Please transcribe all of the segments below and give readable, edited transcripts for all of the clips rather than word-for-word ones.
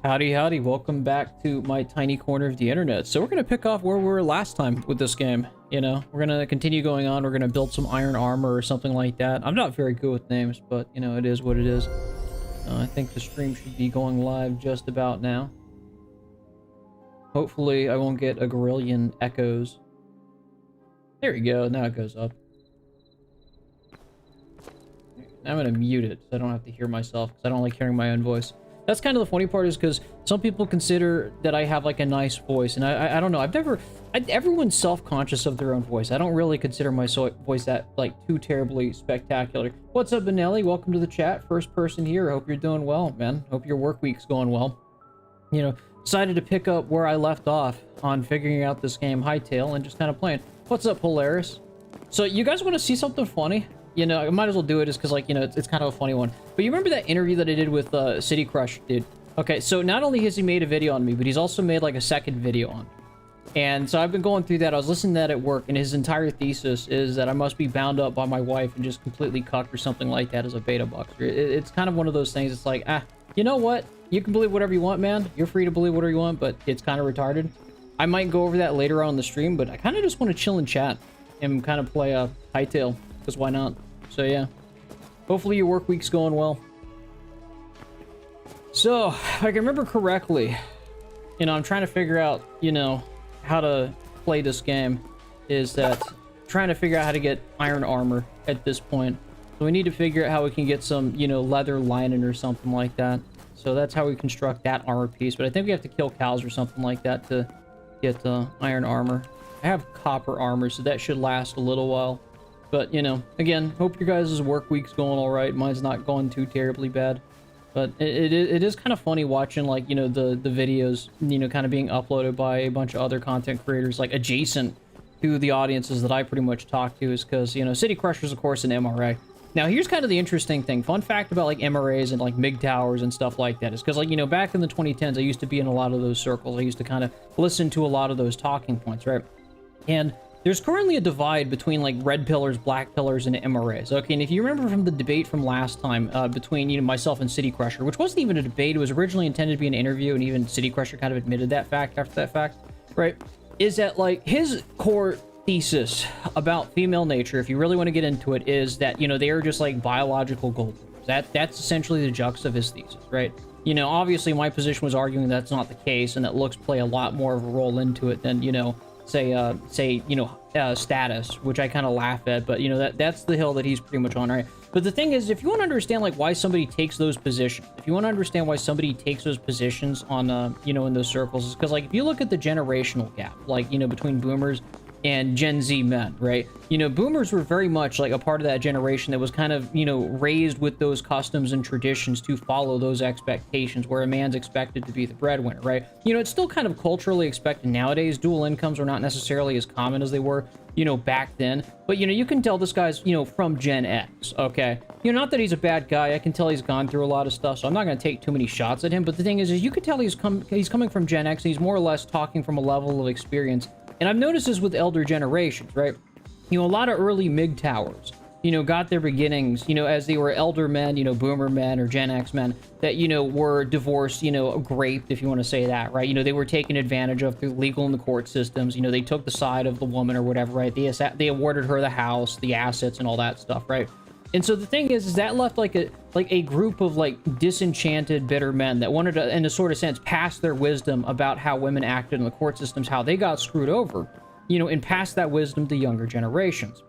Howdy, howdy. Welcome back to my tiny corner of the internet. So we're going to pick off where we were last time with this game. You know, we're going to continue going on. We're going to build some iron armor or something like that. I'm not very good with names, but, you know, it is what it is. I think the stream should be going live just about now. Hopefully I won't get a gorillion echoes. There we go. Now it goes up. I'm going to mute it so I don't have to hear myself because I don't like hearing my own voice. That's kind of the funny part, is because some people consider that I have like a nice voice, and I don't know. Everyone's self-conscious of their own voice. I don't really consider my voice that like too terribly spectacular. What's up, Benelli? Welcome to the chat. First person here. Hope you're doing well, man. Hope your work week's going well. You know, decided to pick up where I left off on figuring out this game Hightail and just kind of playing. What's up, Polaris? So you guys want to see something funny? You know, I might as well do it just because, like, you know, it's kind of a funny one. But you remember that interview that I did with City Crush, dude? Okay, so not only has he made a video on me, but he's also made, like, a second video on me. And so I've been going through that. I was listening to that at work, and his entire thesis is that I must be bound up by my wife and just completely cucked or something like that as a beta boxer. It's kind of one of those things. It's like, you know what? You can believe whatever you want, man. You're free to believe whatever you want, but it's kind of retarded. I might go over that later on in the stream, but I kind of just want to chill and chat and kind of play a Hightail, because why not? So yeah, hopefully your work week's going well. So, if I can remember correctly, you know, I'm trying to figure out, you know, how to play this game, is that trying to figure out how to get iron armor at this point. So we need to figure out how we can get some, you know, leather lining or something like that. So that's how we construct that armor piece. But I think we have to kill cows or something like that to get iron armor. I have copper armor, so that should last a little while. But, you know, again, hope your guys' work week's going all right. Mine's not going too terribly bad. But it is kind of funny watching, like, you know, the videos, you know, kind of being uploaded by a bunch of other content creators, like, adjacent to the audiences that I pretty much talk to, is because, you know, City Crusher's, of course, an MRA. Now, here's kind of the interesting thing. Fun fact about, like, MRAs and, like, MIG towers and stuff like that is because, like, you know, back in the 2010s, I used to be in a lot of those circles. I used to kind of listen to a lot of those talking points, right? And there's currently a divide between, like, red pillars, black pillars, and MRAs. Okay, and if you remember from the debate from last time between, you know, myself and City Crusher, which wasn't even a debate, it was originally intended to be an interview, and even City Crusher kind of admitted that fact after that fact, right? Is that, like, his core thesis about female nature, if you really want to get into it, is that, you know, they are just, like, biological gold. That's essentially the jux of his thesis, right? You know, obviously my position was arguing that's not the case, and that looks play a lot more of a role into it than, you know, say, you know, status, which I kind of laugh at, but, you know, that's the hill that he's pretty much on, right? But the thing is, if you want to understand, like, why somebody takes those positions, if you want to understand why somebody takes those positions on, you know, in those circles, is because, like, if you look at the generational gap, like, you know, between boomers and Gen Z men, right? You know, boomers were very much like a part of that generation that was kind of, you know, raised with those customs and traditions to follow those expectations where a man's expected to be the breadwinner, right? You know, it's still kind of culturally expected nowadays. Dual incomes are not necessarily as common as they were, you know, back then. But, you know, you can tell this guy's, you know, from Gen X, okay? You know, not that he's a bad guy. I can tell he's gone through a lot of stuff, so I'm not going to take too many shots at him. But the thing is you can tell he's coming from Gen X, and he's more or less talking from a level of experience. And I've noticed this with elder generations, right? You know, a lot of early MIG towers, you know, got their beginnings, you know, as they were elder men, you know, boomer men or Gen X men that, you know, were divorced, you know, raped, if you want to say that, right? You know, they were taken advantage of through legal and the court systems. You know, they took the side of the woman or whatever, right? They awarded her the house, the assets, and all that stuff, right? And so the thing is that left like a group of, like, disenchanted, bitter men that wanted to, in a sort of sense, pass their wisdom about how women acted in the court systems, how they got screwed over, you know, and pass that wisdom to younger generations.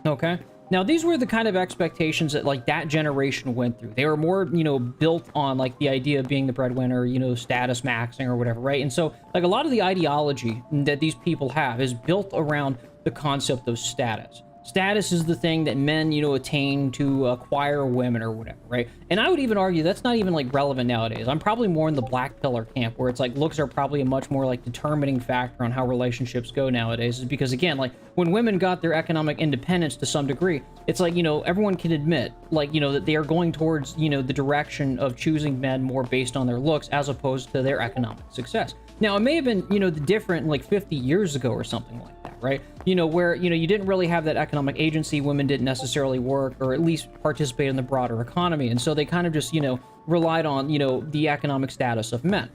Okay? Now, these were the kind of expectations that, like, that generation went through. They were more, you know, built on, like, the idea of being the breadwinner, you know, status maxing or whatever, right? And so, like, a lot of the ideology that these people have is built around the concept of status. Status is the thing that men, you know, attain to acquire women or whatever, right? And I would even argue that's not even, like, relevant nowadays. I'm probably more in the black pillar camp, where it's like looks are probably a much more, like, determining factor on how relationships go nowadays. Is because, again, like, when women got their economic independence to some degree, it's like, you know, everyone can admit, like, you know, that they are going towards, you know, the direction of choosing men more based on their looks as opposed to their economic success. Now, it may have been, you know, different like 50 years ago or something like that, right? You know, where, you know, you didn't really have that economic agency. Women didn't necessarily work or at least participate in the broader economy. And so they kind of just, you know, relied on, you know, the economic status of men,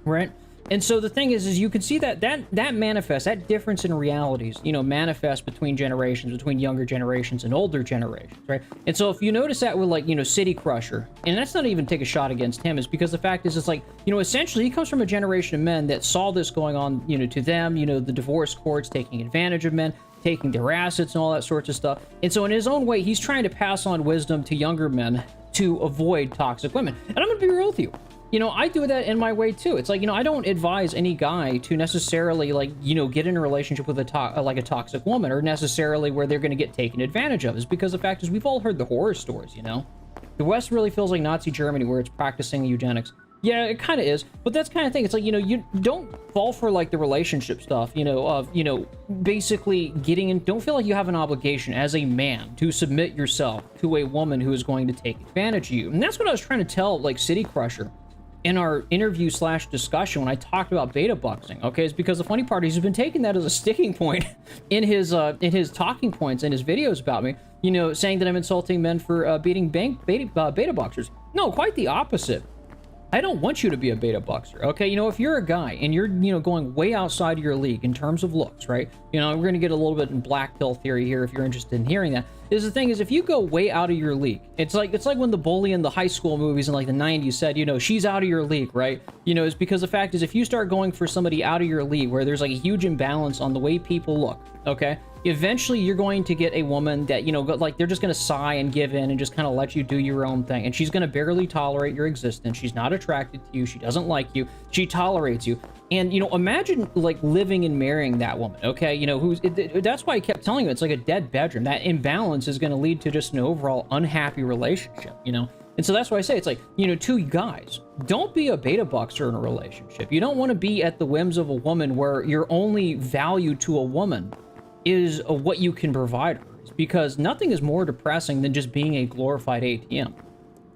right? And so the thing is you can see that manifests, that difference in realities, you know, manifests between generations, between younger generations and older generations, right? And so if you notice that with, like, you know, City Crusher, and that's not even take a shot against him, is because the fact is, it's like, you know, essentially he comes from a generation of men that saw this going on, you know, to them, you know, the divorce courts taking advantage of men, taking their assets and all that sorts of stuff. And so in his own way, he's trying to pass on wisdom to younger men to avoid toxic women. And I'm gonna be real with you. You know, I do that in my way too. It's like, you know, I don't advise any guy to necessarily, like, you know, get in a relationship with a toxic woman, or necessarily where they're going to get taken advantage of, is because the fact is we've all heard the horror stories, you know. The West really feels like Nazi Germany, where it's practicing eugenics. Yeah, it kind of is, but that's kind of thing. It's like, you know, you don't fall for, like, the relationship stuff, you know, of, you know, basically getting in. Don't feel like you have an obligation as a man to submit yourself to a woman who is going to take advantage of you. And that's what I was trying to tell, like, City Crusher in our interview / discussion when I talked about beta boxing. Okay, it's because the funny part is he's been taking that as a sticking point in his talking points in his videos about me, you know, saying that I'm insulting men for beating beta boxers. No, quite the opposite. I don't want you to be a beta boxer, okay? You know, if you're a guy and you're, you know, going way outside of your league in terms of looks, right? You know, we're going to get a little bit in black pill theory here if you're interested in hearing that. Is the thing is, if you go way out of your league, it's like when the bully in the high school movies in like the 90s said, you know, she's out of your league, right? You know, it's because the fact is, if you start going for somebody out of your league where there's like a huge imbalance on the way people look, okay? Eventually you're going to get a woman that, you know, like, they're just going to sigh and give in and just kind of let you do your own thing, and she's going to barely tolerate your existence. She's not attracted to you, she doesn't like you, she tolerates you. And, you know, imagine, like, living and marrying that woman, okay? You know, that's why I kept telling you, it's like a dead bedroom. That imbalance is going to lead to just an overall unhappy relationship, you know? And so that's why I say, it's like, you know, two guys, don't be a beta boxer in a relationship. You don't want to be at the whims of a woman where your only value to a woman is what you can provide her, because nothing is more depressing than just being a glorified ATM,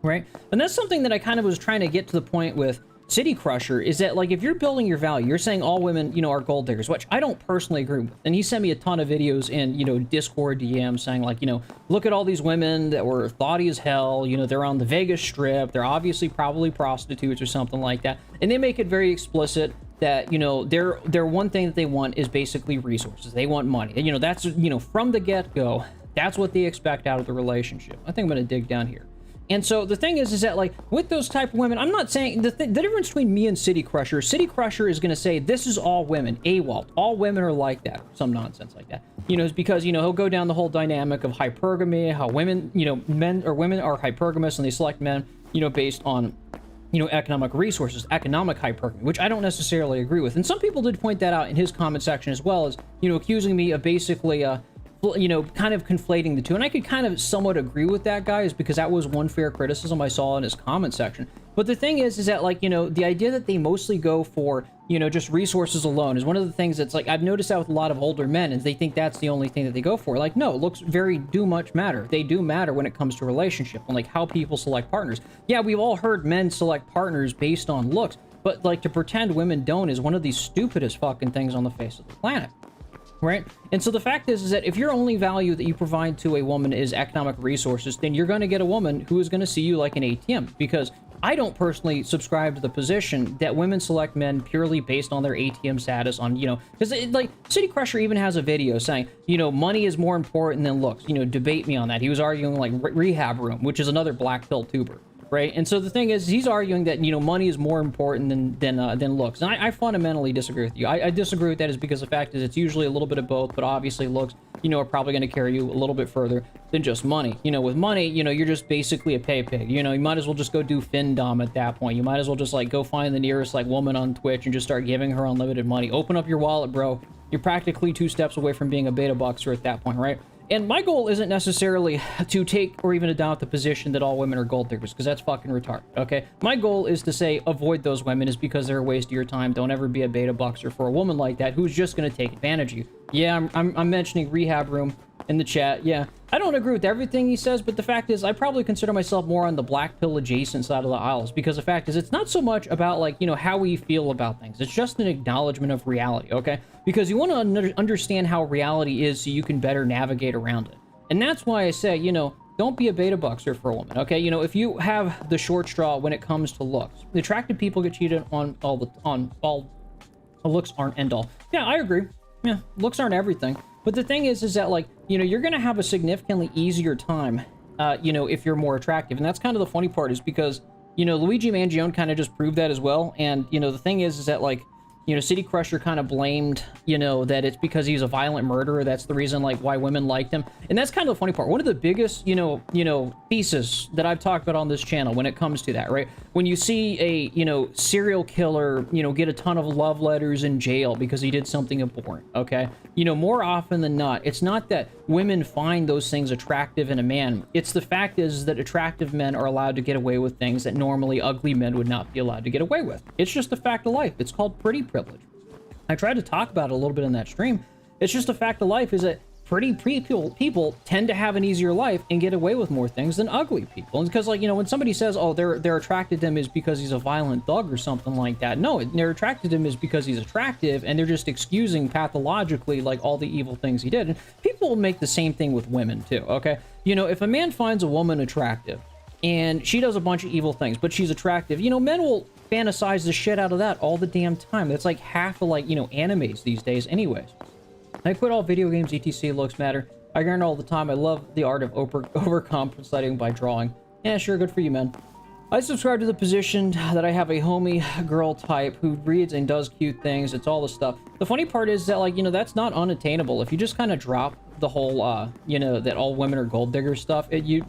right? And that's something that I kind of was trying to get to the point with City Crusher, is that, like, if you're building your value, you're saying all women, you know, are gold diggers, which I don't personally agree with. And he sent me a ton of videos in, you know, Discord DMs saying, like, you know, look at all these women that were thoughty as hell, you know, they're on the Vegas Strip, they're obviously probably prostitutes or something like that. And they make it very explicit that, you know, their one thing that they want is basically resources. They want money. And, you know, that's, you know, from the get-go, that's what they expect out of the relationship. I think I'm going to dig down here. And so the thing is that, like, with those type of women, I'm not saying the difference between me and City Crusher is going to say this is all women, AWOL, all women are like that, some nonsense like that. You know, it's because, you know, he'll go down the whole dynamic of hypergamy, how women, you know, women are hypergamous and they select men, you know, based on, you know, economic resources, economic hypergamy, which I don't necessarily agree with. And some people did point that out in his comment section as well, as, you know, accusing me of basically, you know, kind of conflating the two. And I could kind of somewhat agree with that, guys, because that was one fair criticism I saw in his comment section. But the thing is that, like, you know, the idea that they mostly go for, you know, just resources alone is one of the things that's, like, I've noticed that with a lot of older men, and they think that's the only thing that they go for. Like, no, looks do much matter. They do matter when it comes to relationship and, like, how people select partners. Yeah, we've all heard men select partners based on looks, but, like, to pretend women don't is one of the stupidest fucking things on the face of the planet. Right? And so the fact is that if your only value that you provide to a woman is economic resources, then you're going to get a woman who is going to see you like an ATM, because I don't personally subscribe to the position that women select men purely based on their ATM status on, you know, because, like, City Crusher even has a video saying, you know, money is more important than looks. You know, debate me on that. He was arguing, like, Rehab Room, which is another black pill tuber. Right? And so the thing is, he's arguing that, you know, money is more important than looks. And I fundamentally disagree with you. I disagree with that is because the fact is it's usually a little bit of both, but obviously looks, you know, are probably going to carry you a little bit further than just money. You know, with money, you know, you're just basically a pay pig. You know, you might as well just go do Findom at that point. You might as well just, like, go find the nearest, like, woman on Twitch and just start giving her unlimited money. Open up your wallet, bro. You're practically 2 steps away from being a beta boxer at that point, right? And my goal isn't necessarily to take or even adopt the position that all women are gold diggers, because that's fucking retarded, okay? My goal is to say avoid those women, is because they're a waste of your time. Don't ever be a beta boxer for a woman like that who's just going to take advantage of you. Yeah, I'm mentioning Rehab Room in the chat. Yeah, I don't agree with everything he says, but the fact is I probably consider myself more on the black pill adjacent side of the aisles, because the fact is it's not so much about, like, you know, how we feel about things. It's just an acknowledgement of reality, okay? Because you want to understand how reality is so you can better navigate around it. And that's why I say, you know, don't be a beta boxer for a woman, okay? You know, if you have the short straw when it comes to looks, the attractive people get cheated on all looks aren't end all. Yeah, I agree. Yeah, looks aren't everything. But the thing is that, like, you know, you're gonna have a significantly easier time, you know, if you're more attractive. And that's kind of the funny part, is because, you know, Luigi Mangione kind of just proved that as well. And, you know, the thing is that, like, you know, City Crusher kind of blamed, you know, that it's because he's a violent murderer. That's the reason, like, why women liked him. And that's kind of the funny part. One of the biggest, you know, pieces that I've talked about on this channel when it comes to that, right? When you see a, you know, serial killer, you know, get a ton of love letters in jail because he did something abhorrent, okay? You know, more often than not, it's not that women find those things attractive in a man. It's the fact is that attractive men are allowed to get away with things that normally ugly men would not be allowed to get away with. It's just a fact of life. It's called pretty privilege. I tried to talk about it a little bit in that stream. It's just a fact of life, is that pretty people tend to have an easier life and get away with more things than ugly people. And because, like, you know, when somebody says, oh, they're attracted to him is because he's a violent thug or something like that. No, they're attracted to him is because he's attractive, and they're just excusing pathologically, like, all the evil things he did. And people will make the same thing with women too, okay? You know, if a man finds a woman attractive and she does a bunch of evil things, but she's attractive, you know, men will fantasize the shit out of that all the damn time. That's like half of, like, you know, animes these days anyways. I quit all video games, etc. Looks matter. I grind all the time. I love the art of overcompensating by drawing. Yeah, sure, good for you, man. I subscribe to the position that I have a homie girl type who reads and does cute things. It's all the stuff. The funny part is that, like, you know, that's not unattainable. If you just kind of drop the whole, you know, that all women are gold digger stuff, you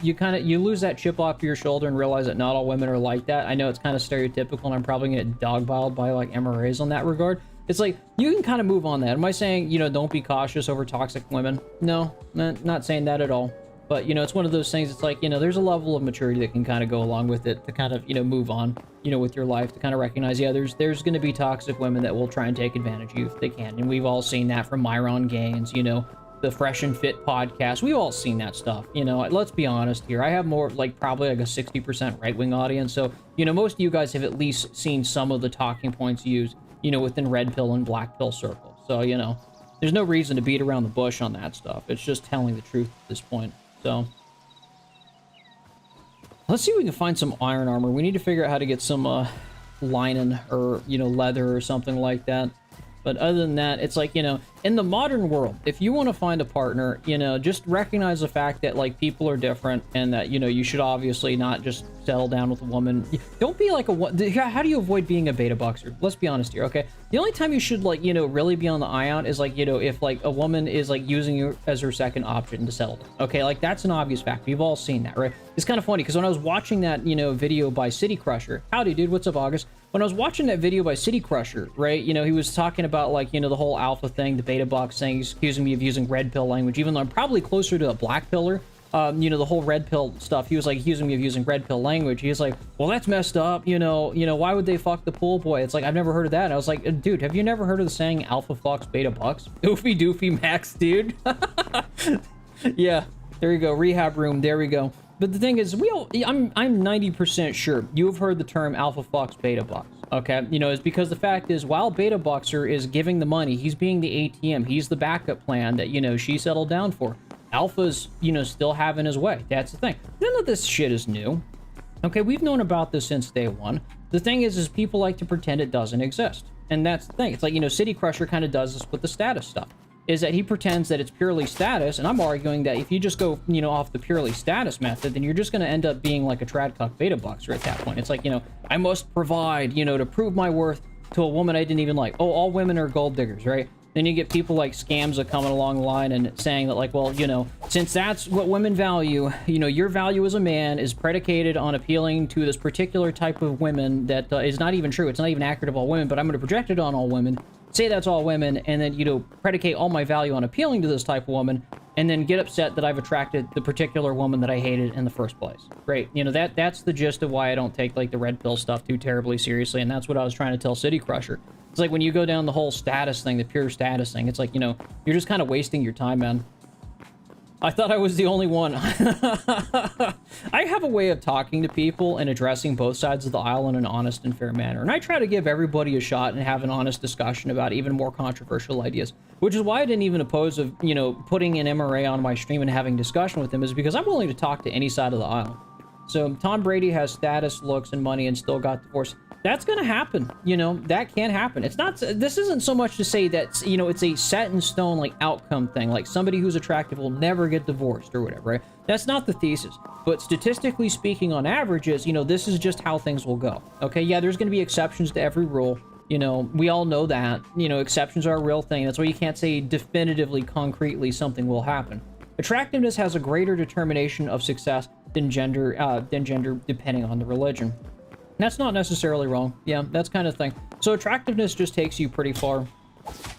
lose that chip off your shoulder and realize that not all women are like that. I know it's kind of stereotypical, and I'm probably gonna get dogpiled by, like, MRAs on that regard. It's like, you can kind of move on that. Am I saying, you know, don't be cautious over toxic women? No, not saying that at all. But, you know, it's one of those things, it's like, you know, there's a level of maturity that can kind of go along with it to kind of, you know, move on, you know, with your life, to kind of recognize, yeah, there's going to be toxic women that will try and take advantage of you if they can. And we've all seen that from Myron Gaines, you know, the Fresh and Fit podcast. We've all seen that stuff, you know. Let's be honest here. I have more, like, probably like a 60% right-wing audience. So, you know, most of you guys have at least seen some of the talking points used, you know, within red pill and black pill circles. So, you know, there's no reason to beat around the bush on that stuff. It's just telling the truth at this point. So let's see if we can find some iron armor. We need to figure out how to get some linen or, you know, leather or something like that. But other than that, it's like, you know, in the modern world, if you want to find a partner, you know, just recognize the fact that, like, people are different, and that, you know, you should obviously not just settle down with a woman. Don't be like how do you avoid being a beta boxer? Let's be honest here, okay? The only time you should, like, you know, really be on the eye out is, like, you know, if, like, a woman is, like, using you as her second option to settle down, okay? Like, that's an obvious fact. We've all seen that, right? It's kind of funny, because when I was watching that, you know, video by City Crusher, howdy, dude, what's up, August? When I was watching that video by City Crusher, right, you know, he was talking about, like, you know, the whole alpha thing, the beta box thing. He's accusing me of using red pill language, even though I'm probably closer to a black pillar. You know, the whole red pill stuff, he was, like, accusing me of using red pill language. He was like, well, that's messed up, you know, why would they fuck the pool boy? It's like, I've never heard of that. And I was like, dude, have you never heard of the saying alpha fucks beta bucks? Oofy doofy max, dude. Yeah, there you go, rehab room, there we go. But the thing is, I'm 90% sure you have heard the term alpha fucks beta bucks. Okay, you know, it's because the fact is, while beta boxer is giving the money, he's being the ATM, he's the backup plan that, you know, she settled down for. Alpha's, you know, still having his way. That's the thing. None of this shit is new. Okay, we've known about this since day one. The thing is people like to pretend it doesn't exist. And that's the thing. It's like, you know, City Crusher kind of does this with the status stuff. Is that he pretends that it's purely status, and I'm arguing that if you just go, you know, off the purely status method, then you're just going to end up being like a trad cuck beta boxer at that point. It's like, you know, I must provide, you know, to prove my worth to a woman I didn't even like. Oh, all women are gold diggers, right? Then you get people like Scamza coming along the line and saying that, like, well, you know, since that's what women value, you know, your value as a man is predicated on appealing to this particular type of women that is not even true. It's not even accurate of all women, but I'm going to project it on all women, say that's all women, and then, you know, predicate all my value on appealing to this type of woman, and then get upset that I've attracted the particular woman that I hated in the first place. Great. You know, that's the gist of why I don't take, like, the red pill stuff too terribly seriously, and that's what I was trying to tell City Crusher. It's like when you go down the whole status thing, the pure status thing, it's like, you know, you're just kind of wasting your time, man. I thought I was the only one. I have a way of talking to people and addressing both sides of the aisle in an honest and fair manner. And I try to give everybody a shot and have an honest discussion about even more controversial ideas. Which is why I didn't even oppose of, you know, putting an MRA on my stream and having discussion with him, is because I'm willing to talk to any side of the aisle. So Tom Brady has status, looks, and money and still got divorced. That's gonna happen, you know, that can happen. It's not, this isn't so much to say that, you know, it's a set in stone, like, outcome thing, like somebody who's attractive will never get divorced or whatever, right? That's not the thesis. But statistically speaking, on averages, you know, this is just how things will go. Okay, yeah, there's gonna be exceptions to every rule. You know, we all know that, you know, exceptions are a real thing. That's why you can't say definitively, concretely something will happen. Attractiveness has a greater determination of success than gender depending on the religion. That's not necessarily wrong. Yeah, that's kind of thing. So attractiveness just takes you pretty far.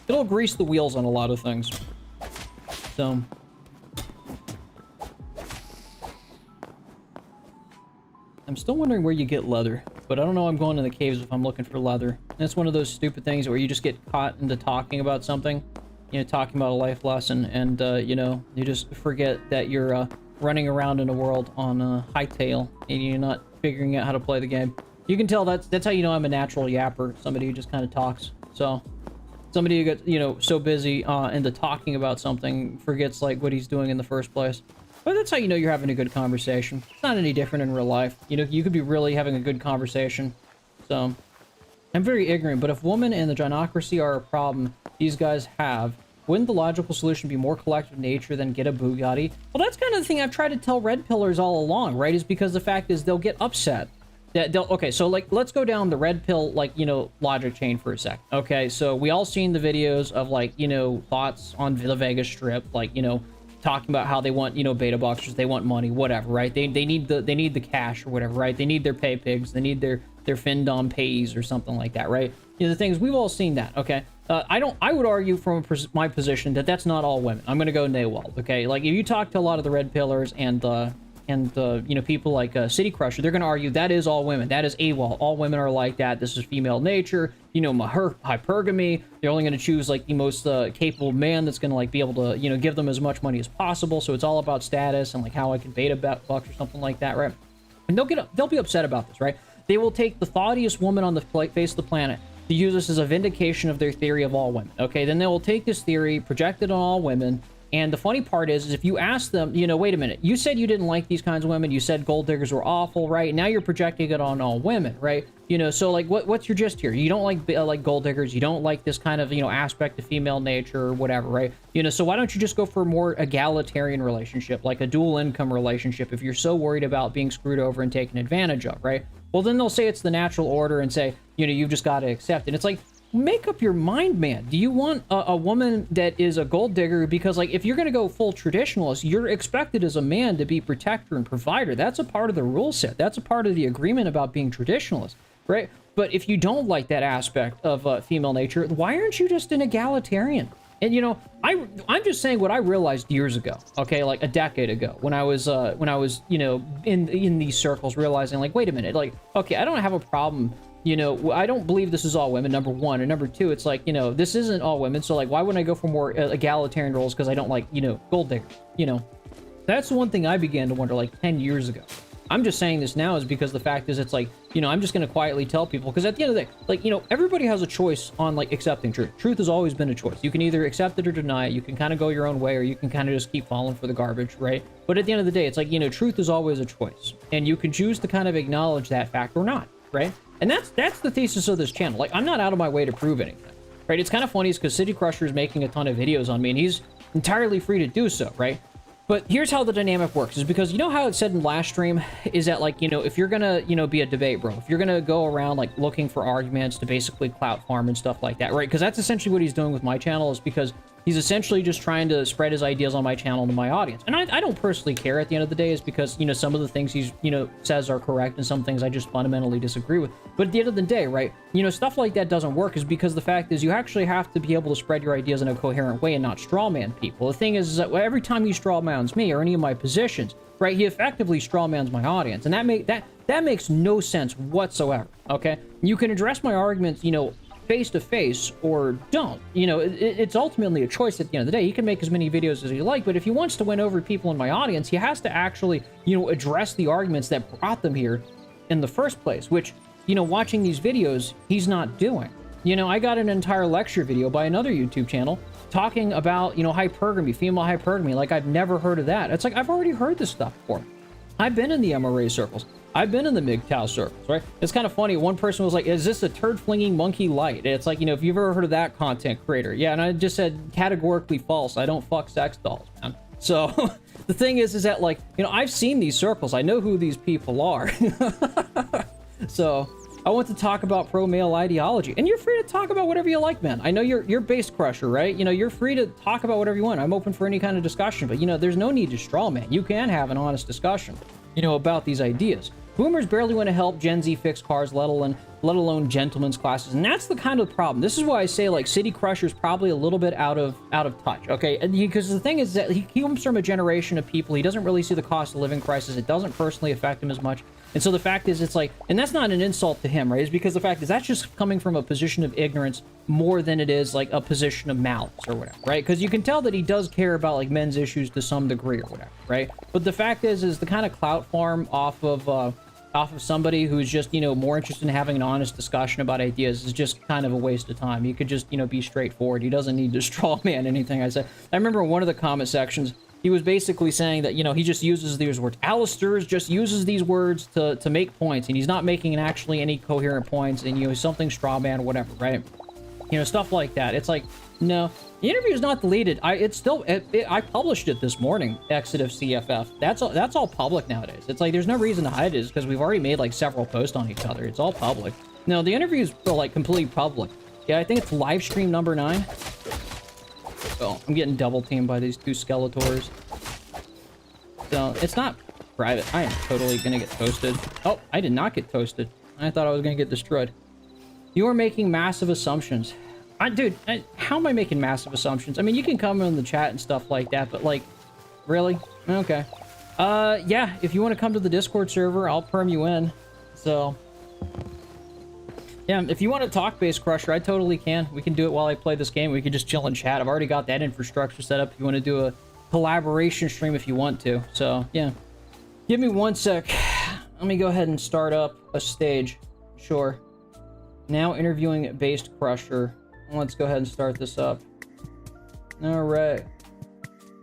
It'll grease the wheels on a lot of things. So. I'm still wondering where you get leather, but I don't know I'm going to the caves if I'm looking for leather. And it's one of those stupid things where you just get caught into talking about something, you know, talking about a life lesson, and, you know, you just forget that you're running around in a world on hightail, and you're not figuring out how to play the game. You can tell that's how you know I'm a natural yapper, somebody who just kind of talks. So, somebody who gets, you know, so busy into talking about something, forgets, like, what he's doing in the first place. But that's how you know you're having a good conversation. It's not any different in real life. You know, you could be really having a good conversation. So, I'm very ignorant, but if women and the gynocracy are a problem these guys have, wouldn't the logical solution be more collective nature than get a Bugatti? Well, that's kind of the thing I've tried to tell red pillars all along, right? Is because the fact is they'll get upset. That they'll, okay, so, like, let's go down the red pill, like, you know, logic chain for a sec. Okay, so we all seen the videos of, like, you know, thoughts on the Vegas Strip, like, you know, talking about how they want, you know, beta boxers, they want money, whatever, right? They need the cash or whatever, right? They need their pay pigs, they need their Findom pays or something like that, right? You know, the things, we've all seen that, okay? I would argue from my position that that's not all women. I'm gonna go Naywald, okay? Like, if you talk to a lot of the red pillars and you know, people like City Crusher, they're gonna argue that is all women. That is AWOL. All women are like that. This is female nature. You know, hypergamy. They're only gonna choose, like, the most capable man that's gonna, like, be able to, you know, give them as much money as possible. So it's all about status and, like, how I can beta bucks or something like that, right? And they'll be upset about this, right? They will take the thoughtiest woman on the face of the planet to use this as a vindication of their theory of all women. Okay, then they will take this theory, project it on all women. And the funny part is if you ask them, you know, wait a minute, you said you didn't like these kinds of women, you said gold diggers were awful, right? Now you're projecting it on all women, right? You know, so, like, what's your gist here? You don't like gold diggers, you don't like this kind of, you know, aspect of female nature or whatever, right? You know, so why don't you just go for a more egalitarian relationship, like a dual income relationship, if you're so worried about being screwed over and taken advantage of, right? Well, then they'll say it's the natural order and say, you know, you've just got to accept it. It's like, make up your mind, man. Do you want a woman that is a gold digger? Because, like, if you're going to go full traditionalist, you're expected as a man to be protector and provider. That's a part of the rule set. That's a part of the agreement about being traditionalist, right? But if you don't like that aspect of female nature, why aren't you just an egalitarian? And, you know, I'm just saying what I realized years ago, okay, like a decade ago, when I was, you know, in these circles, realizing, like, wait a minute, like, okay, I don't have a problem. You know, I don't believe this is all women, number one. And number two, it's like, you know, this isn't all women. So, like, why wouldn't I go for more egalitarian roles? Because I don't like, you know, gold diggers. You know, that's the one thing I began to wonder, like, 10 years ago. I'm just saying this now is because the fact is, it's like, you know, I'm just going to quietly tell people. Because at the end of the day, like, you know, everybody has a choice on, like, accepting truth. Truth has always been a choice. You can either accept it or deny it. You can kind of go your own way, or you can kind of just keep falling for the garbage, right? But at the end of the day, it's like, you know, truth is always a choice. And you can choose to kind of acknowledge that fact or not, right? And that's the thesis of this channel. Like, I'm not out of my way to prove anything, right? It's kind of funny because City Crusher is making a ton of videos on me, and he's entirely free to do so, right? But here's how the dynamic works, is because, you know how it said in last stream, is that, like, you know, if you're gonna, you know, be a debate bro, if you're gonna go around, like, looking for arguments to basically clout farm and stuff like that, right? Because that's essentially what he's doing with my channel, is because he's essentially just trying to spread his ideas on my channel to my audience. And I don't personally care at the end of the day, is because, you know, some of the things he's, you know, says are correct, and some things I just fundamentally disagree with. But at the end of the day, right, you know, stuff like that doesn't work, is because the fact is you actually have to be able to spread your ideas in a coherent way and not strawman people. The thing is that every time he strawmans me or any of my positions, right, he effectively strawmans my audience. And that makes no sense whatsoever, okay? You can address my arguments, you know, face to face or don't. You know, it's ultimately a choice at the end of the day. He can make as many videos as he like, but if he wants to win over people in my audience, he has to actually, you know, address the arguments that brought them here in the first place, which, you know, watching these videos, he's not doing. You know, I got an entire lecture video by another YouTube channel talking about, you know, hypergamy, female hypergamy. Like, I've never heard of that. It's like, I've already heard this stuff before. I've been in the MRA circles. I've been in the MGTOW circles, right? It's kind of funny. One person was like, is this a turd-flinging monkey light? And it's like, you know, if you've ever heard of that content creator. Yeah, and I just said categorically false. I don't fuck sex dolls, man. So the thing is that, like, you know, I've seen these circles. I know who these people are. So I want to talk about pro-male ideology. And you're free to talk about whatever you like, man. I know you're Base Crusher, right? You know, you're free to talk about whatever you want. I'm open for any kind of discussion. But, you know, there's no need to straw man. You can have an honest discussion, you know, about these ideas. Boomers barely want to help Gen Z fix cars, let alone gentlemen's classes. And that's the kind of problem. This is why I say, like, City Crusher's probably a little bit out of touch, okay? And because the thing is that he comes from a generation of people, he doesn't really see the cost of living crisis. It doesn't personally affect him as much. And so the fact is, it's like, and that's not an insult to him, right? It's because the fact is that's just coming from a position of ignorance more than it is like a position of malice or whatever, right? Because you can tell that he does care about like men's issues to some degree or whatever, right? But the fact is the kind of clout farm off of somebody who's just, you know, more interested in having an honest discussion about ideas is just kind of a waste of time. You could just, you know, be straightforward. He doesn't need to straw man anything I say. I remember in one of the comment sections, he was basically saying that, you know, he just uses these words. Alistair just uses these words to make points, and he's not making actually any coherent points, and, you know, something straw man or whatever, right? You know, stuff like that. It's like, no, the interview is not deleted. I published it this morning, Exodus CFF. That's all public nowadays. It's like, there's no reason to hide it because we've already made like several posts on each other. It's all public. No, the interview is like completely public. Yeah, I think it's Livestream number 9. Oh, I'm getting double teamed by these two Skeletors. So, it's not private. I am totally gonna get toasted. Oh, I did not get toasted. I thought I was gonna get destroyed. You are making massive assumptions. Dude, how am I making massive assumptions? I mean, you can come in the chat and stuff like that, but like, really? Okay. Yeah, if you want to come to the Discord server, I'll perm you in. So, yeah, if you want to talk Base Crusher, I totally can. We can do it while I play this game. We can just chill and chat. I've already got that infrastructure set up if you want to do a collaboration stream if you want to. So, yeah. Give me 1 sec. Let me go ahead and start up a stage. Sure. Now interviewing Base Crusher. Let's go ahead and start this up. All right.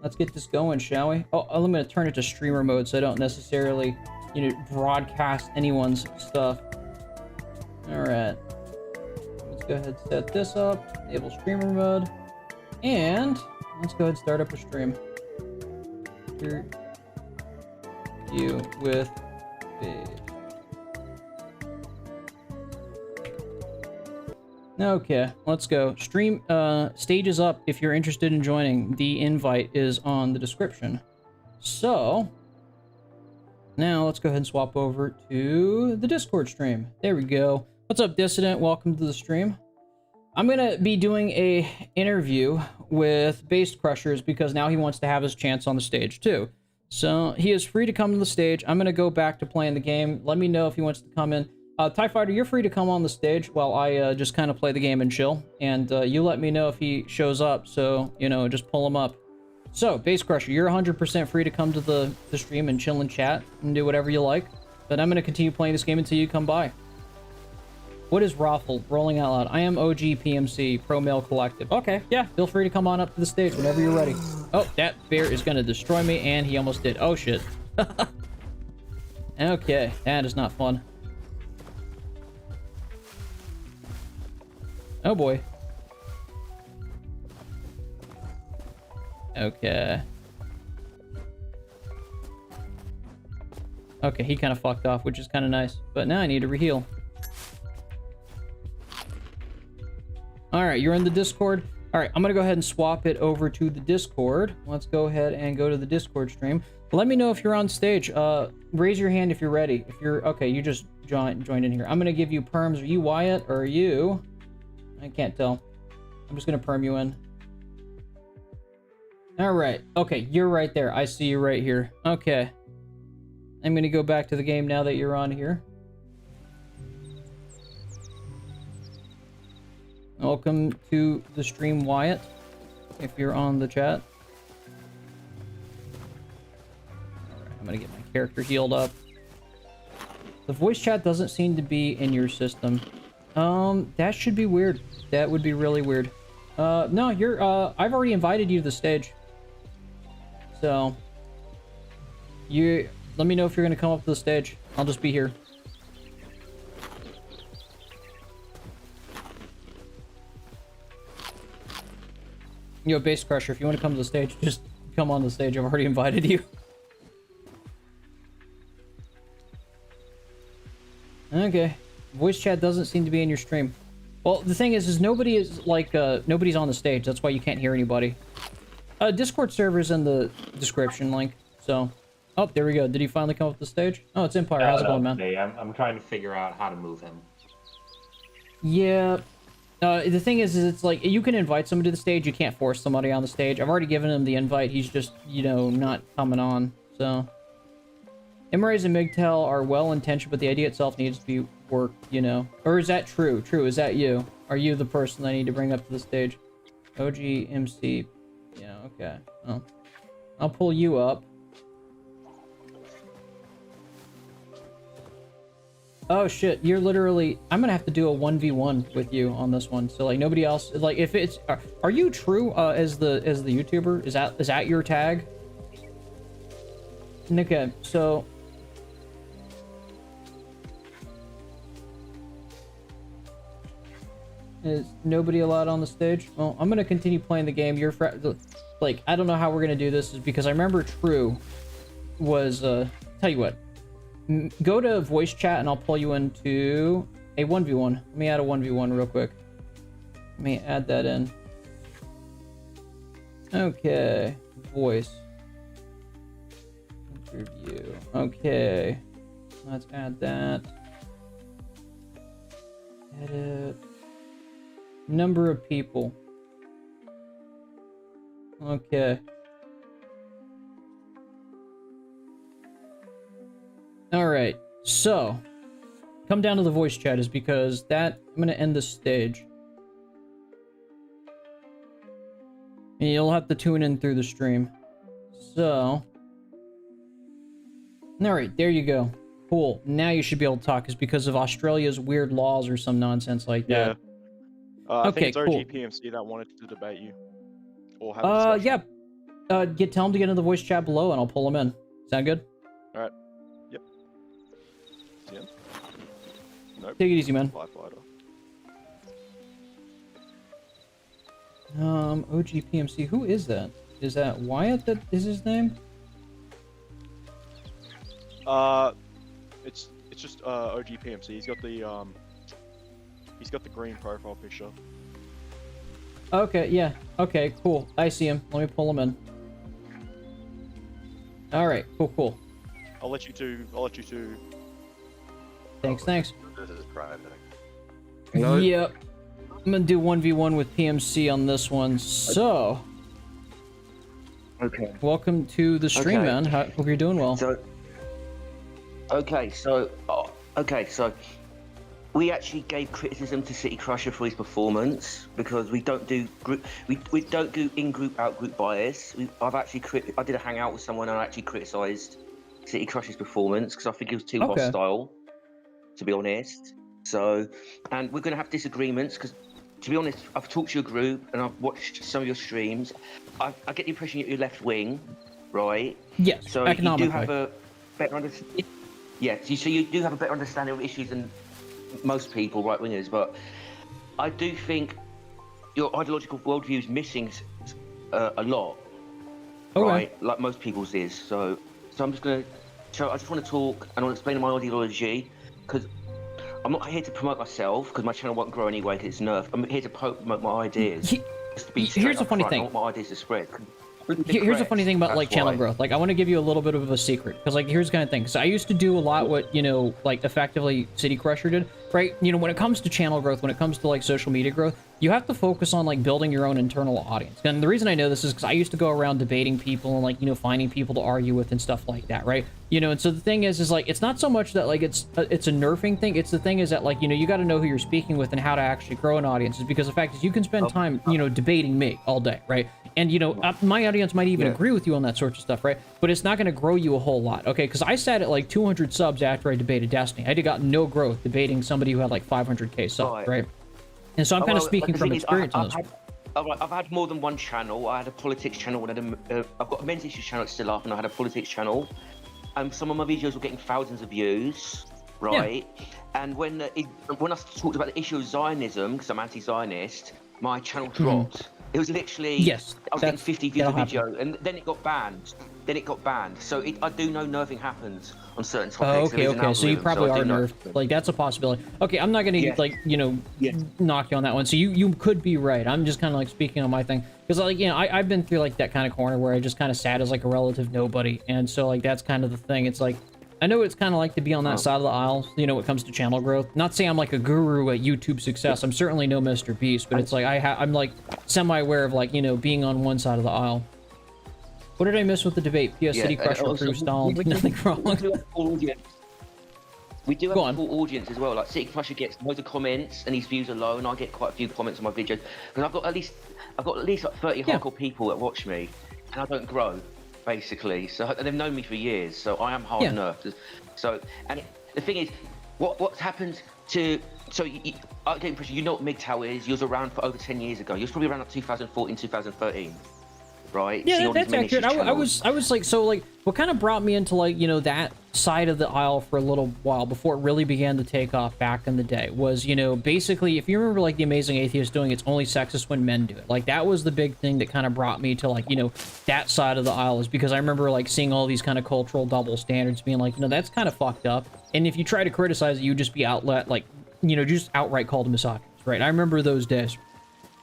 Let's get this going, shall we? Oh, I'm going to turn it to streamer mode so I don't necessarily, you know, broadcast anyone's stuff. All right. Let's go ahead and set this up. Enable streamer mode. And let's go ahead and start up a stream. You with Babe. Okay, let's go. Stream stage is up if you're interested in joining. The invite is on the description. So now let's go ahead and swap over to the Discord stream. There we go. What's up, Dissident? Welcome to the stream. I'm gonna be doing a interview with Base Crushers because now he wants to have his chance on the stage too. So he is free to come to the stage. I'm gonna go back to playing the game. Let me know if he wants to come in. TIE Fighter, you're free to come on the stage while I just kind of play the game and chill. And you let me know if he shows up, so, you know, just pull him up. So, Base Crusher, you're 100% free to come to the stream and chill and chat and do whatever you like. But I'm going to continue playing this game until you come by. What is Raffle? Rolling out loud. I am OG PMC, Pro Male Collective. Okay, yeah, feel free to come on up to the stage whenever you're ready. Oh, that bear is going to destroy me, and he almost did. Oh, shit. Okay, that is not fun. Oh boy. Okay. Okay, he kind of fucked off, which is kind of nice. But now I need to reheal. Alright, you're in the Discord. Alright, I'm gonna go ahead and swap it over to the Discord. Let's go ahead and go to the Discord stream. Let me know if you're on stage. Raise your hand if you're ready. If you're... Okay, you just joined in here. I'm gonna give you perms. Are you Wyatt or are you... I can't tell. I'm just gonna perm you in. Alright. Okay, you're right there. I see you right here. Okay. I'm gonna go back to the game now that you're on here. Welcome to the stream, Wyatt, if you're on the chat. Alright, I'm gonna get my character healed up. The voice chat doesn't seem to be in your system. That should be weird. That would be really weird. No, you're, I've already invited you to the stage. So, let me know if you're gonna come up to the stage. I'll just be here. Yo, Base Crusher, if you want to come to the stage, just come on the stage. I've already invited you. Okay. Voice chat doesn't seem to be in your stream. Well, the thing is nobody is, like, nobody's on the stage. That's why you can't hear anybody. Discord server's in the description link, so... Oh, there we go. Did he finally come up the stage? Oh, it's Empire. How's it going, man? I'm trying to figure out how to move him. Yeah. The thing is it's like, you can invite somebody to the stage, you can't force somebody on the stage. I've already given him the invite, he's just, you know, not coming on, so... MRAs and MGTOW are well-intentioned, but the idea itself needs to be worked, you know. Or is that true? True, is that you? Are you the person I need to bring up to the stage? OG, MC... Yeah, okay. Oh. I'll pull you up. Oh shit, you're literally... I'm gonna have to do a 1v1 with you on this one. So like nobody else... Like if it's... Are you true as the YouTuber? Is that your tag? Okay, so... Is nobody allowed on the stage? Well, I'm gonna continue playing the game. Like, I don't know how we're gonna do this, is because I remember True was, tell you what. Go to voice chat and I'll pull you into a 1v1. Let me add a 1v1 real quick. Let me add that in. Okay. Voice. Interview. Okay. Let's add that. Edit. Number of people. Okay. Alright, so come down to the voice chat is because that I'm gonna end the stage. And you'll have to tune in through the stream. So alright, there you go. Cool. Now you should be able to talk, is because of Australia's weird laws or some nonsense like that. Yeah. I Okay, think it's cool. OGPMC that wanted to debate you. Or have a discussion. Yeah. Tell them to get in the voice chat below and I'll pull them in. Sound good? Alright. Yep. Yeah. Nope. Take it easy, man. Live fighter. OGPMC, who is that? Is that Wyatt that is his name? It's just OGPMC. He's got the green profile picture. Okay, yeah. Okay, cool. I see him. Let me pull him in. Alright, cool. I'll let you two. Thanks. This is private. Yep. I'm gonna do 1v1 with PMC on this one, so... Okay. Welcome to the stream, Okay. man. Hope you're doing well. So, we actually gave criticism to City Crusher for his performance because we don't do group, we don't do in-group, out-group bias. I did a hangout with someone and I actually criticised City Crusher's performance because I think it was too hostile, to be honest. So, and we're going to have disagreements because, to be honest, I've talked to your group and I've watched some of your streams. I get the impression that you're left wing, right? Yes, So economically. you do have a better understanding. Yeah, so you do have a better understanding of issues than most people, right wingers. But I do think your ideological worldview is missing a lot, right? Like most people's is. So I'm just gonna. So I just want to talk and I'll explain my ideology because I'm not here to promote myself because my channel won't grow anyway because it's nerfed. I'm here to promote my ideas. Just to be Here's the funny upfront. thing. I want my ideas to spread. Here's the funny thing about like channel growth. Like I want to give you a little bit of a secret, because like here's the kind of thing. So I used to do a lot what, you know, like effectively City Crusher did, right? You know, when it comes to channel growth, when it comes to like social media growth, you have to focus on like building your own internal audience. And the reason I know this is because I used to go around debating people and like, you know, finding people to argue with and stuff like that, right? You know, and so the thing is like, it's not so much that like it's a nerfing thing. It's the thing is that like, you know, you got to know who you're speaking with and how to actually grow an audience, is because the fact is you can spend time, you know, debating me all day, right? And, you know, my audience might even agree with you on that sort of stuff, right? But it's not going to grow you a whole lot, okay? Because I sat at like 200 subs after I debated Destiny. I got no growth debating somebody who had like 500k subs, right? And so I'm kind of speaking from experience on this. I've had more than one channel. I had a politics channel, and I've got a men's issues channel that's still up, and I had a politics channel. And some of my videos were getting thousands of views, right? Yeah. And when I talked about the issue of Zionism, because I'm anti-Zionist, my channel dropped. It was literally, I was getting 50 views a video, and then it got banned. So I do know nerfing happens on certain topics. Okay. So you probably are nerfed. Like, that's a possibility. Okay, I'm not going to, like, you know, knock you on that one. So you could be right. I'm just kind of, like, speaking on my thing. Because, like, you know, I've been through, like, that kind of corner where I just kind of sat as, like, a relative nobody. And so, like, that's kind of the thing. It's like, I know it's kind of like to be on that side of the aisle, you know, when it comes to channel growth. Not saying I'm like a guru at YouTube success. I'm certainly no Mr. Beast, but it's like I'm like semi-aware of, like, you know, being on one side of the aisle. What did I miss with the debate? PS City Crusher crew stalled. Nothing wrong. We do have a full audience as well. Like City Crusher gets loads of comments, and his views are low, and I get quite a few comments on my videos. Because I've got at least like 30 hardcore people that watch me, and I don't grow. Basically, so they've known me for years, so I am hard nerfed. So, and the thing is, what's happened to I get the impression you know what MGTOW is. You was around for over 10 years ago. You was probably around like 2014, 2013, right? Yeah, that's accurate. I was like, so like, what kind of brought me into like, you know, that side of the aisle for a little while before it really began to take off back in the day was, you know, basically, if you remember like The Amazing Atheist doing It's Only Sexist When Men Do It, like that was the big thing that kind of brought me to like, you know, that side of the aisle, is because I remember like seeing all these kind of cultural double standards being like, you know, that's kind of fucked up. And if you try to criticize it, you just be like, you know, just outright called a misogynist, right? I remember those days.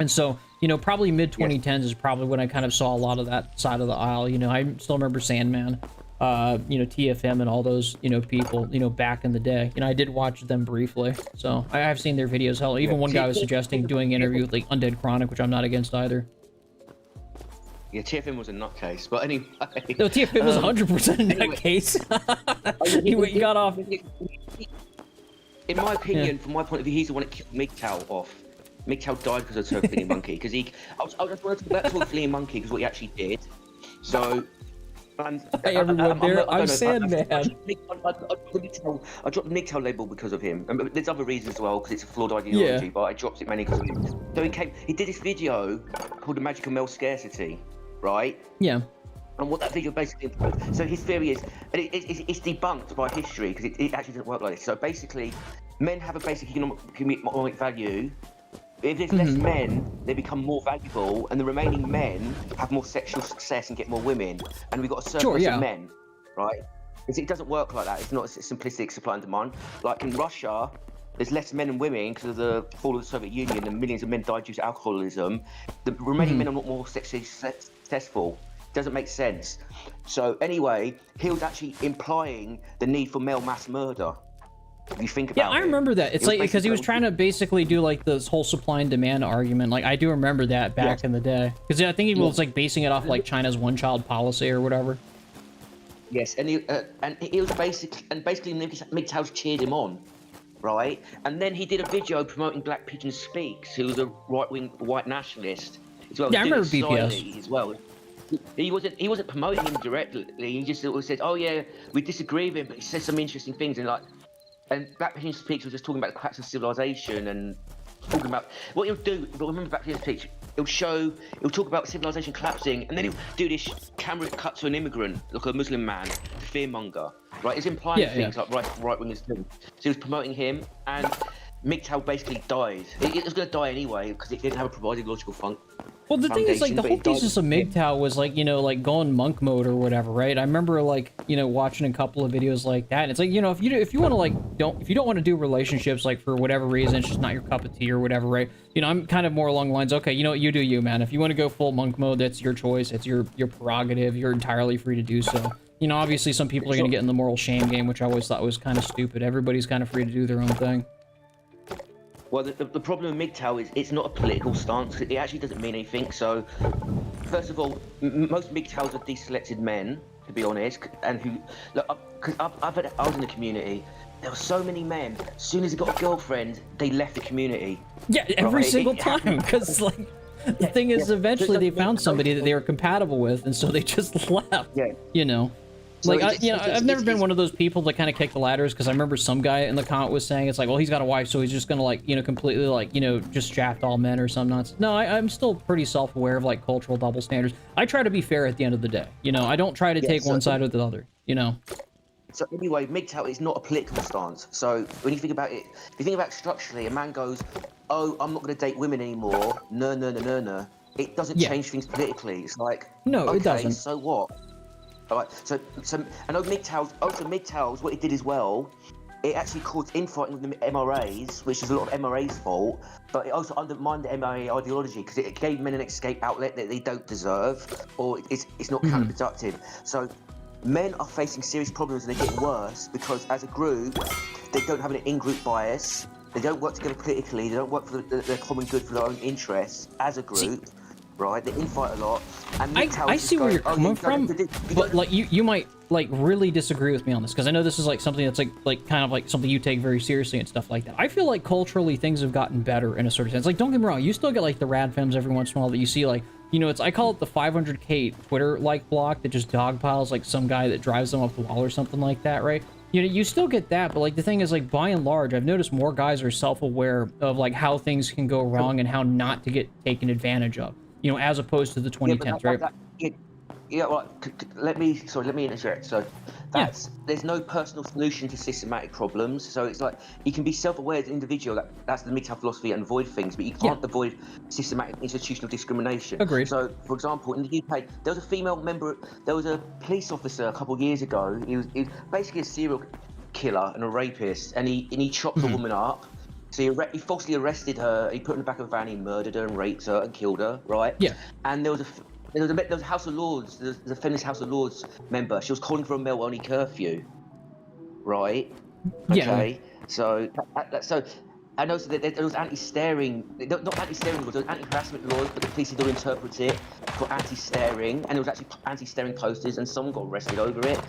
And so, you know, probably mid 2010s is probably when I kind of saw a lot of that side of the aisle. You know, I still remember Sandman, you know, TFM and all those, you know, people, you know, back in the day. You know, I did watch them briefly, so I have seen their videos. Hell, even one guy was suggesting doing an interview with like Undead Chronic, which I'm not against either. Yeah, TFM was a nutcase, but anyway. No, TFM was 100% a nutcase. He got off. In my opinion, from my point of view, he's the one that kicked MGTOW off. MGTOW died because of Turtle Fleeing Monkey. Because I just want to talk about Turtle Fleeing Monkey because what he actually did. So. Hey everyone, I'm Sandman. I dropped the MGTOW label because of him. And there's other reasons as well, because it's a flawed ideology, but I dropped it mainly because of him. So he did this video called The Magical Male Scarcity, right? Yeah. And what that video basically, so his theory is, and it's debunked by history, because it actually doesn't work like this. So basically, men have a basic economic value. If there's less men, they become more valuable, and the remaining men have more sexual success and get more women. And we've got a surplus of men, right? It doesn't work like that. It's not a simplistic supply and demand. Like in Russia, there's less men and women because of the fall of the Soviet Union, and millions of men died due to alcoholism. The remaining men are not more sexually successful. It doesn't make sense. So anyway, he was actually implying the need for male mass murder. You think about I remember that. It's like because he was trying to basically do like this whole supply and demand argument. Like I do remember that back in the day, because I think he was like basing it off like China's one-child policy or whatever. Yes, and he was basically MGTOW cheered him on, right? And then he did a video promoting Black Pigeon Speaks, who was a right-wing white nationalist as well. Yeah, I remember BPS as well. He wasn't promoting him directly. He just sort of said, "Oh yeah, we disagree with him, but he said some interesting things." And Black Pigeon Speaks was just talking about the collapse of civilization and talking about what he'll do. But remember, Black Pigeon Speaks, he'll talk about civilization collapsing, and then he'll do this camera cut to an immigrant, like a Muslim man, fearmonger, right? He's implying things like right wingers do. So he was promoting him, and MGTOW basically died. It was going to die anyway because it didn't have a proper ideological Well, the thing is, like, the whole thesis of MGTOW was, like, you know, like, going monk mode or whatever, right? I remember, like, you know, watching a couple of videos like that, and it's like, you know, if you want to, like, if you don't want to do relationships, like, for whatever reason, it's just not your cup of tea or whatever, right? You know, I'm kind of more along the lines, okay, you know what, you do you, man. If you want to go full monk mode, that's your choice. It's your prerogative. You're entirely free to do so. You know, obviously, some people are going to get in the moral shame game, which I always thought was kind of stupid. Everybody's kind of free to do their own thing. Well, the problem with MGTOW is it's not a political stance. It actually doesn't mean anything. So, first of all, most MGTOWs are deselected men, to be honest, and who, look, because I was in the community. There were so many men. As soon as they got a girlfriend, they left the community. Yeah, every single time. Because like, the thing is, eventually they found somebody that they were compatible with, and so they just left. Yeah. You know. So like, I've never been one of those people that kind of kick the ladders, because I remember some guy in the comment was saying, it's like, well, he's got a wife, so he's just gonna, like, you know, completely, like, you know, just shaft all men or some nonsense. No, I'm still pretty self-aware of, like, cultural double standards. I try to be fair at the end of the day. You know, I don't try to take one side or the other, you know? So anyway, MGTOW is not a political stance. So when you think about it, if you think about it structurally, a man goes, oh, I'm not going to date women anymore. No. It doesn't change things politically. It's like, no, okay, it doesn't. So what? All right. So I know MGTOWs, what it did as well, it actually caused infighting with the MRAs, which is a lot of MRAs' fault, but it also undermined the MRA ideology because it gave men an escape outlet that they don't deserve, or it's not counterproductive. So men are facing serious problems and they're getting worse because as a group, they don't have an in-group bias, they don't work together politically, they don't work for the common good for their own interests as a group. Right, they infight a lot. And I see where you're coming from, but like you might like really disagree with me on this because I know this is like something that's like kind of like something you take very seriously and stuff like that. I feel like culturally things have gotten better in a sort of sense. Like, don't get me wrong, you still get like the rad femmes every once in a while that you see, like, you know, I call it the 500k Twitter like block that just dogpiles like some guy that drives them up the wall or something like that, right? You know, you still get that, but like the thing is, like, by and large, I've noticed more guys are self-aware of like how things can go wrong and how not to get taken advantage of. You know, as opposed to the 2010s, right? Well, let me interject. So there's no personal solution to systematic problems. So it's like you can be self-aware as an individual. That's the MGTOW philosophy, and avoid things, but you can't avoid systematic institutional discrimination. Agreed. So, for example, in the UK, there was a female member. There was a police officer a couple of years ago. He was basically a serial killer and a rapist, and he chopped a woman up. So he falsely arrested her. He put her in the back of a van. He murdered her and raped her and killed her. Right? Yeah. And there was a House of Lords. There's a feminist House of Lords member. She was calling for a male-only curfew. Right? Okay. Yeah. So and also there was anti-staring. Not anti-staring laws. There was anti-harassment laws, but the police don't interpret it for anti-staring. And there was actually anti-staring posters, and someone got arrested over it.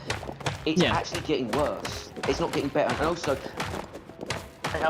It's actually getting worse. It's not getting better. And also, I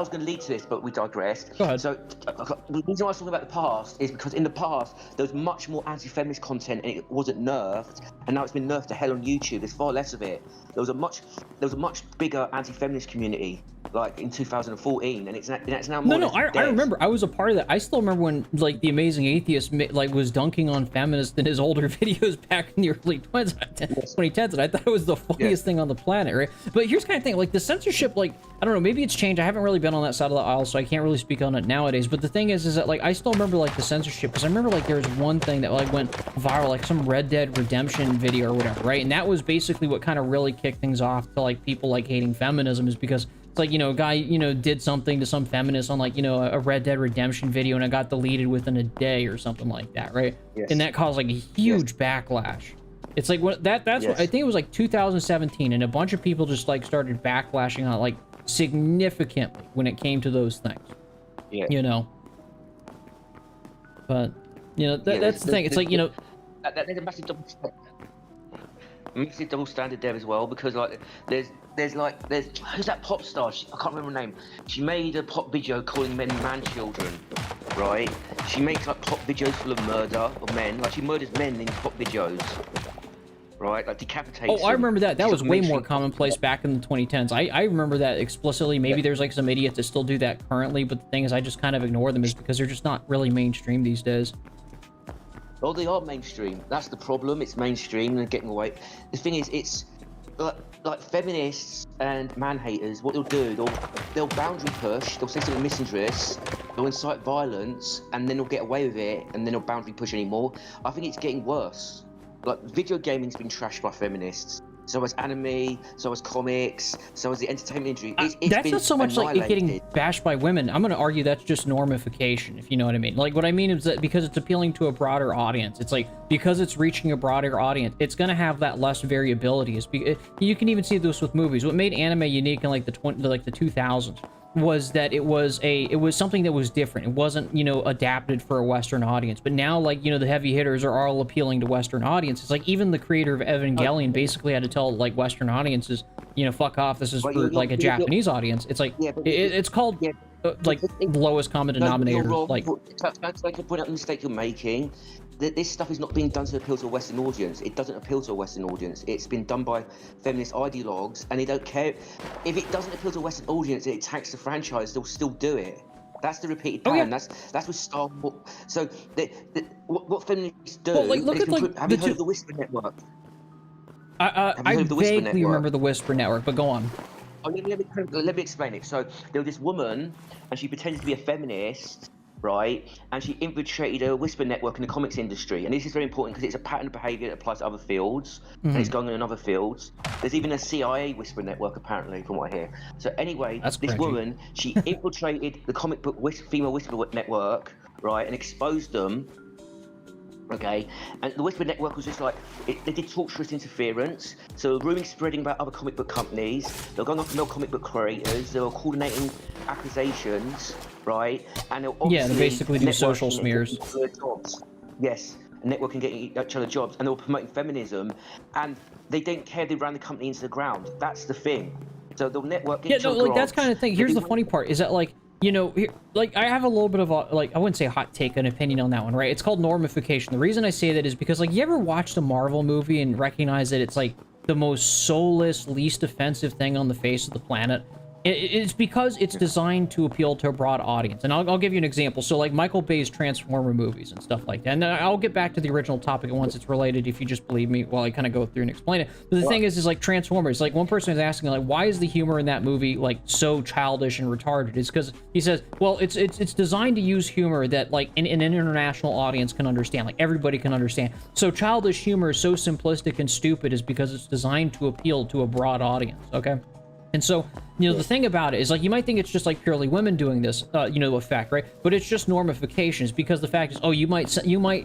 was going to lead to this, but we digressed. Go ahead. So the reason why I was talking about the past is because in the past there was much more anti-feminist content and it wasn't nerfed, and now it's been nerfed to hell on YouTube. There's far less of it. There was a much bigger anti-feminist community, like in 2014, and it's now more. No, I remember. I was a part of that. I still remember when like the Amazing Atheist like was dunking on feminists in his older videos back in the early 2010s, and I thought it was the funniest thing on the planet, right? But here's kind of thing, like the censorship, like I don't know, maybe it's changed. I haven't really been on that side of the aisle, so I can't really speak on it nowadays. But the thing is that like I still remember like the censorship, because I remember like there was one thing that like went viral, like some Red Dead Redemption video or whatever, right? And that was basically what kind of really kicked things off to like people like hating feminism, is because it's like, you know, a guy, you know, did something to some feminists on like, you know, a Red Dead Redemption video, and it got deleted within a day or something like that, right? Yes. And that caused like a huge backlash. It's like what that's what I think it was like 2017, and a bunch of people just like started backlashing on it, like significantly when it came to those things. Yeah. You know. But you know that's the thing. It's like, you know, there's a massive double standard there as well, because like there's who's that pop star? I can't remember her name. She made a pop video calling men man-children, right? She makes like pop videos full of murder of men. Like she murders men in pop videos, right? Like decapitates. Oh, I remember that. That was way more commonplace back in the 2010s. I remember that explicitly. Maybe there's like some idiots that still do that currently, but the thing is, I just kind of ignore them, is because they're just not really mainstream these days. Oh, they are mainstream. That's the problem. It's mainstream and getting away. The thing is, like feminists and man haters, what they'll do, they'll boundary push, they'll say something misandrous, they'll incite violence, and then they'll get away with it, and then they'll boundary push anymore. I think it's getting worse. Like, video gaming's been trashed by feminists. So has anime, so has comics, so has the entertainment industry. It's that's been not so much like it getting annihilated. bashed by women. I'm going to argue that's just normification, if you know what I mean. Like, what I mean is that because it's appealing to a broader audience, it's like, because it's reaching a broader audience, it's going to have that less variability. You can even see this with movies. What made anime unique in like the 2000s was that it was something that was different. It wasn't, you know, adapted for a Western audience. But now, like, you know, the heavy hitters are all appealing to Western audiences. Like, even the creator of Evangelion basically had to tell, like, Western audiences, you know, fuck off, this is for, like, a Japanese audience. It's like, it's called, like, lowest common denominator. Like, I'd like to point out the mistake you're making. That this stuff is not being done to appeal to a Western audience. It doesn't appeal to a Western audience. It's been done by feminist ideologues, and they don't care. If it doesn't appeal to a Western audience, it attacks the franchise, they'll still do it. That's the repeated pattern. That's what Star Wars. So what feminists do? Well, like, look at, like, have you heard of the Whisper Network? I vaguely remember the Whisper Network, but go on. Oh, let me explain it. So there was this woman, and she pretended to be a feminist, right? And she infiltrated a Whisper network in the comics industry. And this is very important because it's a pattern of behavior that applies to other fields, and it's going on in other fields. There's even a CIA Whisper network, apparently, from what I hear. So anyway, this woman, she infiltrated the comic book female Whisper network, right, and exposed them. Okay, and the Whisper network was just like, they did torturous interference. So rumors spreading about other comic book companies. They were going after male comic book creators. They were coordinating accusations, right? And they basically do social smears. Yes, networking, getting each other jobs, and they were promoting feminism, and they didn't care. They ran the company into the ground. That's the thing. So the network. That's kind of thing. Here's the funny part: is that, like, you know, like, I have a little bit of a, like, I wouldn't say hot take, an opinion on that one, right? It's called normification. The reason I say that is because, like, you ever watched a Marvel movie and recognize that it's, like, the most soulless, least offensive thing on the face of the planet? It's because it's designed to appeal to a broad audience. And I'll give you an example. So, like, Michael Bay's Transformer movies and stuff like that. And I'll get back to the original topic once it's related, if you just believe me while I kind of go through and explain it. But the thing is like, Transformers, like, one person is asking, like, why is the humor in that movie, like, so childish and retarded? It's because he says, well, it's designed to use humor that, like, an international audience can understand. Like, everybody can understand. So childish humor is so simplistic and stupid is because it's designed to appeal to a broad audience, okay? And so, you know, the thing about it is, like, you might think it's just, like, purely women doing this, you know, effect, right? But it's just normifications, because the fact is, oh, you might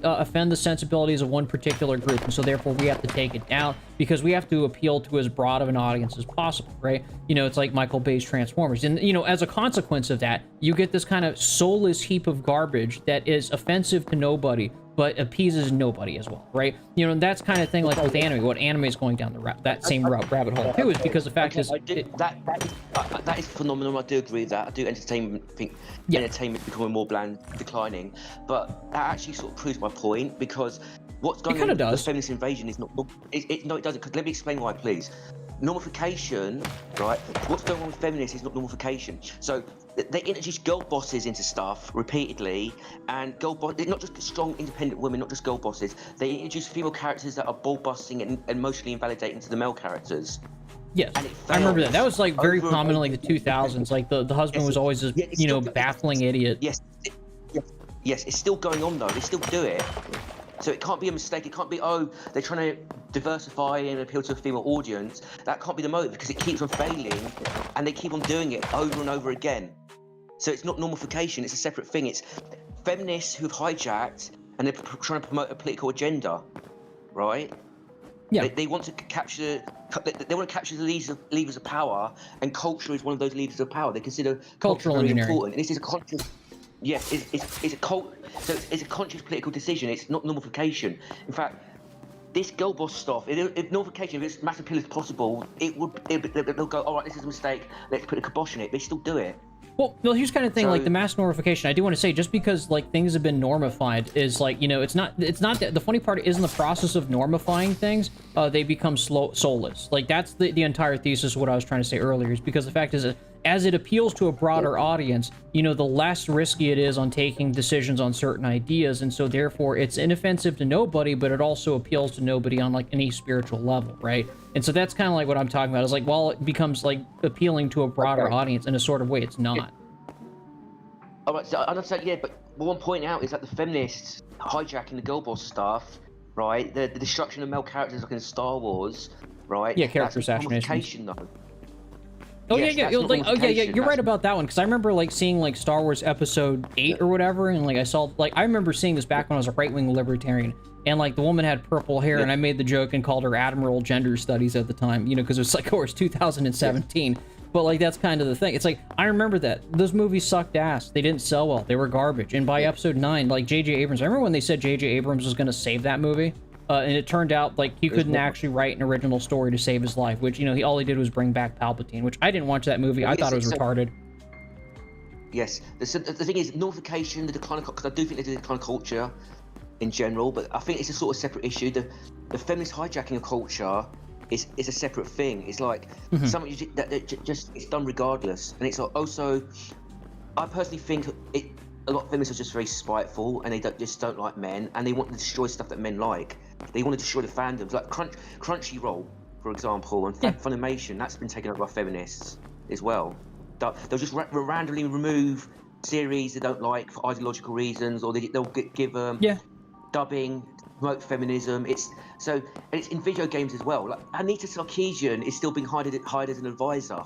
offend the sensibilities of one particular group, and so therefore we have to take it down, because we have to appeal to as broad of an audience as possible, right? You know, it's like Michael Bay's Transformers. And, you know, as a consequence of that, you get this kind of soulless heap of garbage that is offensive to nobody, but appeases nobody as well, right? You know, and that's kind of thing, like, with anime. What anime is going down that same rabbit hole too, is because the fact is that is phenomenal. I do agree with that. I do entertainment becoming more bland, declining, but that actually sort of proves my point, because what's going on with the feminist invasion is not. No, it doesn't. Because let me explain why, please. Normification, right? What's going on with feminists is not normification. So they introduce girl bosses into stuff repeatedly, and not just strong, independent women, not just girl bosses. They introduce female characters that are ball-busting and emotionally invalidating to the male characters. Yes, I remember that. That was, like, very common in, like, the 2000s. Like, the husband was always this, you know, baffling idiot. Yes, it's still going on, though. They still do it. So it can't be a mistake. It can't be, oh, they're trying to diversify and appeal to a female audience. That can't be the motive, because it keeps on failing, and they keep on doing it over and over again. So it's not normification. It's a separate thing. It's feminists who've hijacked, and they're trying to promote a political agenda, right? Yeah. They want to capture. They want to capture the levers of power, and culture is one of those levers of power. They consider cultural very important. And this is a conscious. Yes, it's a cult. So it's a conscious political decision. It's not normification. In fact, this girl boss stuff, if normification, if it's mass appeal as possible, they'll go, all right, this is a mistake. Let's put a kibosh on it. They still do it. Well, here's kind of thing, like, the mass normification. I do want to say, just because, like, things have been normified is, like, you know, it's not that the funny part is in the process of normifying things, they become soulless. Like, that's the entire thesis of what I was trying to say earlier, is because the fact is that as it appeals to a broader audience, you know, the less risky it is on taking decisions on certain ideas, and so therefore it's inoffensive to nobody, but it also appeals to nobody on like any spiritual level, right? And so that's kind of like what I'm talking about, is like, while it becomes like appealing to a broader audience, in a sort of way it's not. All right, so I understand, yeah, but what I'm pointing out is that the feminists hijacking the girl boss stuff, right? The destruction of male characters like in Star Wars, right? Yeah, character That's a assassination. though. Oh Yes, yeah, that's not like, oh yeah, modification, you're right that's- about that one, because I remember like seeing like Star Wars Episode 8 or whatever, and like I remember seeing this back when I was a right-wing libertarian, and like the woman had purple hair, and I made the joke and called her Admiral Gender Studies at the time, you know, because it was like, of course, 2017. But like, that's kind of the thing. It's like, I remember that those movies sucked ass. They didn't sell well. They were garbage. And by Episode 9, like J.J. Abrams, I remember when they said J.J. Abrams was going to save that movie. And it turned out like he couldn't actually write an original story to save his life, which, you know, all he did was bring back Palpatine, which I didn't watch that movie. I thought it was retarded. Yes, the thing is, nullification, the decline of, because I do think there's a decline of culture in general, but I think it's a sort of separate issue. The feminist hijacking of culture is a separate thing. It's like something that just it's done regardless, and it's like also, I personally think a lot of feminists are just very spiteful, and they just don't like men, and they want to destroy stuff that men like. They want to destroy the fandoms, like Crunchyroll, for example, and Funimation. That's been taken over by feminists as well. They'll just randomly remove series they don't like for ideological reasons, or they'll give dubbing, promote feminism. It's in video games as well. Like Anita Sarkeesian is still being hired as an advisor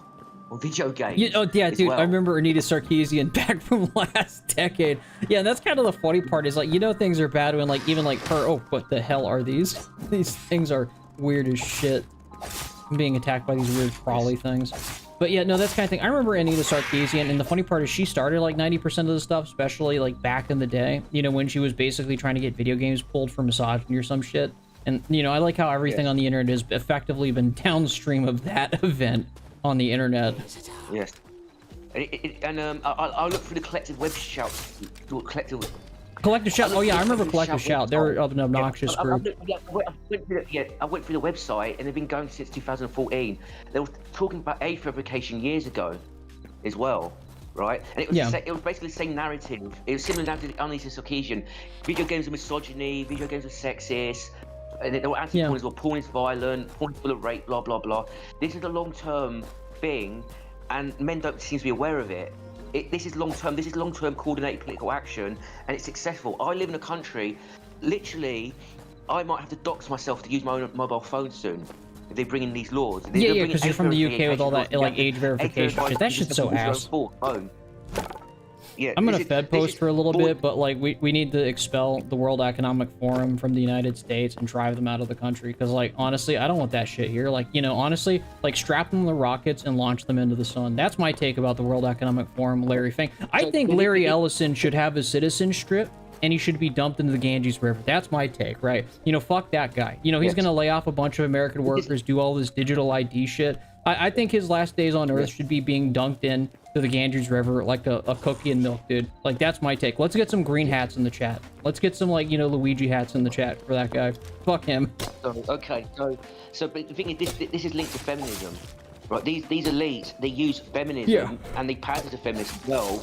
on video games. Yeah, dude, well. I remember Anita Sarkeesian back from last decade. Yeah, and that's kind of the funny part, is like, you know, things are bad when like even like her. Oh, what the hell are these? These things are weird as shit. I'm being attacked by these weird crawly things. But yeah, no, that's kind of thing. I remember Anita Sarkeesian, and the funny part is she started like 90% of the stuff, especially like back in the day, you know, when she was basically trying to get video games pulled for misogyny or some shit. And, you know, I like how everything on the internet has effectively been downstream of that event on the internet. Yes. I'll look through the collective web shout. Collective Shout. Oh yeah, I remember Collective Shout. They're an obnoxious group. I went through the website, and they've been going since 2014. They were talking about age verification years ago, as well, right? And it was it was basically the same narrative. It was similar narrative to Anita Sarkeesian. Video games are misogyny. Video games are sexist. And they were anti-porn as well. Porn is violent. Porn is full of rape. Blah blah blah. This is a long-term thing, and men don't seem to be aware of it. This is long-term. This is long-term coordinated political action, and it's successful. I live in a country, literally, I might have to dox myself to use my own mobile phone soon if they bring in these laws. Yeah, because you're from the UK with all that like age verification shit. That shit's so ass. Yeah, I'm gonna Fed post for a little bit, but like we need to expel the World Economic Forum from the United States and drive them out of the country, because like honestly, I don't want that shit here. Like, you know, honestly, like strap them to rockets and launch them into the sun. That's my take about the World Economic Forum, Larry Fink. I think Larry Ellison should have his citizen strip, and he should be dumped into the Ganges River. That's my take, right? You know, fuck that guy. You know, he's gonna lay off a bunch of American workers, do all this digital ID shit. I think his last days on Earth should be being dunked in to the Ganges River like a cookie and milk, dude. Like, that's my take. Let's get some green hats in the chat. Let's get some, like, you know, Luigi hats in the chat for that guy. Fuck him. Okay, so but the thing is, this is linked to feminism. Right, these elites, they use feminism and they pander to feminists as well.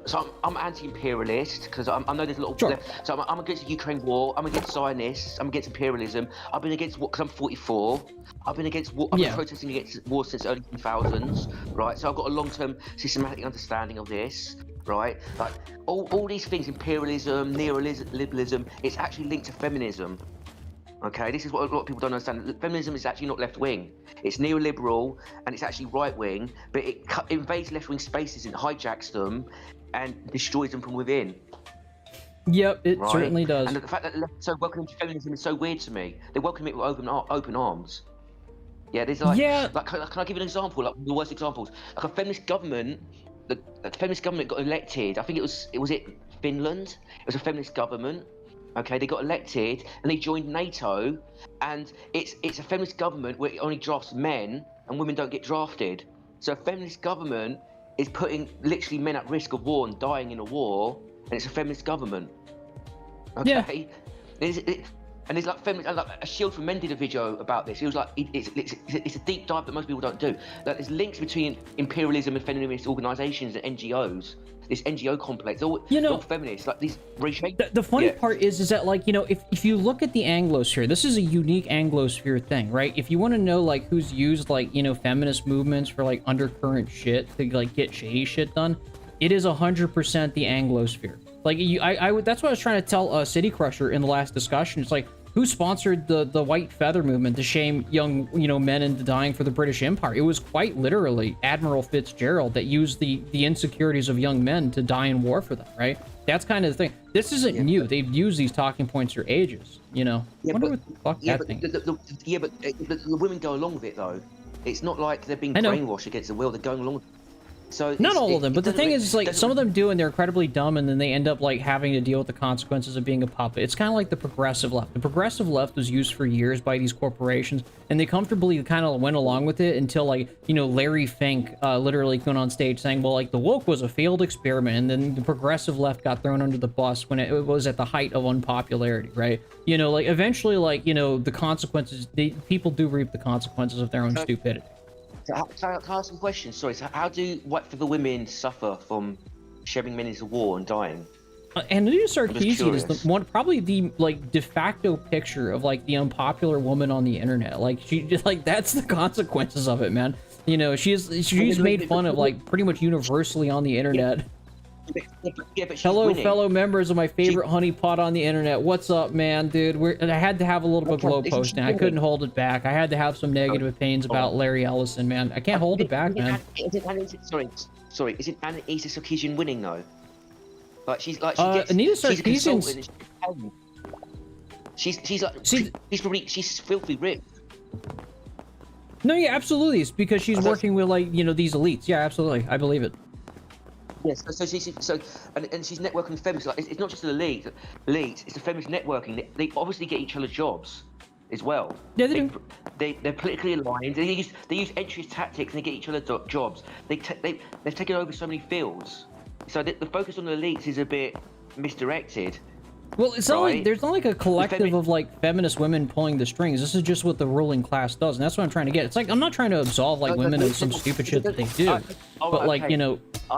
So I'm anti-imperialist because I know there's a lot of so I'm against the Ukraine war. I'm against Zionists. I'm against imperialism. I've been against war because I'm 44. I've been against war. I've been protesting against war since early 2000s. Right, so I've got a long-term systematic understanding of this. Right, like all these things, imperialism, neoliberalism, it's actually linked to feminism. Okay, this is what a lot of people don't understand. Feminism is actually not left-wing. It's neoliberal, and it's actually right-wing, but it invades left-wing spaces and hijacks them and destroys them from within. Yep, it certainly does. And the fact that so welcoming to feminism is so weird to me. They welcome it with open arms. Yeah, there's like, can I give you an example? Like the worst examples. Like a feminist government, the feminist government got elected. I think it was Finland. It was a feminist government. Okay, they got elected and they joined NATO, and it's a feminist government where it only drafts men and women don't get drafted. So a feminist government is putting literally men at risk of war and dying in a war, and it's a feminist government. Okay, And there's like a Shield from Men did a video about this. It was like it's a deep dive that most people don't do. Like there's links between imperialism and feminist organisations and NGOs. This NGO complex, all feminists, like these reshaped. The funny part is that like if you look at the Anglosphere, this is a unique Anglosphere thing, right? If you want to know like who's used like feminist movements for like undercurrent shit to like get shady shit done, it is 100% the Anglosphere. Like that's what I was trying to tell City Crusher in the last discussion. It's like, who sponsored the white feather movement to shame young men into dying for the British Empire? It was quite literally Admiral Fitzgerald that used the insecurities of young men to die in war for them, right? That's kind of the thing. This isn't new. They've used these talking points for ages, I wonder what the fuck that thing is. But the women go along with it though. It's not like they're being brainwashed against the will. They're going along with it. So not all of them, but the thing is like some of them do, and they're incredibly dumb, and then they end up like having to deal with the consequences of being a puppet. It's kind of like the progressive left. The progressive left was used for years by these corporations, and they comfortably kind of went along with it until like Larry Fink literally went on stage saying, well, like the woke was a failed experiment, and then the progressive left got thrown under the bus when it was at the height of unpopularity, right? Like eventually, like the consequences, people do reap the consequences of their own stupidity. Can I ask some questions? Sorry, so how do white feather women suffer from shoving men into war and dying? Anita Sarkeesian is probably the like de facto picture of like the unpopular woman on the internet. Like she just like that's the consequences of it, man. She's made fun of like pretty much universally on the internet. But Hello, winning. fellow members of my favorite honeypot on the internet. What's up, man, dude? I had to have a little bit of glow posting. I couldn't hold it back. I had to have some negative opinions about Larry Ellison, man. I can't hold it back, man. Sorry. Isn't Anita Sarkeesian winning though? Like she's Anita Sarkeesian. She's filthy rich. No, yeah, absolutely. It's because she's working with like these elites. Yeah, absolutely. I believe it. Yes, and she's networking with feminists. Like, it's not just the elite. It's the feminist networking. They obviously get each other jobs as well. Yeah, they do. They're politically aligned. They use entryist tactics and they get each other jobs. They've taken over so many fields. So the focus on the elites is a bit misdirected. Well, it's not like there's not like a collective of like feminist women pulling the strings. This is just what the ruling class does, and that's what I'm trying to get. It's like I'm not trying to absolve like women of some stupid shit that they do, but like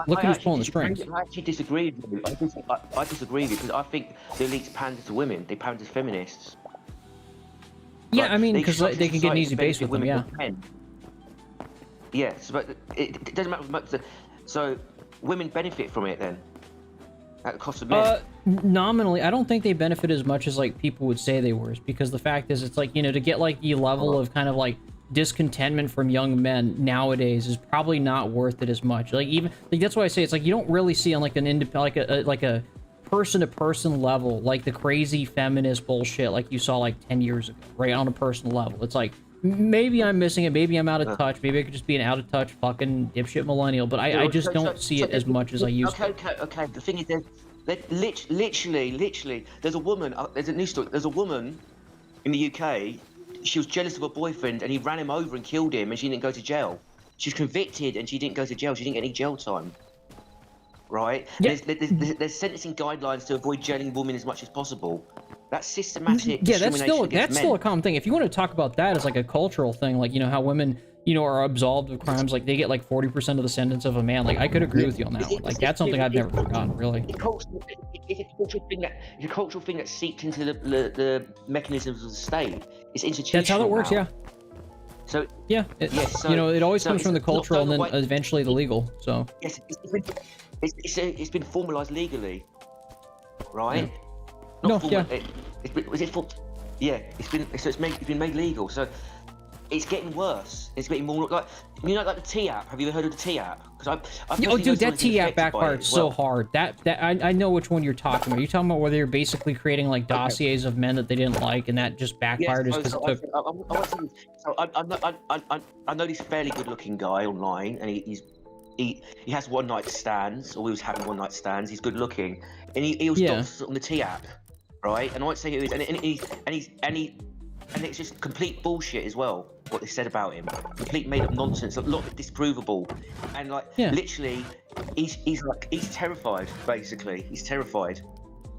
look who's pulling the strings. I actually disagree with you. I disagree with you because I think the elites pander to women. They pander to feminists. Yeah, I mean because they can get an easy base with them. Yeah. Yes, but it doesn't matter much. So women benefit from it then. At the cost of men? Nominally, I don't think they benefit as much as like people would say they were, because the fact is, it's like to get like the level of kind of like discontentment from young men nowadays is probably not worth it as much. Like even like that's why I say it's like you don't really see on like an independent like a person-to-person level like the crazy feminist bullshit like you saw like 10 years ago, right? On a personal level, it's like maybe I'm missing it, maybe I'm out of touch, maybe I could just be an out of touch fucking dipshit millennial, but I just don't see it as much as I used to. Okay. The thing is, literally, there's a woman. There's a news story. There's a woman in the UK. She was jealous of her boyfriend, and he ran him over and killed him, and she didn't go to jail. She was convicted, and she didn't go to jail. She didn't get any jail time. Right? Yeah. There's sentencing guidelines to avoid jailing women as much as possible. That's systematic. Yeah, that's still a common thing. If you want to talk about that as like a cultural thing, like how women are absolved of crimes, like they get like 40% of the sentence of a man. Like I could agree with you on that one. Like that's something I've never forgotten, really. It's a cultural thing that seeped into the mechanisms of the state. It's institutional. That's how it works, now. yeah. So yeah, it always comes from the cultural and then eventually the legal. So yes, it's been formalized legally, right? Yeah. It's been made legal. So it's getting worse. It's getting more like like the T app. Have you ever heard of the T app? Dude, that T app backfired so hard. That I know which one you're talking about. You're talking about where they're basically creating like dossiers of men that they didn't like, and that just backfired because it took. I know this fairly good-looking guy online, and he has one-night stands, or he was having one-night stands. He's good-looking, and he was on the T app, right? And I won't say who he is, and it's just complete bullshit as well. What they said about him, complete made-up nonsense. A lot of it disprovable, and literally, he's terrified. Basically, he's terrified.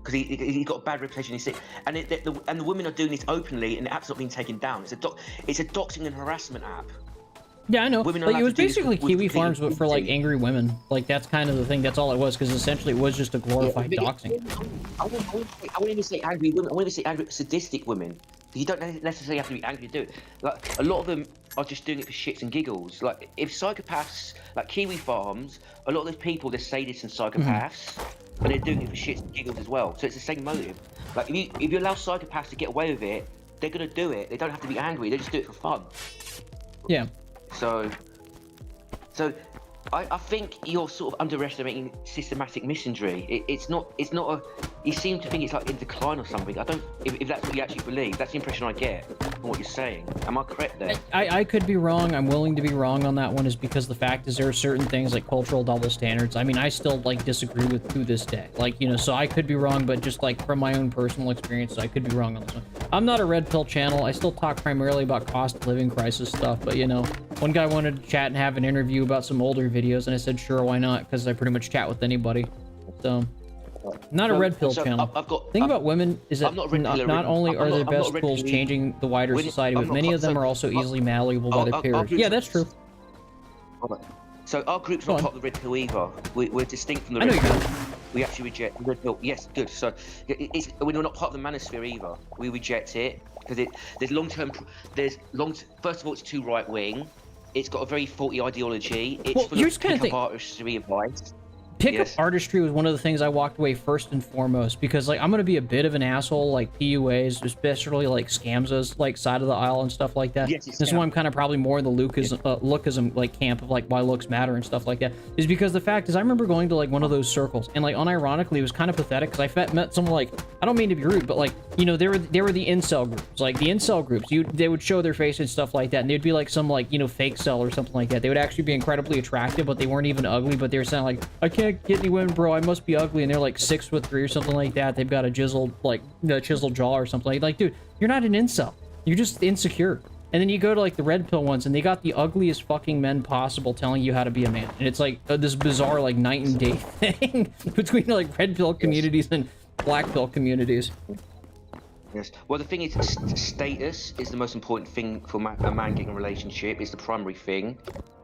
because he got a bad reputation. And the women are doing this openly, and the app's not being taken down. It's a doxing and harassment app. Yeah, I know. Women are Like, it allowed was to do this basically with Kiwi complete Farms, but for like impunity. angry women. Like, that's kind of the thing. That's all it was, because essentially it was just a glorified doxing. I wouldn't even say angry women. I wouldn't even say angry, sadistic women. You don't necessarily have to be angry to do it. Like, a lot of them are just doing it for shits and giggles. Like, if psychopaths, like Kiwi Farms, a lot of those people, they're sadists and psychopaths, and they're doing it for shits and giggles as well. So it's the same motive. Like, if you allow psychopaths to get away with it, they're gonna do it. They don't have to be angry. They just do it for fun. Yeah. So I think you're sort of underestimating systematic misandry. It's not a. You seem to think it's like in decline or something. I don't. If that's what you actually believe, that's the impression I get from what you're saying. Am I correct there? I could be wrong. I'm willing to be wrong on that one, is because the fact is there are certain things like cultural double standards. I mean, I still like disagree with to this day. Like, you know, so I could be wrong, but just like from my own personal experience, I could be wrong on this one. I'm not a red pill channel. I still talk primarily about cost of living crisis stuff, but you know, one guy wanted to chat and have an interview about some older videos, and I said, sure, why not? Because I pretty much chat with anybody. So, not a red pill channel. Thing about women is that not only are their best tools changing the wider society, but many of them are also easily malleable by their peers. Yeah, that's true. So our group's not part of the red pill either. We're distinct from the red pill. We actually reject the red pill. Yes, good. So we're not part of the manosphere either. We reject it because there's long-term. First of all, it's too right-wing. It's got a very faulty ideology. It's full of pick-up artistry advice. Pickup artistry was one of the things I walked away first and foremost, because like I'm gonna be a bit of an asshole, like PUAs, especially like scamsas, like side of the aisle and stuff like that. This is why I'm kind of probably more in the lookism like camp of like why looks matter and stuff like that. Is because the fact is I remember going to like one of those circles, and like unironically it was kind of pathetic because I met someone like, I don't mean to be rude, but like, you know, they were the incel groups, like the incel groups. They would show their face and stuff like that, and they'd be like some like, you know, fake cell or something like that. They would actually be incredibly attractive, but they weren't even ugly, but they were saying like, I can't get any women, bro, I must be ugly, and they're like 6'3" or something like that. They've got a chiseled jaw or something like dude, you're not an incel, you're just insecure. And then you go to like the red pill ones, and they got the ugliest fucking men possible telling you how to be a man, and it's like this bizarre like night and day thing between like red pill communities and black pill communities. Yes. Well, the thing is, status is the most important thing for a man getting a relationship. It's the primary thing.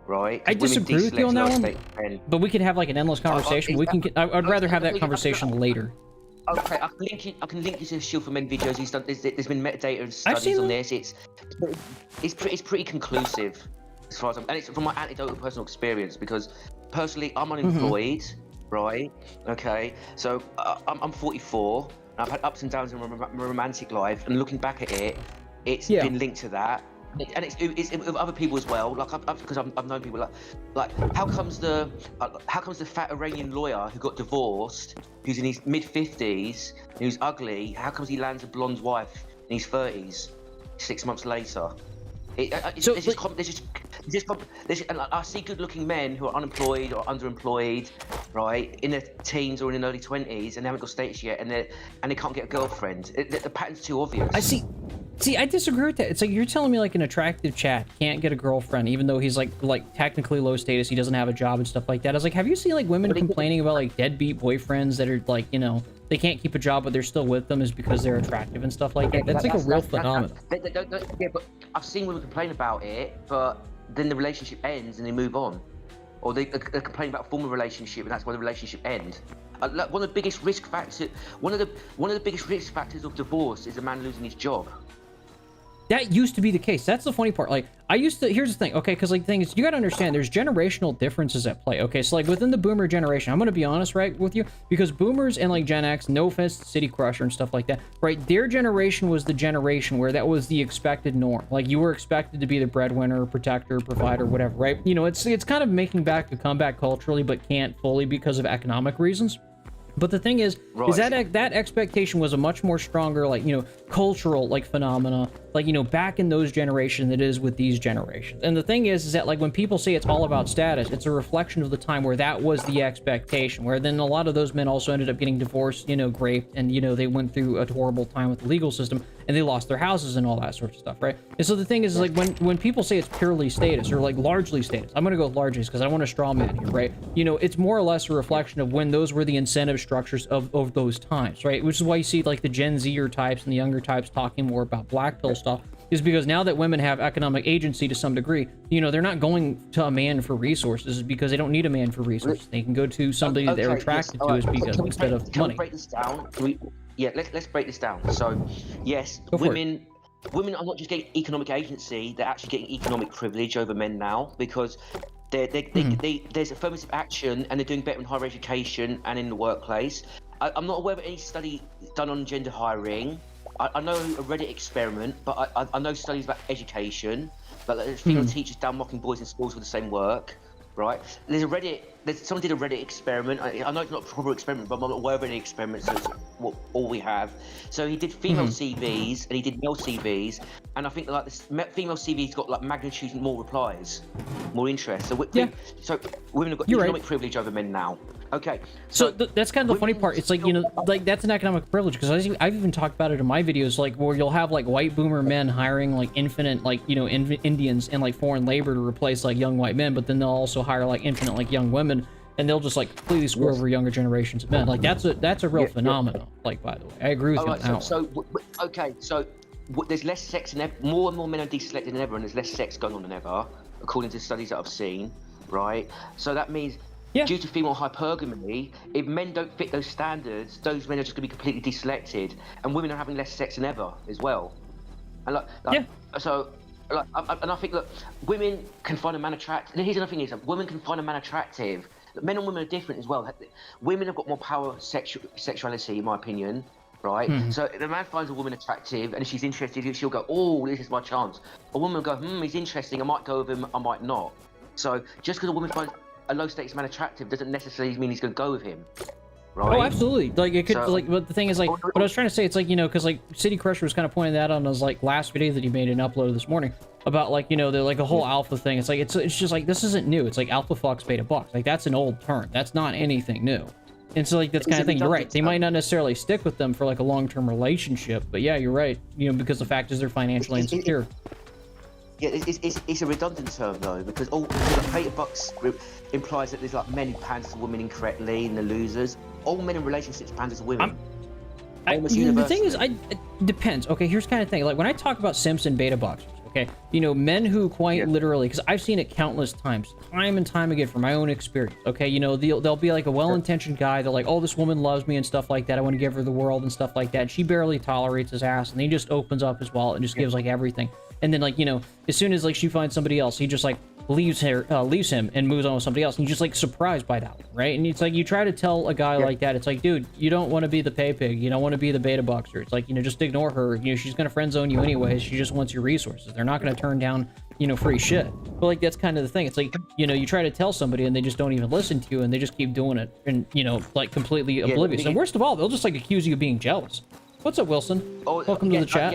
Right. I disagree with you on that one, but we could have like an endless conversation. I'd rather have that conversation later. Okay, I can link you to Shield for Men videos he's done. There's been metadata and studies on this. It's pretty conclusive as far as and it's from my anecdotal personal experience, because personally I'm unemployed, right? Okay, so I'm 44. And I've had ups and downs in my romantic life, and looking back at it, it's been linked to that. And it's with other people as well, like because I've known people like how comes the fat Iranian lawyer who got divorced, who's in his mid-50s, who's ugly, how comes he lands a blonde wife in his 30s 6 months later? And I see good-looking men who are unemployed or underemployed, right, in their teens or in their early 20s, and they haven't got status yet, and they can't get a girlfriend. The pattern's too obvious. I see. See, I disagree with that. It's like you're telling me like an attractive chat can't get a girlfriend, even though he's like technically low status, he doesn't have a job and stuff like that. I was like, have you seen like women complaining about like deadbeat boyfriends that are like, you know, they can't keep a job but they're still with them is because they're attractive and stuff like that? That's like a real phenomenon. Yeah, but I've seen women complain about it, but then the relationship ends and they move on, or they complain about a former relationship and that's why the relationship ends. One of the biggest risk factors, one of the biggest risk factors of divorce is a man losing his job. That used to be the case. That's the funny part. Like, here's the thing, okay? Because, like, the thing is, you gotta understand, there's generational differences at play, okay? So, like, within the boomer generation, I'm gonna be honest, right, with you, because boomers and, like, Gen X, no offense to City Crusher and stuff like that, right, their generation was the generation where that was the expected norm. Like, you were expected to be the breadwinner, protector, provider, whatever, right? You know, it's kind of making back a comeback culturally, but can't fully because of economic reasons. But the thing is that expectation was a much more stronger, like, you know, cultural like phenomena, like, you know, back in those generations it is with these generations. And the thing is that like when people say it's all about status, it's a reflection of the time where that was the expectation, where then a lot of those men also ended up getting divorced, you know, raped, and you know, they went through a horrible time with the legal system, and they lost their houses and all that sort of stuff, right? And so the thing is like when people say it's purely status or like largely status, I'm gonna go with largely because I want to straw man here, right? You know, it's more or less a reflection of when those were the incentive structures of those times, right? Which is why you see like the Gen Zer types and the younger types talking more about black pill stuff, is because now that women have economic agency to some degree, you know, they're not going to a man for resources because they don't need a man for resources. They can go to somebody that they're attracted to is because instead of money. Break this down? Let's break this down. So, yes, women are not just getting economic agency; they're actually getting economic privilege over men now because there's affirmative action and they're doing better in higher education and in the workplace. I'm not aware of any study done on gender hiring. I know a Reddit experiment, but I know studies about education, but there's female teachers down mocking boys in schools for the same work, right? Someone did a Reddit experiment. I know it's not a proper experiment, but I'm not aware of any experiments, so it's all we have. So he did female CVs and he did male CVs, and I think like this female CV's got like magnitude more replies, more interest. So so women have got economic privilege over men now. Okay, so that's kind of the funny part. It's like, you know, like that's an economic privilege, because I've even talked about it in my videos, like where you'll have like white boomer men hiring like infinite like, you know, Indians and like foreign labor to replace like young white men, but then they'll also hire like infinite like young women, and they'll just like completely screw over younger generations of men. Like that's a real phenomenon. Like, by the way, I agree with you on that. So there's less sex than ever. More and more men are deselected than ever, and there's less sex going on than ever, according to studies that I've seen, right? So that means due to female hypergamy, if men don't fit those standards, those men are just going to be completely deselected, and women are having less sex than ever as well. And and I think that women can find a man attractive. And here's another thing: is that women can find a man attractive. Men and women are different as well. Women have got more power sexuality, in my opinion, right? So if a man finds a woman attractive and if she's interested, she'll go, "Oh, this is my chance." A woman will go, "He's interesting. I might go with him. I might not." So just because a woman finds a low status man attractive doesn't necessarily mean he's going to go with him, right? Oh, absolutely. Like it could, like, but the thing is, like, what I was trying to say, it's like, you know, because like City Crusher was kind of pointing that out on his like last video that he made and uploaded this morning about like, you know, the like a whole alpha thing. It's like it's just like this isn't new. It's like alpha fucks beta bucks. Like that's an old term. That's not anything new. And so like that's kind of thing. You're right. They might not necessarily stick with them for like a long-term relationship, but yeah, you're right. You know, because the fact is they're financially insecure. Yeah, it's a redundant term though, because the beta bucks group implies that there's like men who pander to women incorrectly and the losers. All men in relationships pander to women. The thing is, it depends. Okay, here's kind of thing. Like when I talk about simps and beta boxers, okay, you know, men who quite literally, because I've seen it countless times, time and time again from my own experience. Okay, you know, they'll be like a well-intentioned guy. They're like, "Oh, this woman loves me" and stuff like that. I want to give her the world and stuff like that. And she barely tolerates his ass, and he just opens up his wallet and just gives like everything. And then like, you know, as soon as like she finds somebody else, he just like leaves him and moves on with somebody else, and you're just like surprised by that one, right? And it's like you try to tell a guy like that, it's like, dude, you don't want to be the pay pig, you don't want to be the beta boxer. It's like, you know, just ignore her. You know, she's gonna friend zone you anyways. She just wants your resources. They're not gonna turn down, you know, free shit. But like that's kind of the thing. It's like, you know, you try to tell somebody and they just don't even listen to you, and they just keep doing it, and you know, like completely oblivious. And worst of all, they'll just like accuse you of being jealous. What's up, Wilson? Welcome to the chat.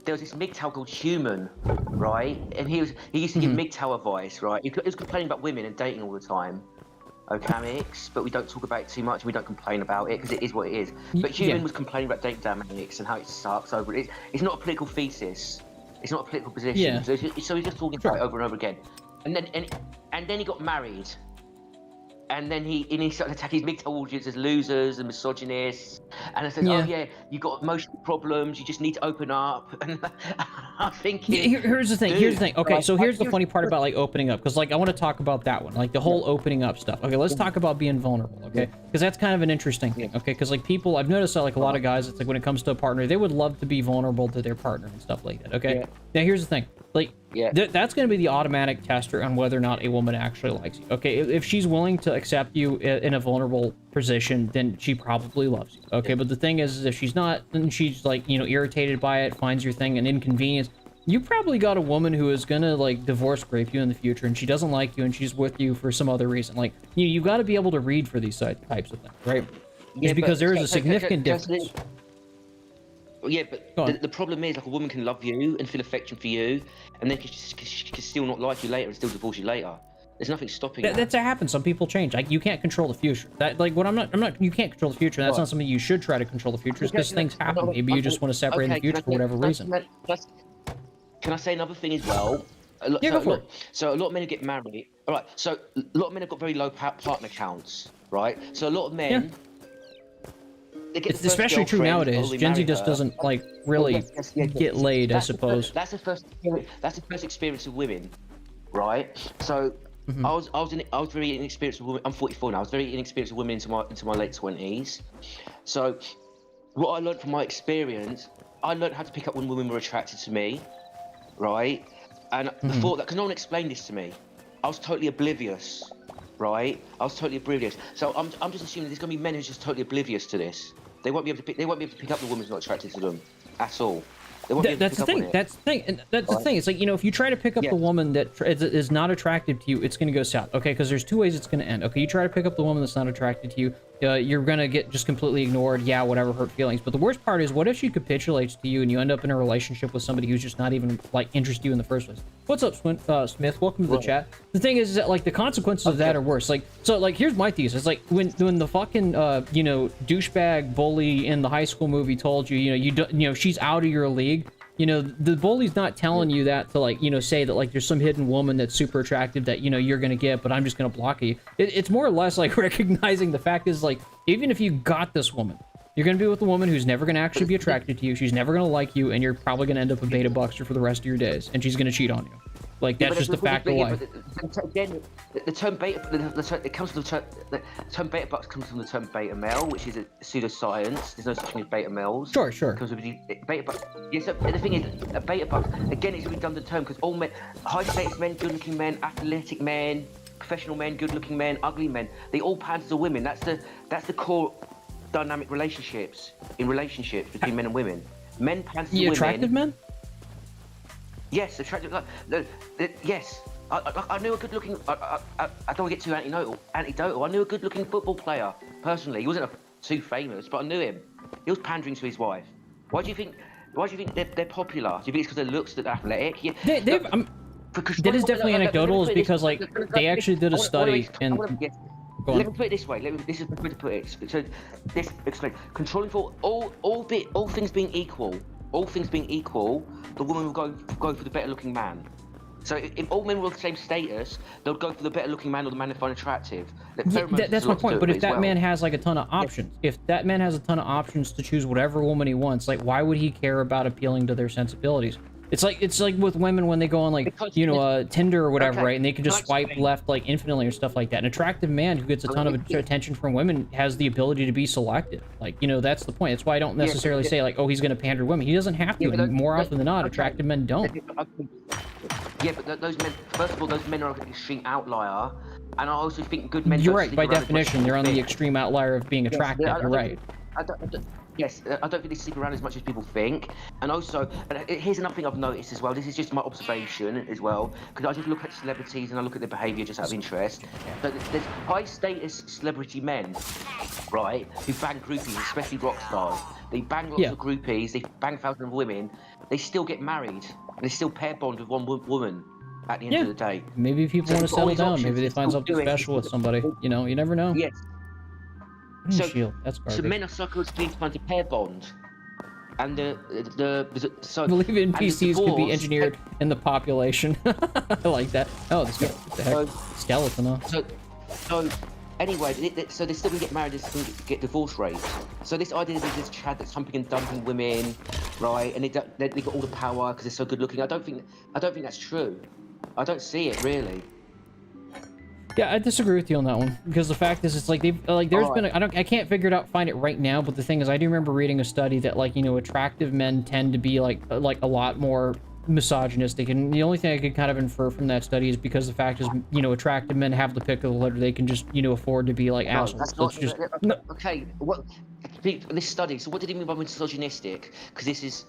There was this MGTOW called Human, right? And he used to give MGTOW advice, right? He was complaining about women and dating all the time. Okay, Mix, but we don't talk about it too much. We don't complain about it because it is what it is. But Human was complaining about dating dynamics and how it sucks over it. It's not a political thesis. It's not a political position. Yeah. So he's just talking about it over and over again. And then he got married. And then he started attacking his MGTOW audience as losers and misogynists. And I said, "Oh yeah, you got emotional problems. You just need to open up." And I'm thinking, here's the thing. Here's the thing. Okay, so here's the funny part about like opening up, because like I want to talk about that one, like the whole opening up stuff. Okay, let's talk about being vulnerable. Okay, because that's kind of an interesting thing. Okay, because like people, I've noticed that like a lot of guys, it's like when it comes to a partner, they would love to be vulnerable to their partner and stuff like that. Okay, now here's the thing. Like that's going to be the automatic tester on whether or not a woman actually likes you. Okay, if she's willing to accept you in a vulnerable position, then she probably loves you. Okay, but the thing is if she's not, and she's like, you know, irritated by it, finds your thing an inconvenience, you probably got a woman who is gonna like divorce rape you in the future, and she doesn't like you, and she's with you for some other reason. Like you got to be able to read for these types of things, right? Just because there is a significant difference. Yeah, but Go on. the problem is, like, a woman can love you and feel affection for you, and then she can still not like you later and still divorce you later. There's nothing stopping that. That's what happens. Some people change. Like, you can't control the future. That, like, what I'm not. You can't control the future. That's not something you should try to control the future. Because things happen. Maybe you just want to separate in the future for whatever reason. Can I say another thing as well? Yeah, go for it. So a lot of men who get married. All right. So a lot of men have got very low partner counts, right? So a lot of men. They get It's especially true nowadays. Gen Z just doesn't like really get laid, I suppose. That's the first experience of women, right? So I was very inexperienced with women. I'm 44 now. I was very inexperienced with women into my late 20s. So what I learned from my experience, I learned how to pick up when women were attracted to me, right? And before that, because no one explained this to me, I was totally oblivious, right? I was totally oblivious. So I'm just assuming there's gonna be men who's just totally oblivious to this. They won't be able to pick up the woman who's not attracted to them at all. That's the thing. That's the thing. And that's the thing. It's like, you know, if you try to pick up the woman that is not attractive to you, it's going to go south. Okay, because there's two ways it's going to end. Okay, you try to pick up the woman that's not attracted to you, you're going to get just completely ignored. Yeah, whatever, hurt feelings. But the worst part is, what if she capitulates to you and you end up in a relationship with somebody who's just not even like interested in you in the first place? What's up, Smith? Welcome to the chat. The thing is that, like, the consequences of that are worse. Like, so, like, here's my thesis. Like, when the fucking you know, douchebag bully in the high school movie told you, you know, she's out of your league. You know, the bully's not telling you that to, like, you know, say that, like, there's some hidden woman that's super attractive that, you know, you're gonna get, but I'm just gonna block you. It's more or less like recognizing the fact is, like, even if you got this woman, you're gonna be with a woman who's never gonna actually be attracted to you, she's never gonna like you, and you're probably gonna end up a beta buxer for the rest of your days, and she's gonna cheat on you. Like, that's just the fact of life. Again, the term beta, it comes from the term beta bucks comes from the term beta male, which is a pseudoscience. There's no such thing as beta males. Sure. Because beta bucks. Yes, so the thing is, a beta bucks again is a redundant term because all men, high status men, good-looking men, athletic men, professional men, good-looking men, ugly men, they all pander to women. That's the core dynamic relationships between men and women. Men pander to women. Attractive men? Yes, attractive. Yes, I knew a good-looking. I don't want to get too anecdotal. I knew a good-looking football player personally. He wasn't too famous, but I knew him. He was pandering to his wife. Why do you think they're popular? Do you think it's because their looks that they're athletic? Yeah. That is definitely anecdotal, is because, like, they actually did a study and. Let me put it this way. This is the way to put it. So this explain. Controlling for all things being equal. All things being equal, the woman will go for the better looking man. So if all men were the same status, they'll go for the better looking man or the man they find attractive. That's my point. But if that man has like a ton of options, if that man has a ton of options to choose whatever woman he wants, like, why would he care about appealing to their sensibilities? It's like with women when they go on, like, you know, Tinder or whatever, right? And they can just swipe left, like, infinitely or stuff like that. An attractive man who gets a ton of attention from women has the ability to be selective. Like, you know, that's the point. That's why I don't necessarily say, like, oh, he's going to pander to women. He doesn't have to. And more often than not, attractive men don't. Yeah, but those men, first of all, those men are an extreme outlier. And I also think good men. You're right. By definition, they're on the extreme outlier of being attractive. You're right. Yes, I don't think they stick around as much as people think. And also, here's another thing I've noticed as well. This is just my observation as well, because I just look at celebrities and I look at their behaviour just out of interest. So there's high-status celebrity men, right, who bang groupies, especially rock stars. They bang lots of groupies, they bang thousands of women. They still get married. And they still pair bond with one woman at the end of the day. Maybe people want to settle down. Maybe they find something special with somebody. You know, you never know. Yes. That's garbage. So men are psychologically inclined to pair bond, and I believe NPCs could be engineered in the population. I like that. Oh, this guy, what the heck? Skeleton, huh? So anyway, so they still can get married, they still can get divorce rates. So this idea that this Chad that's humping and dumping women, right, and they got all the power because they're so good looking. I don't think that's true. I don't see it really. Yeah, I disagree with you on that one, because the fact is, it's like there's been I can't figure it out, find it right now, but the thing is, I do remember reading a study that, like, you know, attractive men tend to be like a lot more misogynistic, and the only thing I could kind of infer from that study is because the fact is, you know, attractive men have the pick of the litter. They can just, you know, afford to be like assholes. Okay, what this study? So what did he mean by misogynistic? Because this is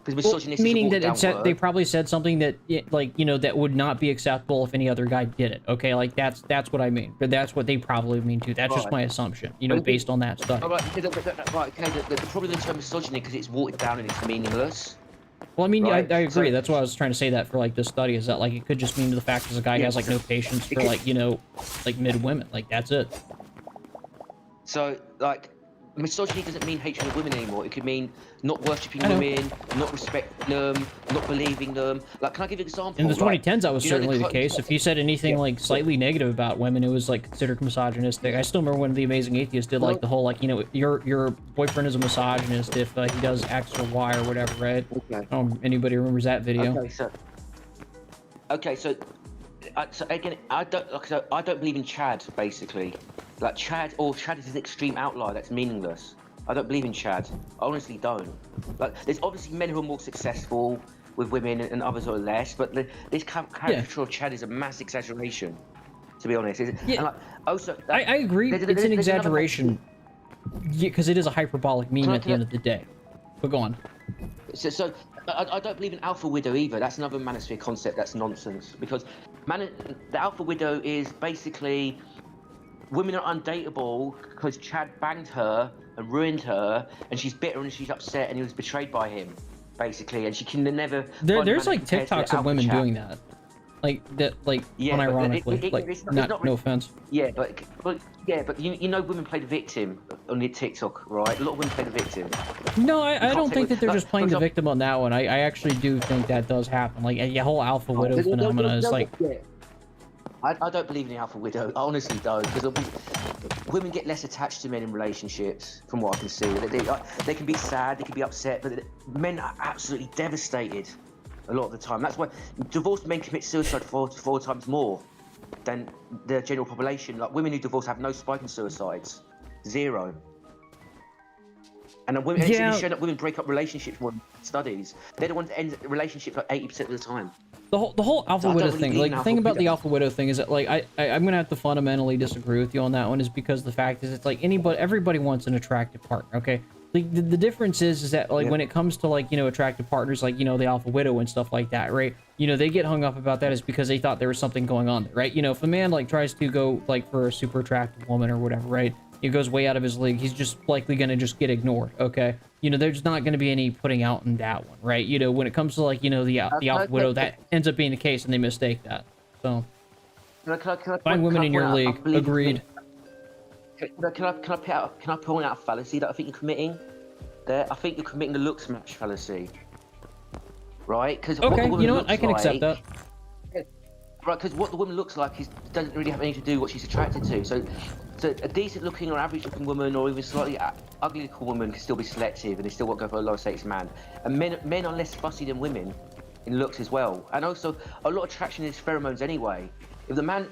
Because Well, misogynistic meaning is a that watered down they word. probably said something that, like, you know, that would not be acceptable if any other guy did it. Okay, like that's what I mean. But that's what they probably mean too. That's just Right. my assumption, you know, based on that study. All right, right, okay, the problem with the term misogyny because it's watered down and it's meaningless. Well, I mean, yeah, Right, I agree. so- That's why I was trying to say that for like this study is that like it could just mean the fact that the guy Yeah, has like no patience for like, you know, like mid women. Like that's it. So, like, misogyny doesn't mean hatred of women anymore. It could mean not worshipping I know. women, not respecting them, not believing them. Like, can I give you an example? In the 2010s, that was you know, certainly the clo- case. If you said anything like slightly negative about women, it was like considered misogynistic. I still remember when The Amazing Atheist did like the whole like, you know, your boyfriend is a misogynist if he does X or Y or whatever, right? Okay. Anybody remembers that video? Okay, so again, I don't believe in Chad, basically. Like Chad is an extreme outlier that's meaningless. I don't believe in Chad. I honestly don't. Like, there's obviously men who are more successful with women and others who are less, but this caricature of Chad is a mass exaggeration, to be honest. Yeah. And like, also, I agree. It's an there's another- exaggeration. Yeah, because it is a hyperbolic meme at the end of the day. But go on. So I don't believe in Alpha Widow either. That's another manosphere concept. That's nonsense. Because the Alpha Widow is basically women are undateable because Chad banged her and ruined her, and she's bitter and she's upset, and he was betrayed by him, basically, and she can never. There's like TikToks of women doing that. Like that, like Yeah, but unironically. Like, it's not not no really- offense. Yeah, but you know women play the victim on the TikTok, right? A lot of women play the victim. No, I can't don't say think that they're like, just playing for the example- victim on that one. I actually do think that does happen. Like the whole alpha widow phenomena is like. Yeah. I don't believe in the Alpha Widow. I honestly don't, because women get less attached to men in relationships, from what I can see. They can be sad, they can be upset, but men are absolutely devastated a lot of the time. That's why divorced men commit suicide four times more than the general population. Like, women who divorce have no spike in suicides, 0. And then women, Yeah. it's shown that women break up relationships more than studies. They're the ones that end relationships like 80% of the time. The whole alpha I don't widow really thing, believe like in the thing alpha about the widow. alpha widow thing is that like I'm gonna have to fundamentally disagree with you on that one, is because the fact is it's like everybody wants an attractive partner, okay? Like the difference is that like when it comes to like, you know, attractive partners, like, you know, the alpha widow and stuff like that, right? You know, they get hung up about that is because they thought there was something going on there, right? You know, if a man like tries to go like for a super attractive woman or whatever, right? He goes way out of his league, he's just likely gonna just get ignored, okay? You know, there's not gonna be any putting out in that one, right? You know, when it comes to like, you know, the alpha widow, that ends up being the case and they mistake that. So find women in your league. Agreed. Can I point out a fallacy that I think you're committing? There, I think you're committing the looks match fallacy. Right? Because Okay, you know what? I can accept that. Right, because what the woman looks like doesn't really have anything to do with what she's attracted to. So a decent-looking or average-looking woman, or even slightly ugly-looking woman, can still be selective, and they still won't go for a low-stakes man. And men are less fussy than women in looks as well. And also, a lot of attraction is pheromones anyway. If the man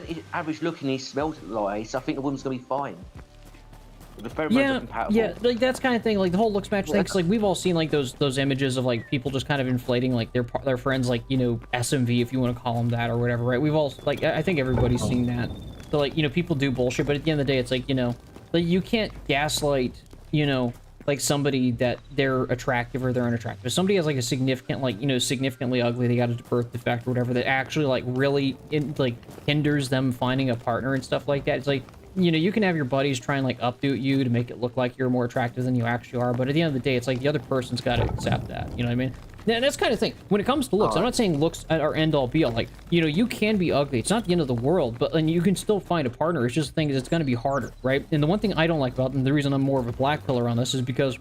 is average-looking, he smells nice, I think the woman's gonna be fine. If the pheromones are compatible. Yeah, like that's kind of thing, like the whole looks match thing. 'Cause, like we've all seen like those images of like people just kind of inflating like their friends, like, you know, SMV, if you want to call them that or whatever, right? We've all like, I think everybody's seen that. So like, you know, people do bullshit, but at the end of the day, it's like, you know, like you can't gaslight, you know, like somebody that they're attractive or they're unattractive. If somebody has like a significant, like, you know, significantly ugly, they got a birth defect or whatever, that actually like really hinders them finding a partner and stuff like that. It's like, you know, you can have your buddies try and like updo you to make it look like you're more attractive than you actually are, but at the end of the day, it's like the other person's got to accept that. You know what I mean? Yeah, that's kind of thing. When it comes to looks, I'm not saying looks are end all be all. Like, you know, you can be ugly. It's not the end of the world, but then you can still find a partner. It's just the thing is it's going to be harder, right? And the one thing I don't like about, and the reason I'm more of a black pillar on this, is because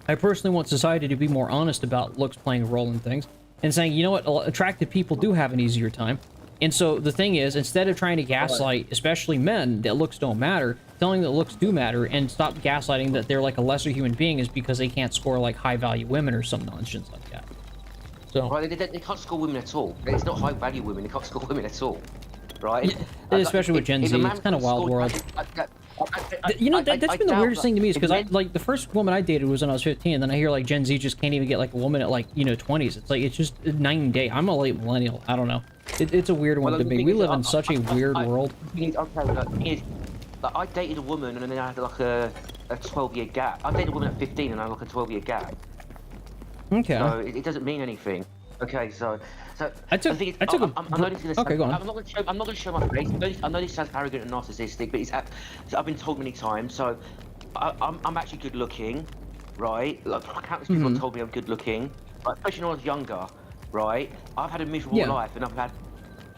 I personally want society to be more honest about looks playing a role in things and saying, you know what, attractive people do have an easier time. And so the thing is, instead of trying to gaslight, especially men, that looks don't matter, telling that looks do matter, and stop gaslighting that they're like a lesser human being is because they can't score like high-value women or some nonsense like that. So, Right, they can't score women at all. It's not high-value women. They can't score women at all. Right? Yeah, especially with Gen Z, it's kind of wild world. You know, that's been the weirdest thing to me, is because I like the first woman I dated was when I was 15, and then I hear like Gen Z just can't even get like a woman at like, you know, 20s. It's like, it's just night and day. I'm a late millennial. I don't know. It's a weird one to me. We live in such a weird world. I dated a woman and then I had like a 12-year gap. I dated a woman at 15 and I had like a 12-year gap. Okay. So it doesn't mean anything. Okay, so I took a. I'm not going to Okay, go on. I'm not going to show my face. I know this sounds arrogant and narcissistic, but so I've been told many times. So I'm actually good looking, right? Like countless people have told me I'm good looking, like, especially when I was younger, right? I've had a miserable life, and I've had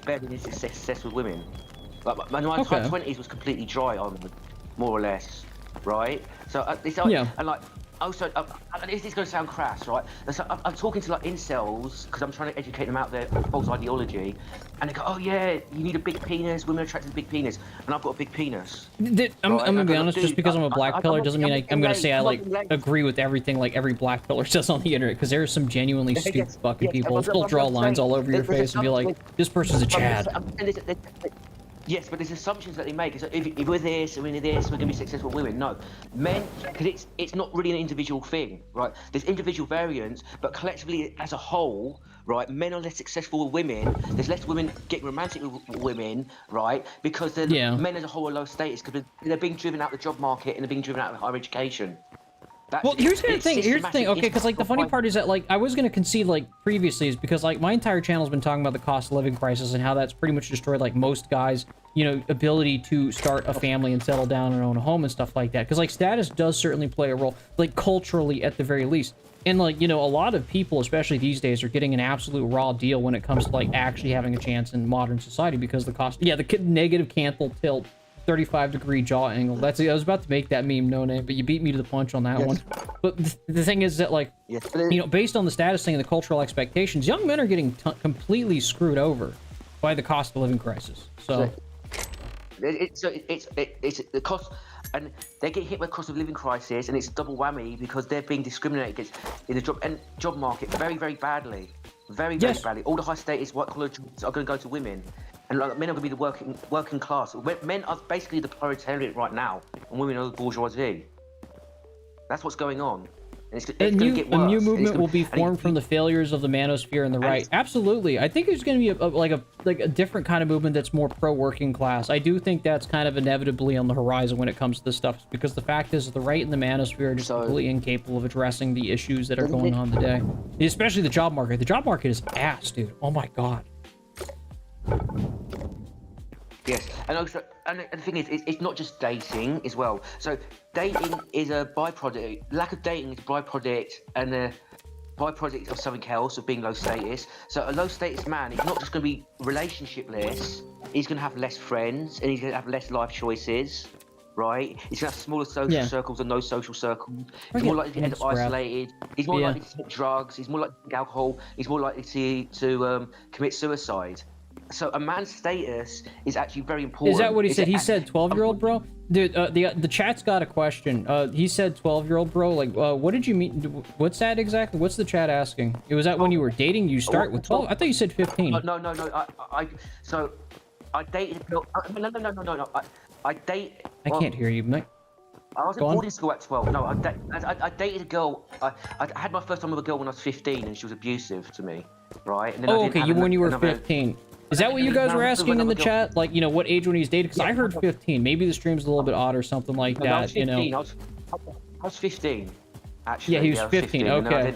barely any success with women. Like my entire 20s was completely dry on them, more or less, right? So and like. Also, this is going to sound crass, right? So I'm talking to like incels because I'm trying to educate them out their false ideology, and they go, "Oh yeah, you need a big penis. Women are attracted to big penis," and I've got a big penis. I'm gonna be honest. Just because I'm a black pillar doesn't mean I'm gonna say I like agree with everything like every black pillar says on the internet. Because there are some genuinely stupid fucking people who still draw lines all over your face and be like, "This person's a Chad." Yes, but there's assumptions that they make. So if we're this, and we're this, we're going to be successful women. No, men, because it's not really an individual thing, right? There's individual variants, but collectively as a whole, right, men are less successful with women. There's less women getting romantic with women, right? Because men as a whole are low status because they're being driven out of the job market and they're being driven out of higher education. Well, here's the thing, okay, because like the funny part is that like I was gonna concede like previously is because like my entire channel's been talking about the cost of living crisis and how that's pretty much destroyed like most guys, you know, ability to start a family and settle down and own a home and stuff like that. Because like status does certainly play a role, like culturally at the very least. And like, you know, a lot of people, especially these days, are getting an absolute raw deal when it comes to like actually having a chance in modern society because the cost, the negative canthal tilt 35-degree jaw angle. I was about to make that meme, no name, but you beat me to the punch on that one. But the thing is that, like, you know, based on the status thing and the cultural expectations, young men are getting completely screwed over by the cost of living crisis. So it's the cost, and they get hit with the cost of living crisis, and it's a double whammy because they're being discriminated against in the job market very, very badly, very badly. All the high status white collar jobs are going to go to women. And like, men are going to be the working class. Men are basically the proletariat right now, and women are the bourgeoisie. That's what's going on. And it's going to get worse. A new movement will be formed from the failures of the manosphere and the right. Absolutely. I think there's going to be a different kind of movement that's more pro-working class. I do think that's kind of inevitably on the horizon when it comes to this stuff, because the fact is the right and the manosphere are just completely incapable of addressing the issues that are going on today. Especially the job market. The job market is ass, dude. Oh my God. Yes, and also, and the thing is, it's not just dating as well. So dating is a byproduct. Lack of dating is a byproduct, and a byproduct of something else, of being low status. So a low status man is not just going to be relationshipless. He's going to have less friends, and he's going to have less life choices. Right? He's going to have smaller social circles and no social circles. He's more likely to end up isolated. He's more likely to take drugs. He's more likely to drink alcohol. He's more likely to commit suicide. So a man's status is actually very important. Is that what he said? He said 12-year-old, bro? Dude, the chat's got a question. He said 12-year-old, bro. Like, what did you mean? What's that exactly? What's the chat asking? It was that when you were dating, you start with 12? I thought you said 15. No. So I dated a girl. No. I can't hear you, Mike. I was in boarding school at 12. No, I dated a girl. I had my first time with a girl when I was 15, and she was abusive to me, right? And then when you were 15. Is that what you guys were asking in the chat? Like, you know, what age when he's dating? Because I heard 15. Maybe the stream's a little bit odd or something like that, I was 15. you know. I was 15, actually. Yeah, he was 15, okay.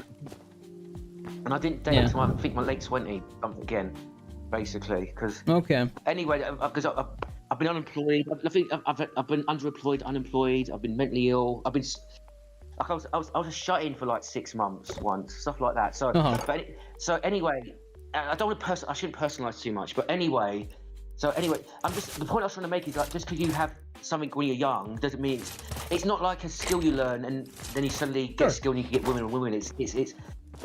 And I didn't date until I think my late 20s again, basically. Because anyway, because I've been unemployed. I think I've been underemployed, unemployed. I've been mentally ill. I was shut in for like 6 months once, stuff like that. So, so anyway. I shouldn't personalize too much, but anyway, the point I was trying to make is like, just because you have something when you're young doesn't mean it's not like a skill you learn and then you suddenly get a skill and you can get women. It's just.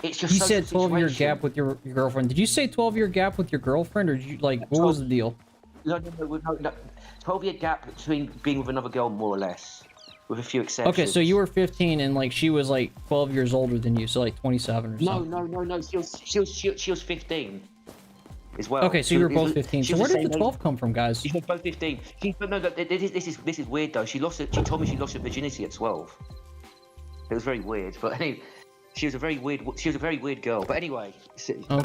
You said 12-year gap with your girlfriend. Did you say 12-year gap with your girlfriend, or did you what was the deal? No. 12-year gap between being with another girl, more or less. With a few exceptions. Okay, so you were 15 and like she was like 12 years older than you, so like 27 or something. No. She was 15 as well. Okay, so you were both 15. So where did the 12 come from, guys? She was both 15. This is weird though. She told me she lost her virginity at 12. It was very weird, but anyway, she was a very weird girl. But anyway,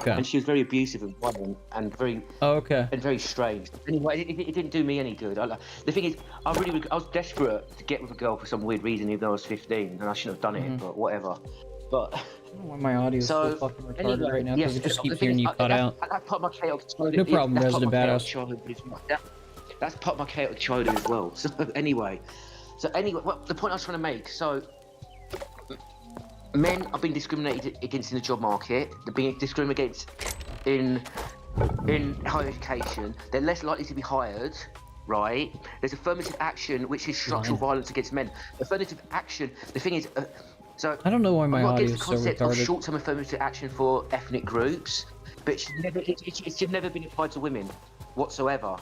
and she was very abusive and violent and very and very strange. Anyway, it didn't do me any good. The thing is, I was desperate to get with a girl for some weird reason, even though I was 15, and I shouldn't have done it. But whatever. But don't know why my audio is so fucking retarded anyway, right now because yes, I just keep the thing hearing is, you cut out. That's part of my chaotic childhood. No problem, That's part of Resident my chaotic Badass. childhood as well. That's part of my chaotic childhood as well. So anyway, well, the point I was trying to make. So men are being discriminated against in the job market. They're being discriminated against in higher education. They're less likely to be hired. Right? There's affirmative action, which is structural violence against men. Affirmative action. The thing is, so I don't know why my I'm not audio against is the so concept of retarded. short-term affirmative action for ethnic groups, but it should never been applied to women whatsoever.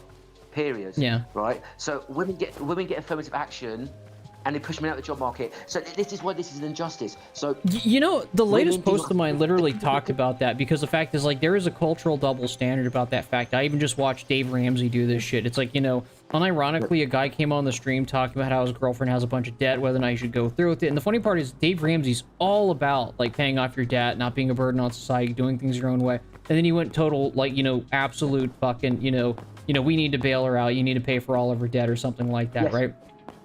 Period. Yeah. Right. So women get affirmative action, and they push men out of the job market. So this is why this is an injustice. So You know, the latest women do post not- of mine literally talked about that because the fact is, like, there is a cultural double standard about that fact. I even just watched Dave Ramsey do this shit. It's like, you know, unironically, a guy came on the stream talking about how his girlfriend has a bunch of debt, whether or not you should go through with it. And the funny part is, Dave Ramsey's all about, like, paying off your debt, not being a burden on society, doing things your own way. And then he went total, like, you know, absolute fucking, you know, we need to bail her out. You need to pay for all of her debt or something like that, Yes. right?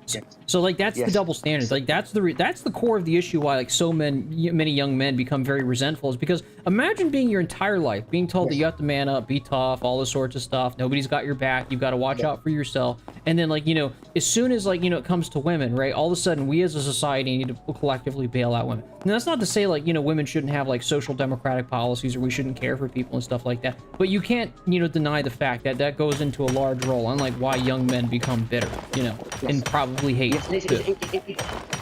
Yes. So like that's the Yes. double standards. Like that's the core of the issue why like so many young men become very resentful is because imagine being your entire life being told that you have to man up, be tough, all this sorts of stuff. Nobody's got your back. You've got to watch out for yourself. And then like, you know, as soon as like, you know, it comes to women, right? All of a sudden we as a society need to collectively bail out women. And that's not to say like, you know, women shouldn't have like social democratic policies or we shouldn't care for people and stuff like that. But you can't, you know, deny the fact that that goes into a large role on like why young men become bitter, you know, and probably hate. Yes,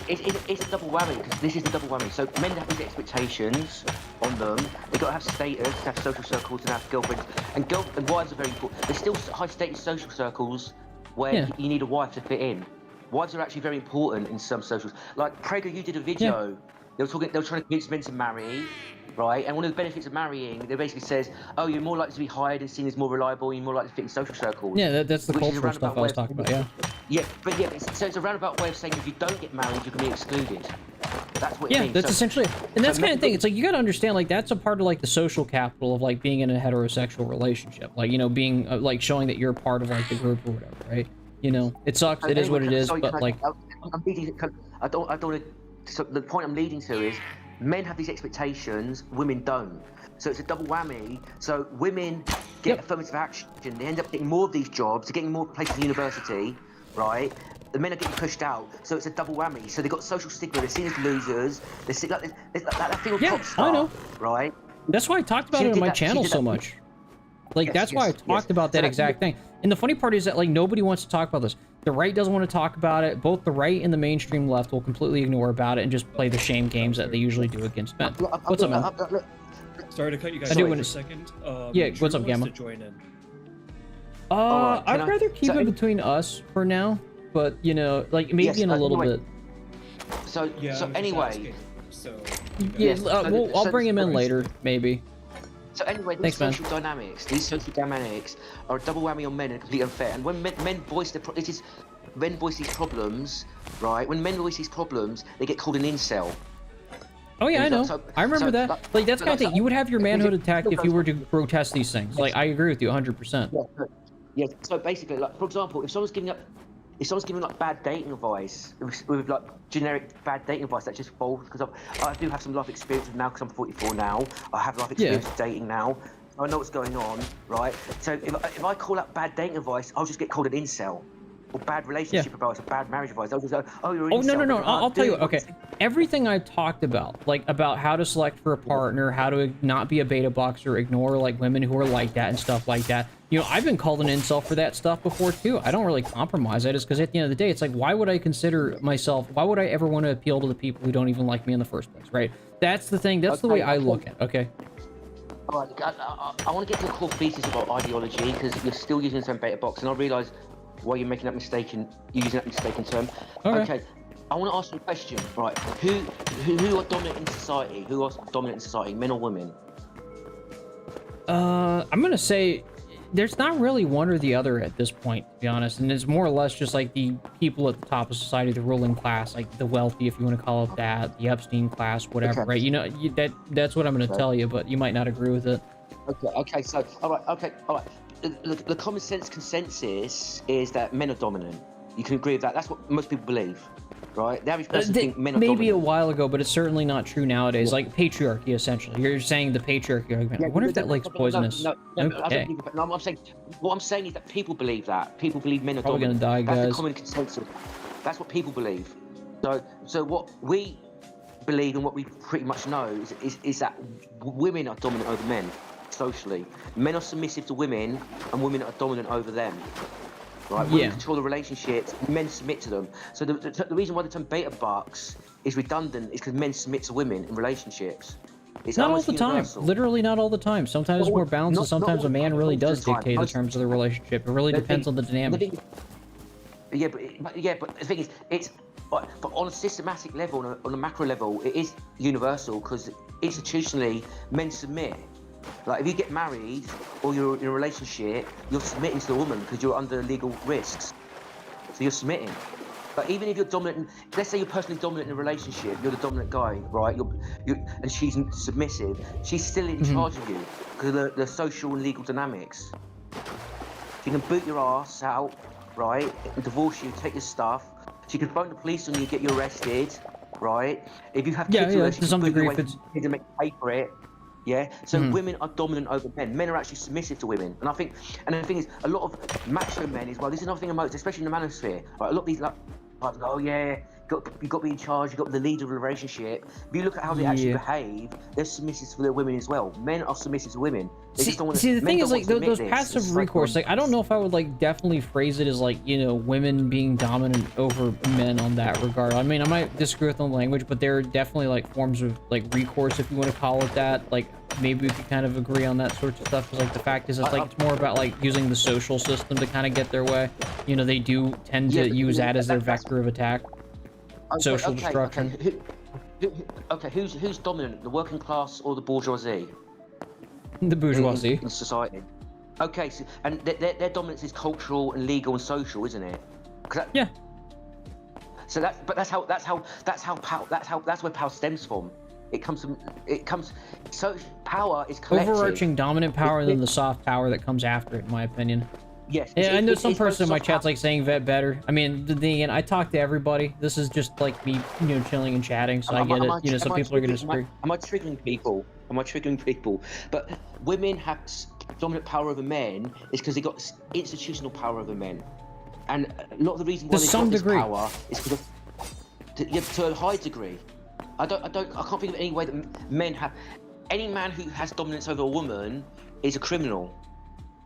it's a double whammy because this is the double whammy. So men have these expectations on them. They've got to have status, to have social circles, and have girlfriends. And wives are very important. There's still high status social circles where you need a wife to fit in. Wives are actually very important in some socials. Like Prager, you did a video. They were trying to convince men to marry. Right, and one of the benefits of marrying, they basically says, oh, you're more likely to be hired and seen as more reliable, you're more likely to fit in social circles. Yeah, that's the cultural stuff I was talking about, yeah. Yeah, but yeah, so it's a roundabout way of saying if you don't get married, you can be excluded. That's what it means. Yeah, that's essentially it. And that's kind of thing. It's like, you got to understand, like, that's a part of, like, the social capital of, like, being in a heterosexual relationship. Like, you know, being, like, showing that you're part of, like, the group or whatever, right? You know, it sucks, it is what it is, but, like... I'm leading, I don't want to... So the point I'm leading to is, men have these expectations, women don't. So it's a double whammy. So women get affirmative action, they end up getting more of these jobs, they're getting more places in university, right? The men are getting pushed out, so it's a double whammy. So they've got social stigma, they're seen as losers, they're seen like that thing of pop star, I know. right? That's why I talked about it on my channel so much. Like, that's why I talked about that exact thing. And the funny part is that, like, nobody wants to talk about this. The right doesn't want to talk about it. Both the right and the mainstream left will completely ignore about it and just play the shame games that they usually do against men. What's up, man? Sorry to cut you guys I do off when for a it's- second. Yeah, Drew what's up, wants Gamma? to join in. Alright, I'd can I- rather keep so- it between us for now, but, you know, like, maybe Yes, in a little anyway. bit. So Yeah, so I'm just anyway, asking, so Yeah, Yes, I'll bring him in later, maybe. so anyway, these Thanks, man. social dynamics, these social dynamics are a double whammy on men and completely unfair. And when men voice men voice these problems, right? When men voice these problems, they get called an incel. Oh yeah, I know. So- I remember so- that. Like, that's kind of thing. You would have your manhood attacked if you were to Yes. protest these things. Like, I agree with you 100%. Yeah. So basically, like for example, if someone's giving like bad dating advice, with like generic bad dating advice, that's just false. Because I do have some life experience now, because I'm 44 now. I have life experience with dating now. I know what's going on, right? So if I call out bad dating advice, I'll just get called an incel. Or bad relationship advice, or bad marriage advice. I'll just go, oh, you're an Oh, incel. no. I'll tell you, Dude, okay. Everything I talked about, like, about how to select for a partner, how to not be a beta boxer, ignore, like, women who are like that and stuff like that. You know, I've been called an incel for that stuff before, too. I don't really compromise. I just, because at the end of the day, it's like, why would I consider myself, why would I ever want to appeal to the people who don't even like me in the first place, right? That's the thing. That's the way I look at it, okay? All right, I want to get to the core thesis about ideology, because you're still using the term beta box, and I realise why you're making that mistaken, using that mistaken term. Okay. I want to ask you a question, right? Who are dominant in society? Who are dominant in society, men or women? I'm gonna say there's not really one or the other at this point, to be honest, and it's more or less just like the people at the top of society, the ruling class, like the wealthy, if you want to call it that, the Epstein class, whatever, right? You know, that's what I'm gonna tell you, but you might not agree with it. Okay. So, all right. The common sense consensus is that men are dominant. You can agree with that. That's what most people believe, right? The average person thinks men are maybe a dominant. while ago, but it's certainly not true nowadays. Like patriarchy, essentially. You're saying the patriarchy argument. I wonder if that lake's poisonous. Okay. No, I'm saying, what I'm saying is that people believe that. People believe men are Probably gonna dominant. die, That's guys. the common consensus. That's what people believe. So what we believe and what we pretty much know is that women are dominant over men socially. Men are submissive to women, and women are dominant over them. Right? Women Yeah. control the relationships, men submit to them. So the reason why the term beta bucks is redundant is because men submit to women in relationships. It's Not all almost the time. universal. Literally not all the time. Sometimes it's more balanced, and sometimes a man really does time. dictate the terms of the relationship. It really depends on the dynamic. Yeah, but the thing is, but on a systematic level, on a macro level, it is universal because institutionally, men submit. Like if you get married or you're in a relationship, you're submitting to the woman because you're under legal risks. So you're submitting. But even if you're dominant, let's say you're personally dominant in a relationship, you're the dominant guy, right? And she's submissive. She's still in charge of you because of the social and legal dynamics. She can boot your ass out, right? And divorce you, take your stuff. She can phone the police on you, get you arrested, right? If you have kids, Yeah, she to some can boot degree, you if away it's from kids and make you pay for it. Yeah, so women are dominant over men. Men are actually submissive to women, and the thing is, a lot of macho men as well. This is another thing about, especially in the manosphere. Right, a lot of these like, oh yeah, you got to be in charge. You got to be the leader of the relationship. If you look at how they actually behave, they're submissive to their women as well. Men are submissive to women. They just don't want to. See, the thing men is, don't like, want to those admit this. passive It's like, recourse, like, I don't know if I would, like, definitely phrase it as, like, you know, women being dominant over men on that regard. I mean, I might disagree with the language, but there are definitely, like, forms of, like, recourse, if you want to call it that. Like, maybe we could kind of agree on that sort of stuff, because, like, the fact is, it's, like, it's more about, like, using the social system to kind of get their way. You know, they do tend to use that as their vector of attack. Social destruction. Who's dominant, the working class or the bourgeoisie? The bourgeoisie. In society. Okay, so, and their dominance is cultural and legal and social, isn't it? Yeah. So that's where power stems from. So power is collective. Overarching dominant power and then the soft power that comes after it, in my opinion. Yes. Yeah, I know some person in my chat's like saying vet better. I mean, the thing, and I talk to everybody. This is just like me, you know, chilling and chatting, so I get it. You know, some people are gonna disagree. Am I triggering people? But women have dominant power over men is because they got institutional power over men, and a lot of the reason why they got this power is because to a high degree. I can't think of any way that men have. Any man who has dominance over a woman is a criminal.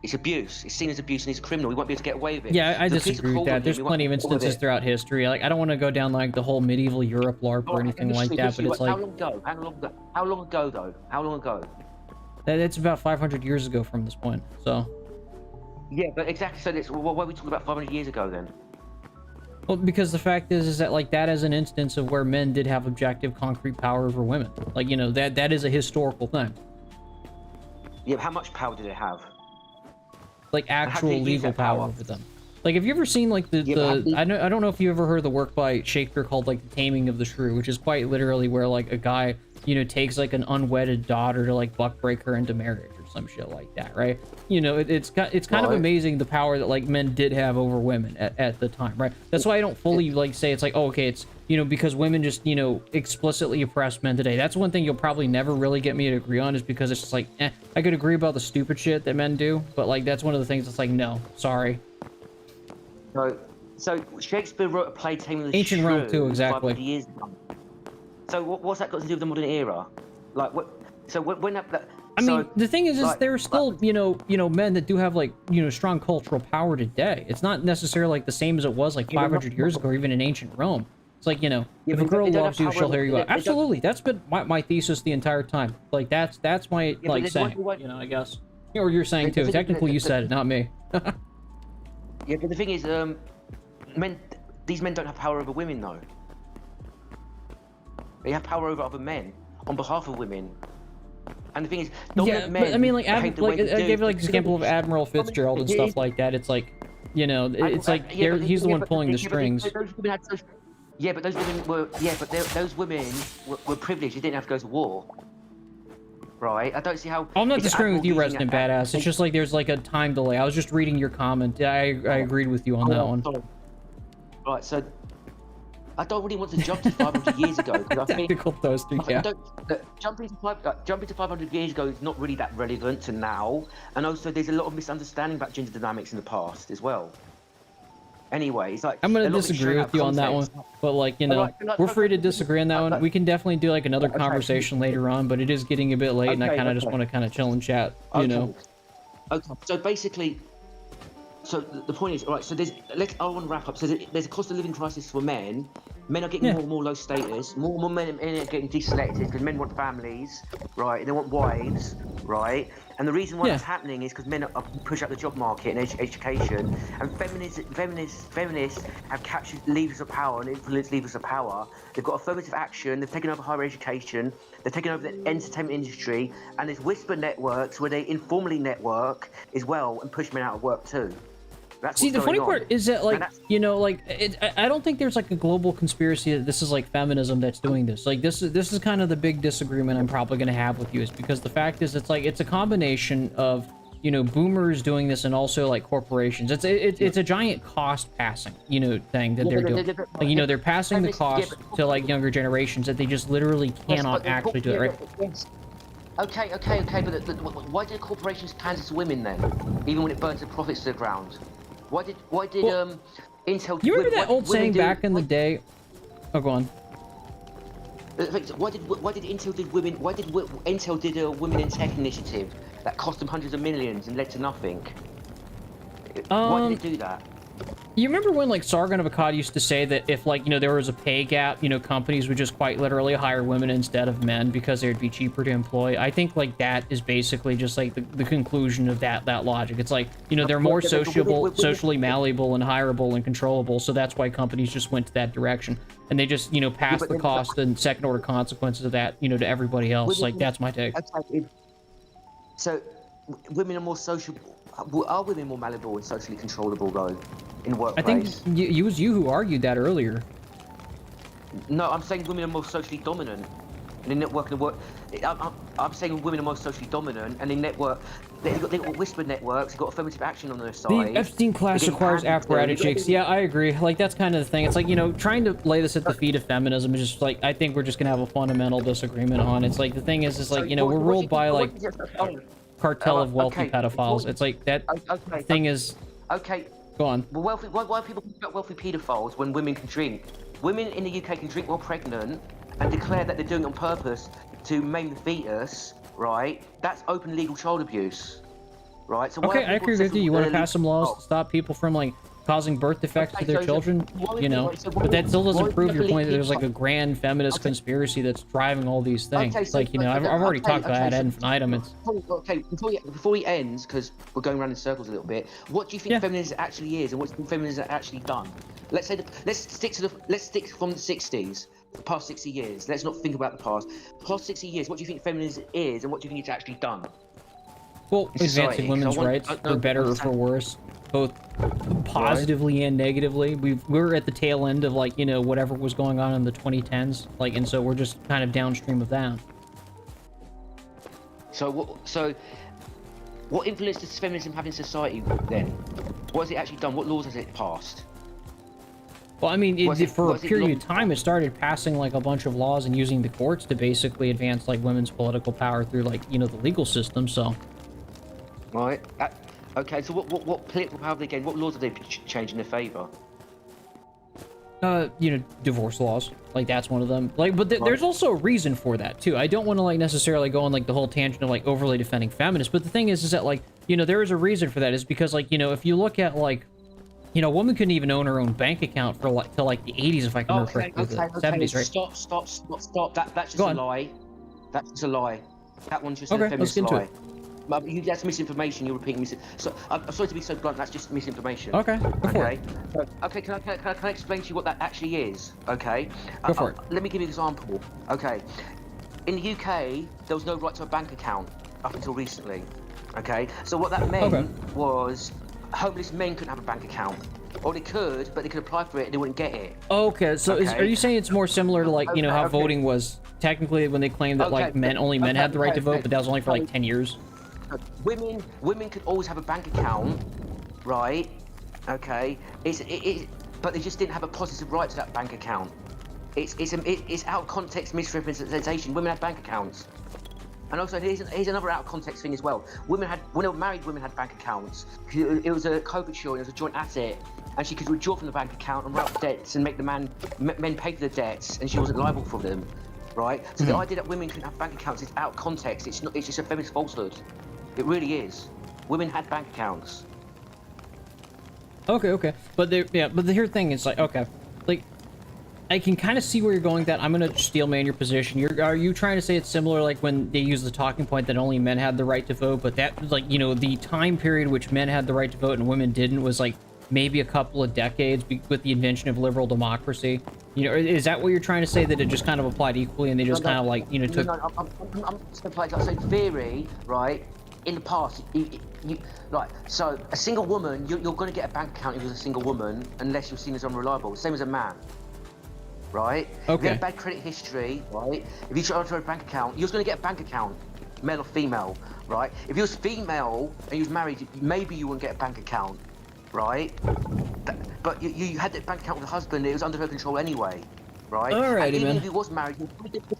It's abuse. It's seen as abuse, and he's a criminal. We won't be able to get away with it. Yeah, I disagree with that. There's plenty of instances throughout history. Like, I don't want to go down like the whole medieval Europe LARP or anything like that, but it's like. How long ago? How long ago though? How long ago? It's about 500 years ago from this point. So. Yeah, but exactly. So it's, why are we talking about 500 years ago then? Well, because the fact is that like that is an instance of where men did have objective, concrete power over women. Like, you know, that is a historical thing. Yeah, but how much power do they have? Like actual legal power over them. Like, have you ever seen like I don't know if you ever heard the work by Shakespeare called like The Taming of the Shrew, which is quite literally where like a guy, you know, takes like an unwedded daughter to like buck break her into marriage or some shit like that, right? You know, it's kind of amazing the power that like men did have over women at the time, right? That's why I don't fully like say it's like, oh, okay, it's, you know, because women just, you know, explicitly oppress men today. That's one thing you'll probably never really get me to agree on, is because it's just like, I could agree about the stupid shit that men do, but like that's one of the things that's like, no, sorry. So Shakespeare wrote a play Taming of the Ancient Rome too, exactly. 500 years ago. So what's that got to do with the modern era? Like what? So when that? I mean, the thing is there are still, you know, men that do have like, you know, strong cultural power today. It's not necessarily like the same as it was like 500 years ago, or even in ancient Rome. It's like, you know, if a girl loves you, she'll hear you out. Absolutely, that's been my thesis the entire time. Like that's my like saying, you know, I guess. Or you're saying too. Technically, you said it, not me. Yeah, but the thing is, these men don't have power over women, though. They have power over other men on behalf of women. And the thing is, dominant men. But I mean, like I gave like an example of Admiral Fitzgerald and stuff like that. It's like, you know, it's like he's the one pulling the strings. Yeah, but those women were those women were privileged. They didn't have to go to war. Right, I don't see how. I'm not disagreeing with you, Resident Badass. It's just like there's like a time delay. I was just reading your comment. I agreed with you on that one. Right, so I don't really want to jump to 500 years ago because I think Technical toaster, yeah. jumping to 500 years ago is not really that relevant to now, and also there's a lot of misunderstanding about gender dynamics in the past as well. Anyway, it's like I'm gonna a lot of it's disagree showing with you on that one, context. but like, you know, we're free to disagree on that one. We can definitely do like another conversation later on, but it is getting a bit late, and I kind of just want to kind of chill and chat, you know. Okay, so basically, so the point is, all right, so I want to wrap up. So there's a cost of living crisis for men. Men are getting more and more low status. More and more men are getting deselected because men want families, right? They want wives, right? And the reason why that's happening is because men are push up the job market and education. And feminists have captured levers of power and influenced levers of power. They've got affirmative action. They've taken over higher education. They've taken over the entertainment industry. And there's whisper networks where they informally network as well and push men out of work too. See, the funny part is that, like, you know, like, I don't think there's like a global conspiracy that this is like feminism that's doing this. Like, this is kind of the big disagreement I'm probably going to have with you, is because the fact is, it's like, it's a combination of, you know, boomers doing this and also like corporations. It's a giant cost passing, you know, thing that they're doing. Like, you know, they're passing the cost to like younger generations that they just literally cannot actually do it, right? Okay, but why did corporations pander to women then, even when it burns the profits to the ground? Why did Intel? You remember that old saying back in the day? Oh, go on. Why did Intel did women? Why did Intel did a women in tech initiative that cost them hundreds of millions and led to nothing? Why did it do that? You remember when, like, Sargon of Akkad used to say that if, like, you know, there was a pay gap, you know, companies would just quite literally hire women instead of men because they'd be cheaper to employ? I think, like, that is basically just, like, the conclusion of that logic. It's like, you know, they're more socially malleable and hireable and controllable, so that's why companies just went to that direction. And they just, you know, passed the cost and second-order consequences of that, you know, to everybody else. Like, that's my take. So, women are more social... Are women more malleable and socially controllable, though, in the workplace? I think it was you who argued that earlier. No, I'm saying women are more socially dominant. And in networking, I'm saying women are more socially dominant, and in network, they've got whisper networks, they've got affirmative action on their side. The Epstein class requires apparatus. Yeah, I agree. Like, that's kind of the thing. It's like, you know, trying to lay this at the feet of feminism is just like, I think we're just gonna have a fundamental disagreement on. It's like, the thing is like, you know, we're ruled by, like, cartel of wealthy pedophiles. It's like that thing is... Okay. Go on. Well, why are people talking about wealthy pedophiles when women can drink? Women in the UK can drink while pregnant and declare that they're doing it on purpose to maim the fetus, right? That's open legal child abuse, right? So okay, I agree with you. You want to pass some laws to stop people from, like, causing birth defects to their children, you know, but that still doesn't prove your point that there's like a grand feminist conspiracy that's driving all these things. It's like, you know, I've already talked about that ad infinitum. It's before he ends, because we're going around in circles a little bit. What do you think feminism actually is, and what do you think feminism has actually done? Let's say let's stick from the 60s, the past 60 years. Let's not think about the past. The past 60 years. What do you think feminism is, and what do you think it's actually done? Well, advancing women's rights, for better or for worse, both positively and negatively. We're at the tail end of, like, you know, whatever was going on in the 2010s, like, and so we're just kind of downstream of that. So what influence does feminism have in society then? What has it actually done? What laws has it passed? Well, I mean, for a period of time, it started passing, like, a bunch of laws and using the courts to basically advance, like, women's political power through, like, you know, the legal system, so... Right. Okay, so what political power have they gained? What laws have they changed in their favour? You know, divorce laws. Like, that's one of them. Like, but there's also a reason for that, too. I don't want to, like, necessarily go on, like, the whole tangent of, like, overly defending feminists, but the thing is that, like, you know, there is a reason for that. Is because, like, you know, if you look at, like, you know, a woman couldn't even own her own bank account for, like, till, like, the 80s, if I can remember correctly. The 70s, right? Stop. That's just a lie. That's just a lie. That one's just a feminist lie. That's misinformation. You're repeating So I'm sorry to be so blunt. That's just misinformation. Okay. Okay. Okay. Can I explain to you what that actually is? Okay. Go for it. Let me give you an example. Okay. In the UK, there was no right to a bank account up until recently. Okay. So what that meant was homeless men couldn't have a bank account. Or they could, but they could apply for it and they wouldn't get it. Okay, so are you saying it's more similar to, like, you know, how voting was technically when they claimed that, like, only men had the right to vote, but that was only for, like, 10 years? Women could always have a bank account, right? Okay. but they just didn't have a positive right to that bank account. It's out of context misrepresentation. Women had bank accounts. And also, here's another out of context thing as well. When they were married, women had bank accounts. It was a co-insurance, it was a joint asset, and she could withdraw from the bank account and write off debts and make the men pay for the debts, and she wasn't liable for them, right? So the idea that women couldn't have bank accounts is out of context. It's just a feminist falsehood. It really is. Women had bank accounts. Okay. But the thing is, like, okay, like, I can kind of see where you're going with that. I'm gonna steelman your position. Are you trying to say it's similar, like when they use the talking point that only men had the right to vote, but that, like, you know, the time period which men had the right to vote and women didn't was like maybe a couple of decades with the invention of liberal democracy? You know, is that what you're trying to say, that it just kind of applied equally and they just kind of like, you know, took... No, I'm just applying. So in theory, right? In the past, so a single woman, you're going to get a bank account if you're a single woman, unless you're seen as unreliable. Same as a man. Right? Okay. If you have bad credit history, right? If you try to a bank account, you're going to get a bank account, male or female, right? If you was female and you was married, maybe you wouldn't get a bank account, right? But you had that bank account with a husband, it was under her control anyway, right? Alrighty, and even man. if you was married, you're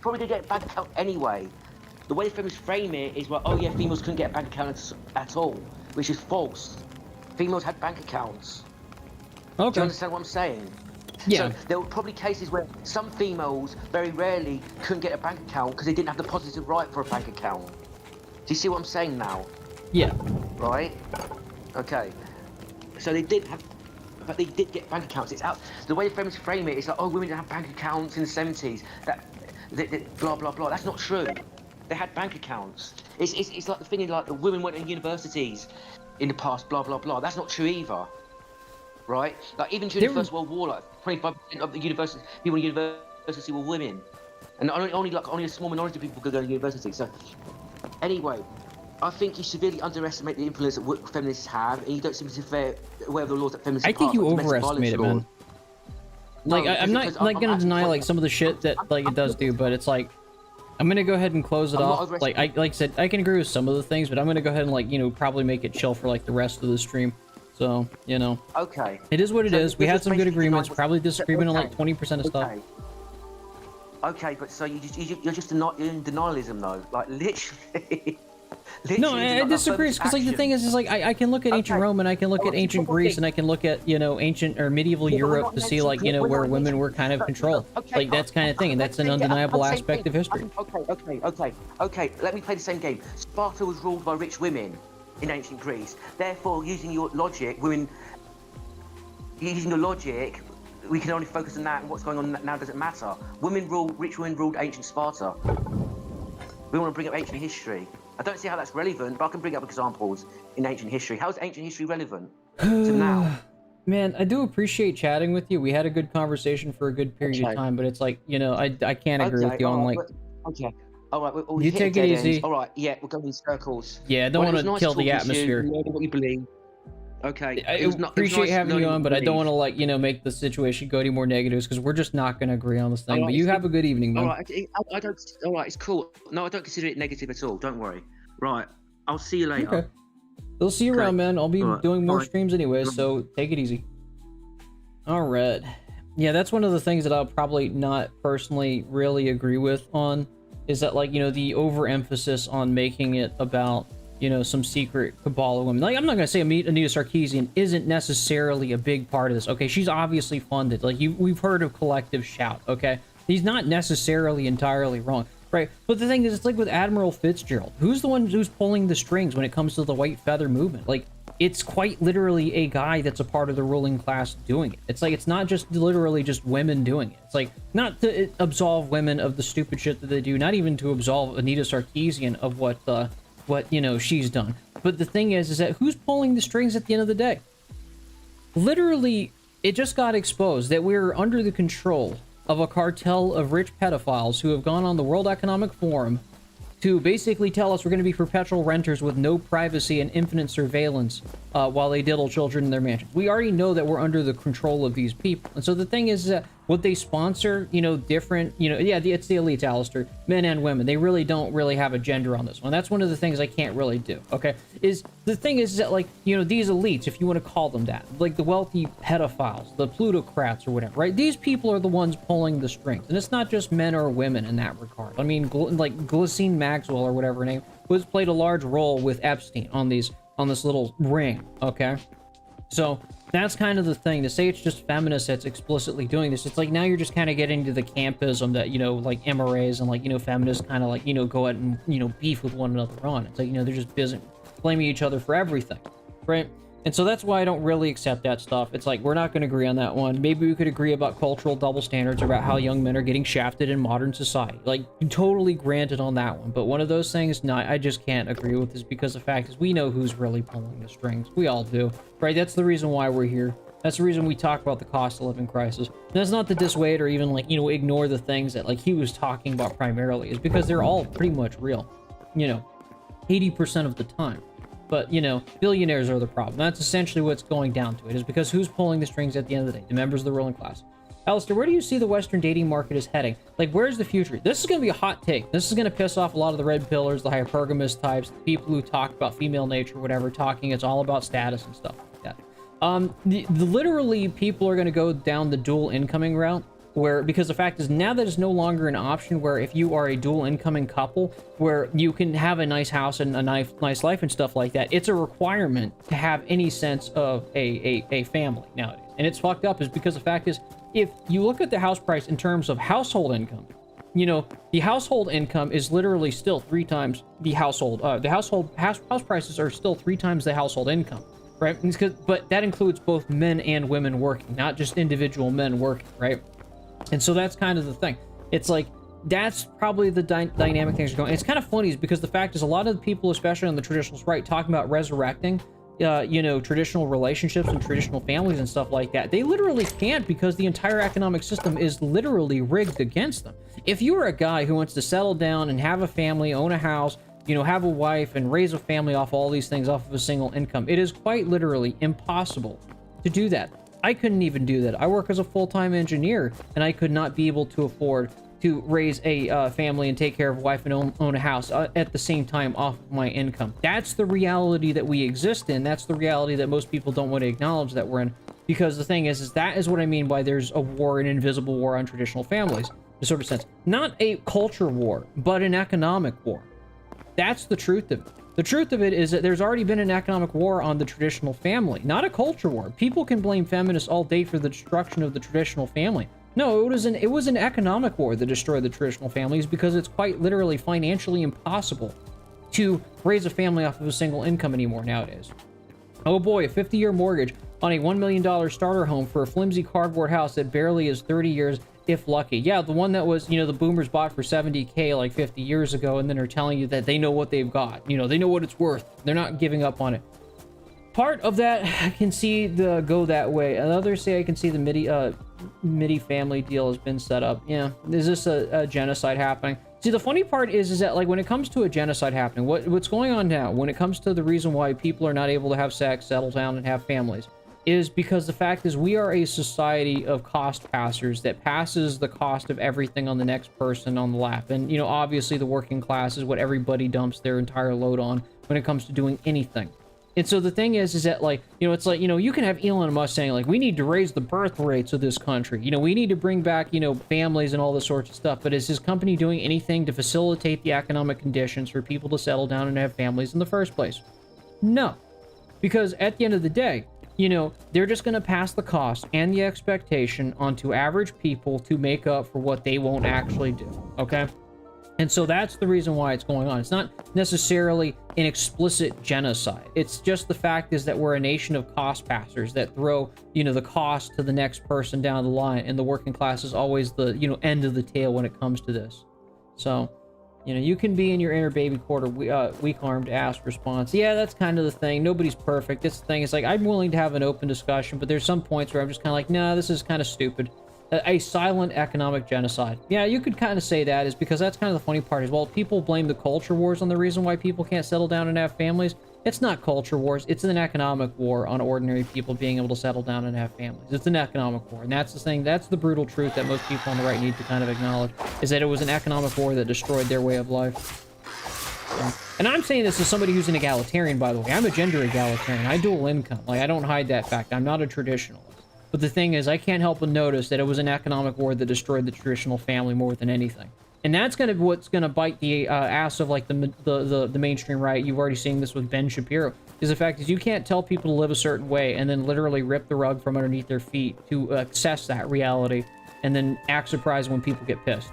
probably going to get a bank account anyway. The way the feminists frame it is, well, oh yeah, females couldn't get a bank account at all, which is false. Females had bank accounts. Okay. Do you understand what I'm saying? Yeah. So there were probably cases where some females very rarely couldn't get a bank account because they didn't have the positive right for a bank account. Do you see what I'm saying now? Yeah. Right? Okay. So they did have, but they did get bank accounts. It's out. The way the feminists frame it is like, oh, women didn't have bank accounts in the 70s. That blah blah blah. That's not true. They had bank accounts. It's like the thing, like the women went to universities in the past. Blah blah blah. That's not true either. Right? Like even during the First World War, like 25% of the people in university were women, and only a small minority of people could go to university. So anyway, I think you severely underestimate the influence that feminists have, and you don't seem to be fair aware of the laws that feminists. I think you overestimate it, man. Like, I'm not like gonna deny like some of the shit that like it does do, but it's like, I'm gonna go ahead and close it off. Like I said, I can agree with some of the things, but I'm gonna go ahead and, like, you know, probably make it chill for like the rest of the stream. So, you know. Okay. It is what it is. We had some good agreements. Probably disagreement on like 20% of stuff. Okay, but so you're just in denialism though, like literally. No, I disagree, because like the thing is like I can look at ancient Rome and I can look at ancient Greece and I can look at, you know, ancient or medieval Europe to see, like, you know, where women were kind of controlled. Like that's kind of thing, and that's an undeniable aspect of history. Okay. Let me play the same game. Sparta was ruled by rich women in ancient Greece. Therefore, using your logic, we can only focus on that, and what's going on now doesn't matter. Rich women ruled ancient Sparta. We want to bring up ancient history. I don't see how that's relevant, but I can bring up examples in ancient history. How is ancient history relevant to now? Man, I do appreciate chatting with you. We had a good conversation for a good period of time, but it's like, you know, I can't agree with you on, like... Okay. All right, you take it easy. All right, yeah, we're going in circles. Yeah, I don't want to kill the atmosphere. You know what you believe. Okay. I appreciate having you on, but I don't want to, like, you know, make the situation go any more negatives, because we're just not going to agree on this thing. But you have a good evening, man. All right, all right, it's cool. No, I don't consider it negative at all. Don't worry. Right, I'll see you later. Okay. We'll see you around, man. I'll be doing more streams anyway, so take it easy. All right. Yeah, that's one of the things that I'll probably not personally really agree with on, is that, like, you know, the overemphasis on making it about, you know, some secret cabal of women. Like, I'm not gonna say Anita Sarkeesian isn't necessarily a big part of this. Okay, she's obviously funded. Like, we've heard of Collective Shout. Okay, he's not necessarily entirely wrong, right? But the thing is, it's like with Admiral Fitzgerald. Who's the one who's pulling the strings when it comes to the white feather movement? Like, it's quite literally a guy that's a part of the ruling class doing it. It's like, it's not just literally just women doing it. It's like, not to absolve women of the stupid shit that they do, not even to absolve Anita Sarkeesian of what you know she's done. But the thing is that who's pulling the strings at the end of the day? Literally, it just got exposed that we're under the control of a cartel of rich pedophiles who have gone on the World Economic Forum to basically tell us we're going to be perpetual renters with no privacy and infinite surveillance while they diddle children in their mansions. We already know that we're under the control of these people. And so the thing is that Would they sponsor, you know, different, you know, yeah, it's the elites, Alistair, men and women. They really don't really have a gender on this one. That's one of the things I can't really do, okay? Is the thing is that, like, you know, these elites, if you want to call them that, like the wealthy pedophiles, the plutocrats or whatever, right? These people are the ones pulling the strings. And it's not just men or women in that regard. I mean, like Ghislaine Maxwell or whatever her name was, played a large role with Epstein on this little ring, okay? So that's kind of the thing. To say it's just feminists that's explicitly doing this, it's like now you're just kind of getting to the campism that, you know, like MRAs and, like, you know, feminists kind of, like, you know, go out and, you know, beef with one another on. It's like, you know, they're just busy blaming each other for everything, right? And so that's why I don't really accept that stuff. It's like, we're not going to agree on that one. Maybe we could agree about cultural double standards about how young men are getting shafted in modern society. Like, totally granted on that one. But one of those things, no, I just can't agree with this, because the fact is we know who's really pulling the strings. We all do, right? That's the reason why we're here. That's the reason we talk about the cost of living crisis. And that's not to dissuade or even, like, you know, ignore the things that, like, he was talking about primarily, is because they're all pretty much real, you know, 80% of the time. But, you know, billionaires are the problem. That's essentially what's going down to it, is because who's pulling the strings at the end of the day? The members of the ruling class. Alistair, where do you see the Western dating market is heading? Like, where's the future? This is going to be a hot take. This is going to piss off a lot of the red pillars, the hypergamous types, the people who talk about female nature, whatever, talking it's all about status and stuff like that. Literally, people are going to go down the dual incoming route, where, because the fact is now that it's no longer an option where if you are a dual incoming couple where you can have a nice house and a nice life and stuff like that, it's a requirement to have any sense of a family nowadays. And it's fucked up, is because the fact is, if you look at the house price in terms of household income, you know, the household income is literally still 3 times the household, house prices are still 3 times the household income, right? But that includes both men and women working, not just individual men working, right? And so that's kind of the thing. It's like, that's probably the dynamic things are going. It's kind of funny, is because the fact is a lot of the people, especially on the traditionalist right, talking about resurrecting, you know, traditional relationships and traditional families and stuff like that. They literally can't, because the entire economic system is literally rigged against them. If you're a guy who wants to settle down and have a family, own a house, you know, have a wife and raise a family off all these things off of a single income, it is quite literally impossible to do that. I couldn't even do that. I work as a full-time engineer, and I could not be able to afford to raise a family and take care of a wife and own a house at the same time off of my income. That's the reality that we exist in. That's the reality that most people don't want to acknowledge that we're in. Because the thing is that is what I mean by there's a war, an invisible war on traditional families, in a sort of sense. Not a culture war, but an economic war. That's the truth of it. The truth of it is that there's already been an economic war on the traditional family, not a culture war. People can blame feminists all day for the destruction of the traditional family. No, it was an economic war that destroyed the traditional families, because it's quite literally financially impossible to raise a family off of a single income anymore nowadays. Oh boy, a 50-year mortgage on a $1 million starter home for a flimsy cardboard house that barely is 30 years, if lucky. Yeah, the one that was, you know, the boomers bought for $70K like 50 years ago, and then are telling you that they know what they've got. You know, they know what it's worth. They're not giving up on it. Part of that, I can see the go that way. Others say I can see the MIDI family deal has been set up. Yeah, is this a genocide happening? See, the funny part is that, like, when it comes to a genocide happening, what's going on now, when it comes to the reason why people are not able to have sex, settle down, and have families, is because the fact is we are a society of cost passers that passes the cost of everything on the next person on the lap. And, you know, obviously the working class is what everybody dumps their entire load on when it comes to doing anything. And so the thing is that, like, you know, it's like, you know, you can have Elon Musk saying, like, we need to raise the birth rates of this country. You know, we need to bring back, you know, families and all this sorts of stuff. But is his company doing anything to facilitate the economic conditions for people to settle down and have families in the first place? No. Because at the end of the day, you know, they're just going to pass the cost and the expectation onto average people to make up for what they won't actually do, okay? And so that's the reason why it's going on. It's not necessarily an explicit genocide. It's just the fact is that we're a nation of cost passers that throw, you know, the cost to the next person down the line, and the working class is always the, you know, end of the tail when it comes to this. So, you know, you can be in your inner baby quarter, weak-armed ass response. Yeah, that's kind of the thing. Nobody's perfect. That's the thing. It's like, I'm willing to have an open discussion, but there's some points where I'm just kind of like, nah, this is kind of stupid. A silent economic genocide. Yeah, you could kind of say that, is because that's kind of the funny part is, well, people blame the culture wars on the reason why people can't settle down and have families. It's not culture wars. It's an economic war on ordinary people being able to settle down and have families. It's an economic war. And that's the thing. That's the brutal truth that most people on the right need to kind of acknowledge, is that it was an economic war that destroyed their way of life. So, and I'm saying this as somebody who's an egalitarian, by the way. I'm a gender egalitarian. I dual income. Like, I don't hide that fact. I'm not a traditionalist. But the thing is, I can't help but notice that it was an economic war that destroyed the traditional family more than anything. And that's gonna what's gonna bite the ass of like the mainstream right. You've already seen this with Ben Shapiro. Is the fact is you can't tell people to live a certain way and then literally rip the rug from underneath their feet to access that reality, and then act surprised when people get pissed.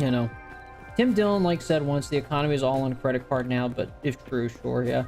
You know, Tim Dillon said once, the economy is all on credit card now, but if true, sure, yeah.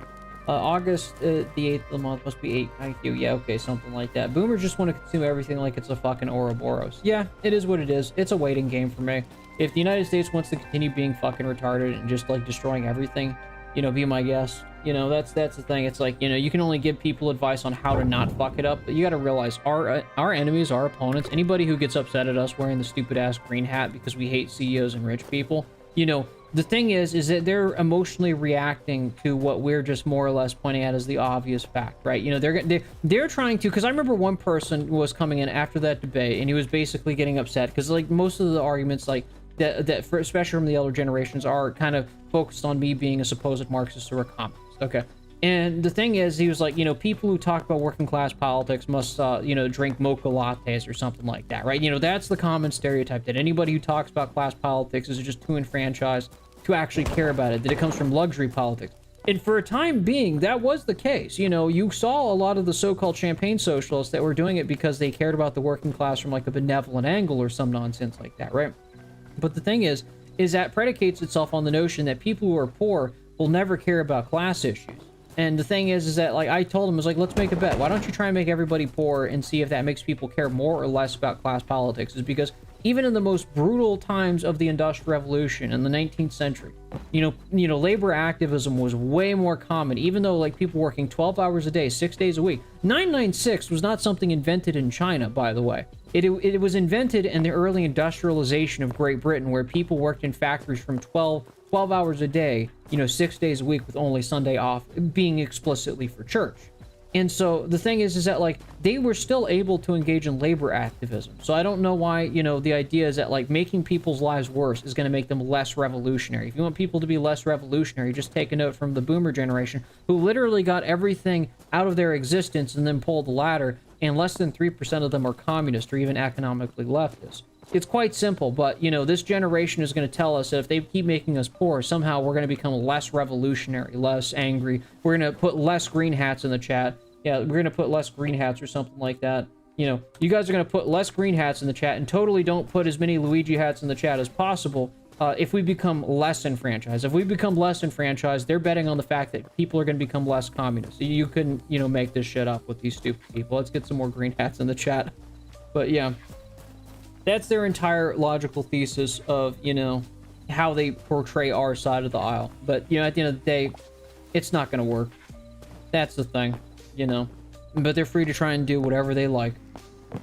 August the 8th of the month must be 8 IQ. Yeah, okay, something like that. Boomers just want to consume everything like it's a fucking Ouroboros. Yeah, it is what it is. It's a waiting game for me. If the United States wants to continue being fucking retarded and just like destroying everything, you know, be my guest. You know, that's the thing. It's like, you know, you can only give people advice on how to not fuck it up, but you got to realize our enemies, our opponents, anybody who gets upset at us wearing the stupid ass green hat because we hate CEOs and rich people, you know, the thing is that they're emotionally reacting to what we're just more or less pointing at as the obvious fact, right? You know, they're trying to, because I remember one person was coming in after that debate and he was basically getting upset because like most of the arguments like that for, especially from the elder generations, are kind of focused on me being a supposed Marxist or a communist. Okay. And the thing is, he was like, you know, people who talk about working class politics must, you know, drink mocha lattes or something like that, right? You know, that's the common stereotype, that anybody who talks about class politics is just too enfranchised to actually care about it, that it comes from luxury politics. And for a time being, that was the case. You know, you saw a lot of the so-called champagne socialists that were doing it because they cared about the working class from like a benevolent angle or some nonsense like that, right? But the thing is that predicates itself on the notion that people who are poor will never care about class issues. And the thing is that, like, I told him, I was like, let's make a bet. Why don't you try and make everybody poor and see if that makes people care more or less about class politics? Is because even in the most brutal times of the Industrial Revolution in the 19th century, you know, labor activism was way more common, even though, like, people working 12 hours a day, 6 days a week. 996 was not something invented in China, by the way. It was invented in the early industrialization of Great Britain, where people worked in factories from 12 hours a day, you know, 6 days a week with only Sunday off, being explicitly for church. And so the thing is that, like, they were still able to engage in labor activism. So I don't know why, you know, the idea is that, like, making people's lives worse is going to make them less revolutionary. If you want people to be less revolutionary, just take a note from the boomer generation, who literally got everything out of their existence and then pulled the ladder, and less than 3% of them are communist or even economically leftist. It's quite simple, but, you know, this generation is going to tell us that if they keep making us poor, somehow we're going to become less revolutionary, less angry. We're going to put less green hats in the chat. Yeah, we're going to put less green hats or something like that. You know, you guys are going to put less green hats in the chat and totally don't put as many Luigi hats in the chat as possible if we become less enfranchised. If we become less enfranchised, they're betting on the fact that people are going to become less communist. So you couldn't, you know, make this shit up with these stupid people. Let's get some more green hats in the chat. But yeah. That's their entire logical thesis of, you know, how they portray our side of the aisle. But, you know, at the end of the day, it's not going to work. That's the thing, you know. But they're free to try and do whatever they like.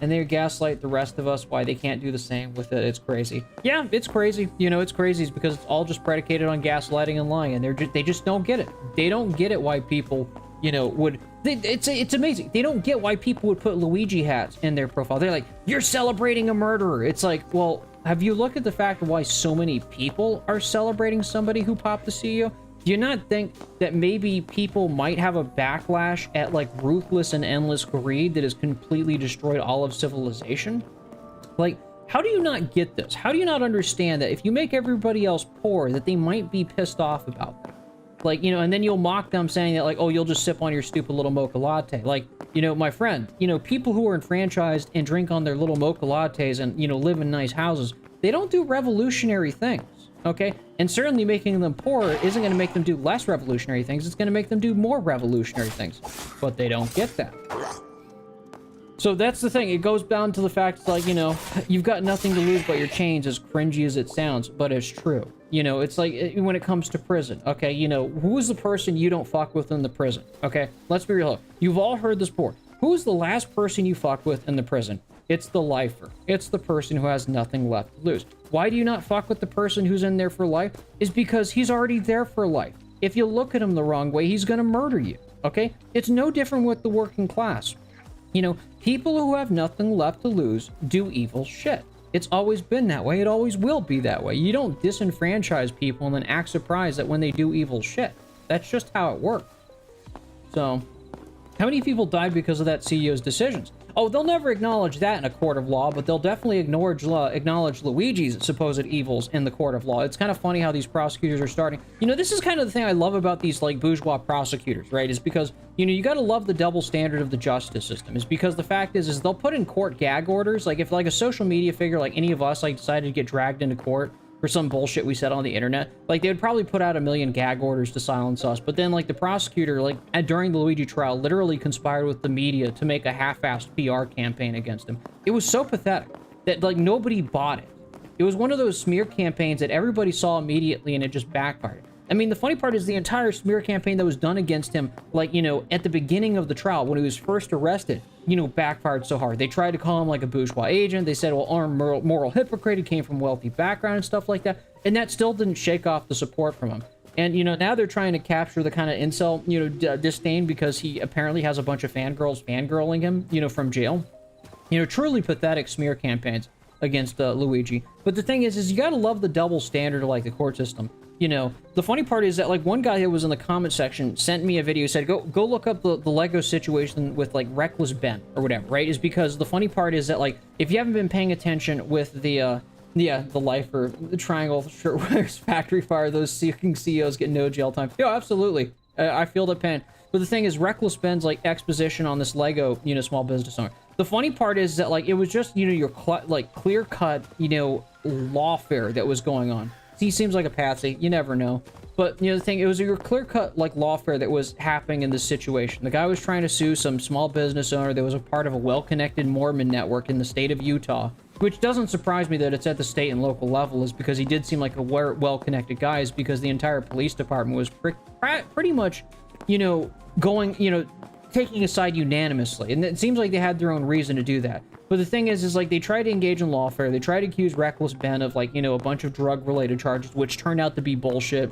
And they gaslight the rest of us why they can't do the same with it. It's crazy. Yeah, it's crazy. You know, it's crazy. It's because it's all just predicated on gaslighting and lying. And they just don't get it. They don't get it why people, you know, would... It's amazing. They don't get why people would put Luigi hats in their profile. They're like, you're celebrating a murderer. It's like, well, have you looked at the fact of why so many people are celebrating somebody who popped the CEO? Do you not think that maybe people might have a backlash at, like, ruthless and endless greed that has completely destroyed all of civilization? Like, how do you not get this? How do you not understand that if you make everybody else poor, that they might be pissed off about that? Like, you know, and then you'll mock them saying that, like, oh, you'll just sip on your stupid little mocha latte. Like, you know, my friend, you know, people who are enfranchised and drink on their little mocha lattes and, you know, live in nice houses, they don't do revolutionary things, okay? And certainly making them poor isn't going to make them do less revolutionary things. It's going to make them do more revolutionary things. But they don't get that. So that's the thing. It goes down to the fact, like, you know, you've got nothing to lose but your chains, as cringy as it sounds, but it's true. You know, it's like when it comes to prison, okay? You know, who's the person you don't fuck with in the prison, okay? Let's be real. You've all heard this before. Who's the last person you fuck with in the prison? It's the lifer. It's the person who has nothing left to lose. Why do you not fuck with the person who's in there for life? Is because he's already there for life. if you look at him the wrong way, he's gonna murder you, okay? It's no different with the working class. You know, people who have nothing left to lose do evil shit. It's always been that way. It always will be that way. You don't disenfranchise people and then act surprised that when they do evil shit. That's just how it works. So, how many people died because of that CEO's decisions? Oh, they'll never acknowledge that in a court of law, but they'll definitely acknowledge Luigi's supposed evils in the court of law. It's kind of funny how these prosecutors are starting. You know, this is kind of the thing I love about these, like, bourgeois prosecutors, right? Is because, you know, you gotta love the double standard of the justice system. Is because the fact is they'll put in court gag orders. Like, if, like, a social media figure, like any of us, like, decided to get dragged into court for some bullshit we said on the internet, like, they would probably put out 1 million gag orders to silence us. But then, like, the prosecutor, like, during the Luigi trial, literally conspired with the media to make a half-assed PR campaign against him. It was so pathetic that, like, nobody bought it. It was one of those smear campaigns that everybody saw immediately and it just backfired. I mean, the funny part is the entire smear campaign that was done against him, like, you know, at the beginning of the trial, when he was first arrested, you know, backfired so hard. They tried to call him, like, a bourgeois agent. They said, well, armed moral hypocrite, he came from wealthy background and stuff like that. And that still didn't shake off the support from him. And, you know, now they're trying to capture the kind of incel, you know, disdain because he apparently has a bunch of fangirls fangirling him, you know, from jail. You know, truly pathetic smear campaigns against Luigi. But the thing is you gotta love the double standard of, like, the court system. You know, the funny part is that, like, one guy who was in the comment section sent me a video, said, go look up the Lego situation with, like, Reckless Ben or whatever, right? Is because the funny part is that, like, if you haven't been paying attention with the lifer, the triangle shirtwares factory fire, those CEOs get no jail time. Yeah, absolutely. I feel the pain. But the thing is, Reckless Ben's, like, exposition on this Lego, you know, small business owner. The funny part is that, like, it was just, you know, your, like, clear-cut, you know, lawfare that was going on. He seems like a patsy. You never know. But, you know, the thing, it was your clear-cut, like, lawfare that was happening in this situation. The guy was trying to sue some small business owner that was a part of a well-connected Mormon network in the state of Utah, which doesn't surprise me that it's at the state and local level, is because he did seem like a well-connected guy, is because the entire police department was pretty much, you know, going, you know, taking a side unanimously. And it seems like they had their own reason to do that. But the thing is like, they tried to engage in lawfare. They tried to accuse Reckless Ben of, like, you know, a bunch of drug-related charges, which turned out to be bullshit.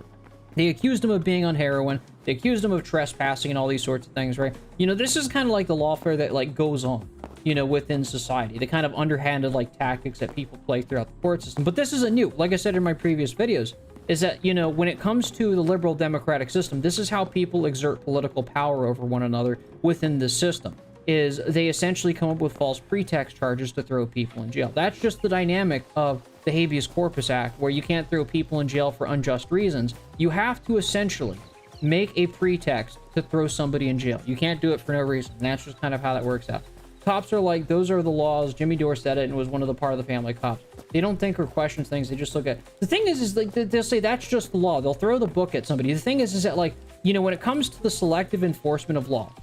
They accused him of being on heroin. They accused him of trespassing and all these sorts of things, right? You know, this is kind of like the lawfare that, like, goes on, you know, within society. The kind of underhanded, like, tactics that people play throughout the court system. But this isn't new. Like I said in my previous videos, is that, you know, when it comes to the liberal democratic system, this is how people exert political power over one another within the system. Is they essentially come up with false pretext charges to throw people in jail. That's just the dynamic of the Habeas Corpus Act, where you can't throw people in jail for unjust reasons. You have to essentially make a pretext to throw somebody in jail. You can't do it for no reason. And that's just kind of how that works out. Cops are like, those are the laws. Jimmy Dore said it and was one of the part of the family cops. They don't think or question things. They just look at... The thing is like, they'll say that's just the law. They'll throw the book at somebody. The thing is that, like, you know, when it comes to the selective enforcement of law,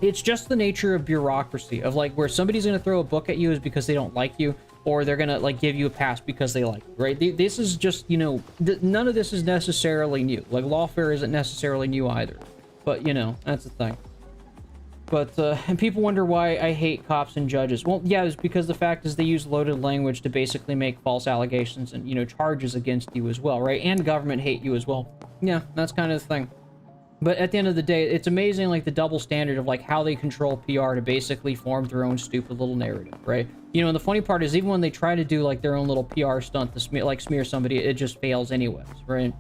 it's just the nature of bureaucracy, of, like, where somebody's going to throw a book at you is because they don't like you, or they're going to, like, give you a pass because they like you, right? This is just, you know, none of this is necessarily new. Like, lawfare isn't necessarily new either. But, you know, that's the thing. But, and people wonder why I hate cops and judges. Well, yeah, it's because the fact is they use loaded language to basically make false allegations and, you know, charges against you as well, right? And government hate you as well. Yeah, that's kind of the thing. But at the end of the day, it's amazing, like, the double standard of, like, how they control PR to basically form their own stupid little narrative, right? You know, and the funny part is, even when they try to do, like, their own little PR stunt to smear somebody, it just fails anyways, right?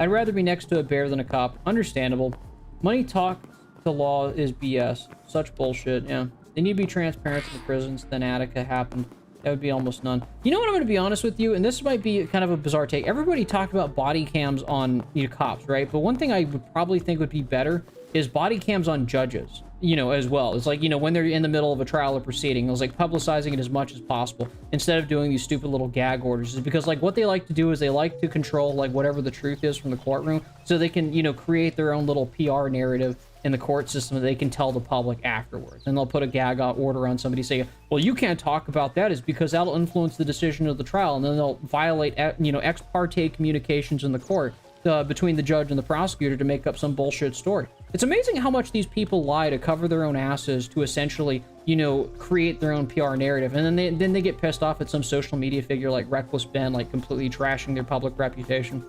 I'd rather be next to a bear than a cop. Understandable. Money talk to law is BS. Such bullshit, yeah. They need to be transparent in the prisons. Then Attica happened. That would be almost none. You know what, I'm going to be honest with you, and this might be kind of a bizarre take. Everybody talked about body cams on, you know, cops, right? But one thing I would probably think would be better is body cams on judges, you know, as well. It's like, you know, when they're in the middle of a trial or proceeding, it was like publicizing it as much as possible instead of doing these stupid little gag orders. Is because, like, what they like to do is they like to control, like, whatever the truth is from the courtroom, so they can, you know, create their own little PR narrative in the court system that they can tell the public afterwards. And they'll put a gag order on somebody saying, well, you can't talk about that, is because that'll influence the decision of the trial. And then they'll violate, you know, ex parte communications in the court between the judge and the prosecutor to make up some bullshit story. It's amazing how much these people lie to cover their own asses to essentially, you know, create their own PR narrative. And then they get pissed off at some social media figure like Reckless Ben, like, completely trashing their public reputation.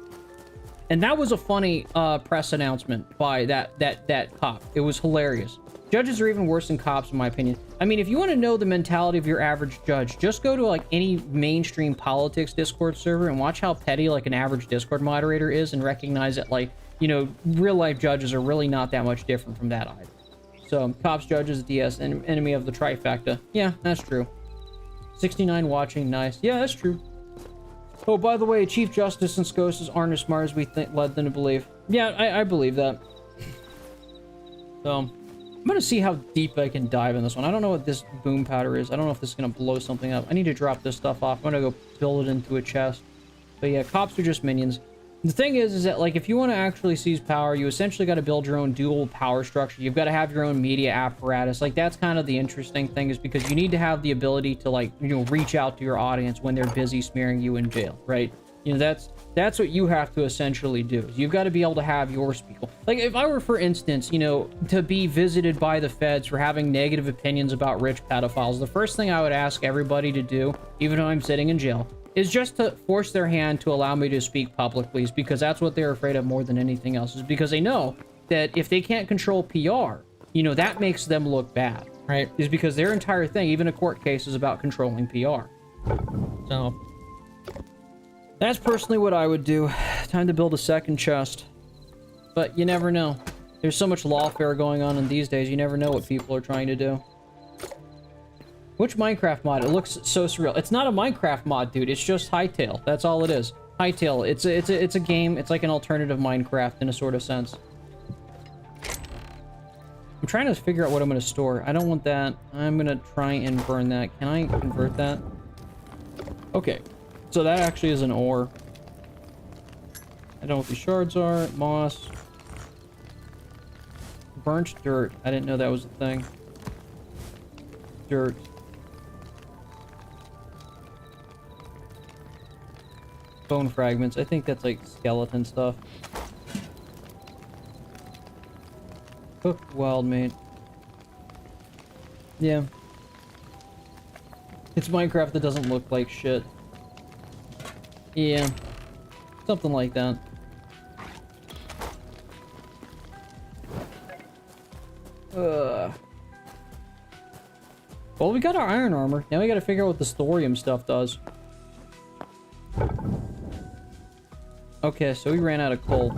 And that was a funny press announcement by that cop. It was hilarious. Judges are even worse than cops, in my opinion. I mean, if you want to know the mentality of your average judge, just go to like any mainstream politics Discord server and watch how petty like an average Discord moderator is, and recognize that, like, you know, real life judges are really not that much different from that either. So cops, judges, DS, enemy of the trifecta. Yeah, that's true. 69 watching, nice. Yeah, that's true. Oh, by the way, Chief Justice and Scosas aren't as smart as we led them to believe. Yeah, I believe that. So, I'm gonna see how deep I can dive in this one. I don't know what this boom powder is. I don't know if this is gonna blow something up. I need to drop this stuff off. I'm gonna go build it into a chest. But yeah, cops are just minions. The thing is that, like, if you want to actually seize power, you essentially got to build your own dual power structure. You've got to have your own media apparatus. Like, that's kind of the interesting thing, is because you need to have the ability to, like, you know, reach out to your audience when they're busy smearing you in jail, right? You know, that's what you have to essentially do. You've got to be able to have your spiel. Like, if I were, for instance, you know, to be visited by the feds for having negative opinions about rich pedophiles, the first thing I would ask everybody to do, even though I'm sitting in jail, is just to force their hand to allow me to speak publicly, is because that's what they're afraid of more than anything else, is because they know that if they can't control PR, you know, that makes them look bad, right? Is because their entire thing, even a court case, is about controlling PR. So, that's personally what I would do. Time to build a second chest. But you never know. There's so much lawfare going on in these days, you never know what people are trying to do. Which Minecraft mod? It looks so surreal. It's not a Minecraft mod, dude. It's just Hytale. That's all it is. Hytale. It's a game. It's like an alternative Minecraft in a sort of sense. I'm trying to figure out what I'm going to store. I don't want that. I'm going to try and burn that. Can I convert that? Okay. So that actually is an ore. I don't know what these shards are. Moss. Burnt dirt. I didn't know that was a thing. Dirt. Bone fragments. I think that's like skeleton stuff. Cooked wild meat. Yeah. It's Minecraft that doesn't look like shit. Yeah. Something like that. Well, we got our iron armor. Now we gotta figure out what the thorium stuff does. Okay, so we ran out of coal.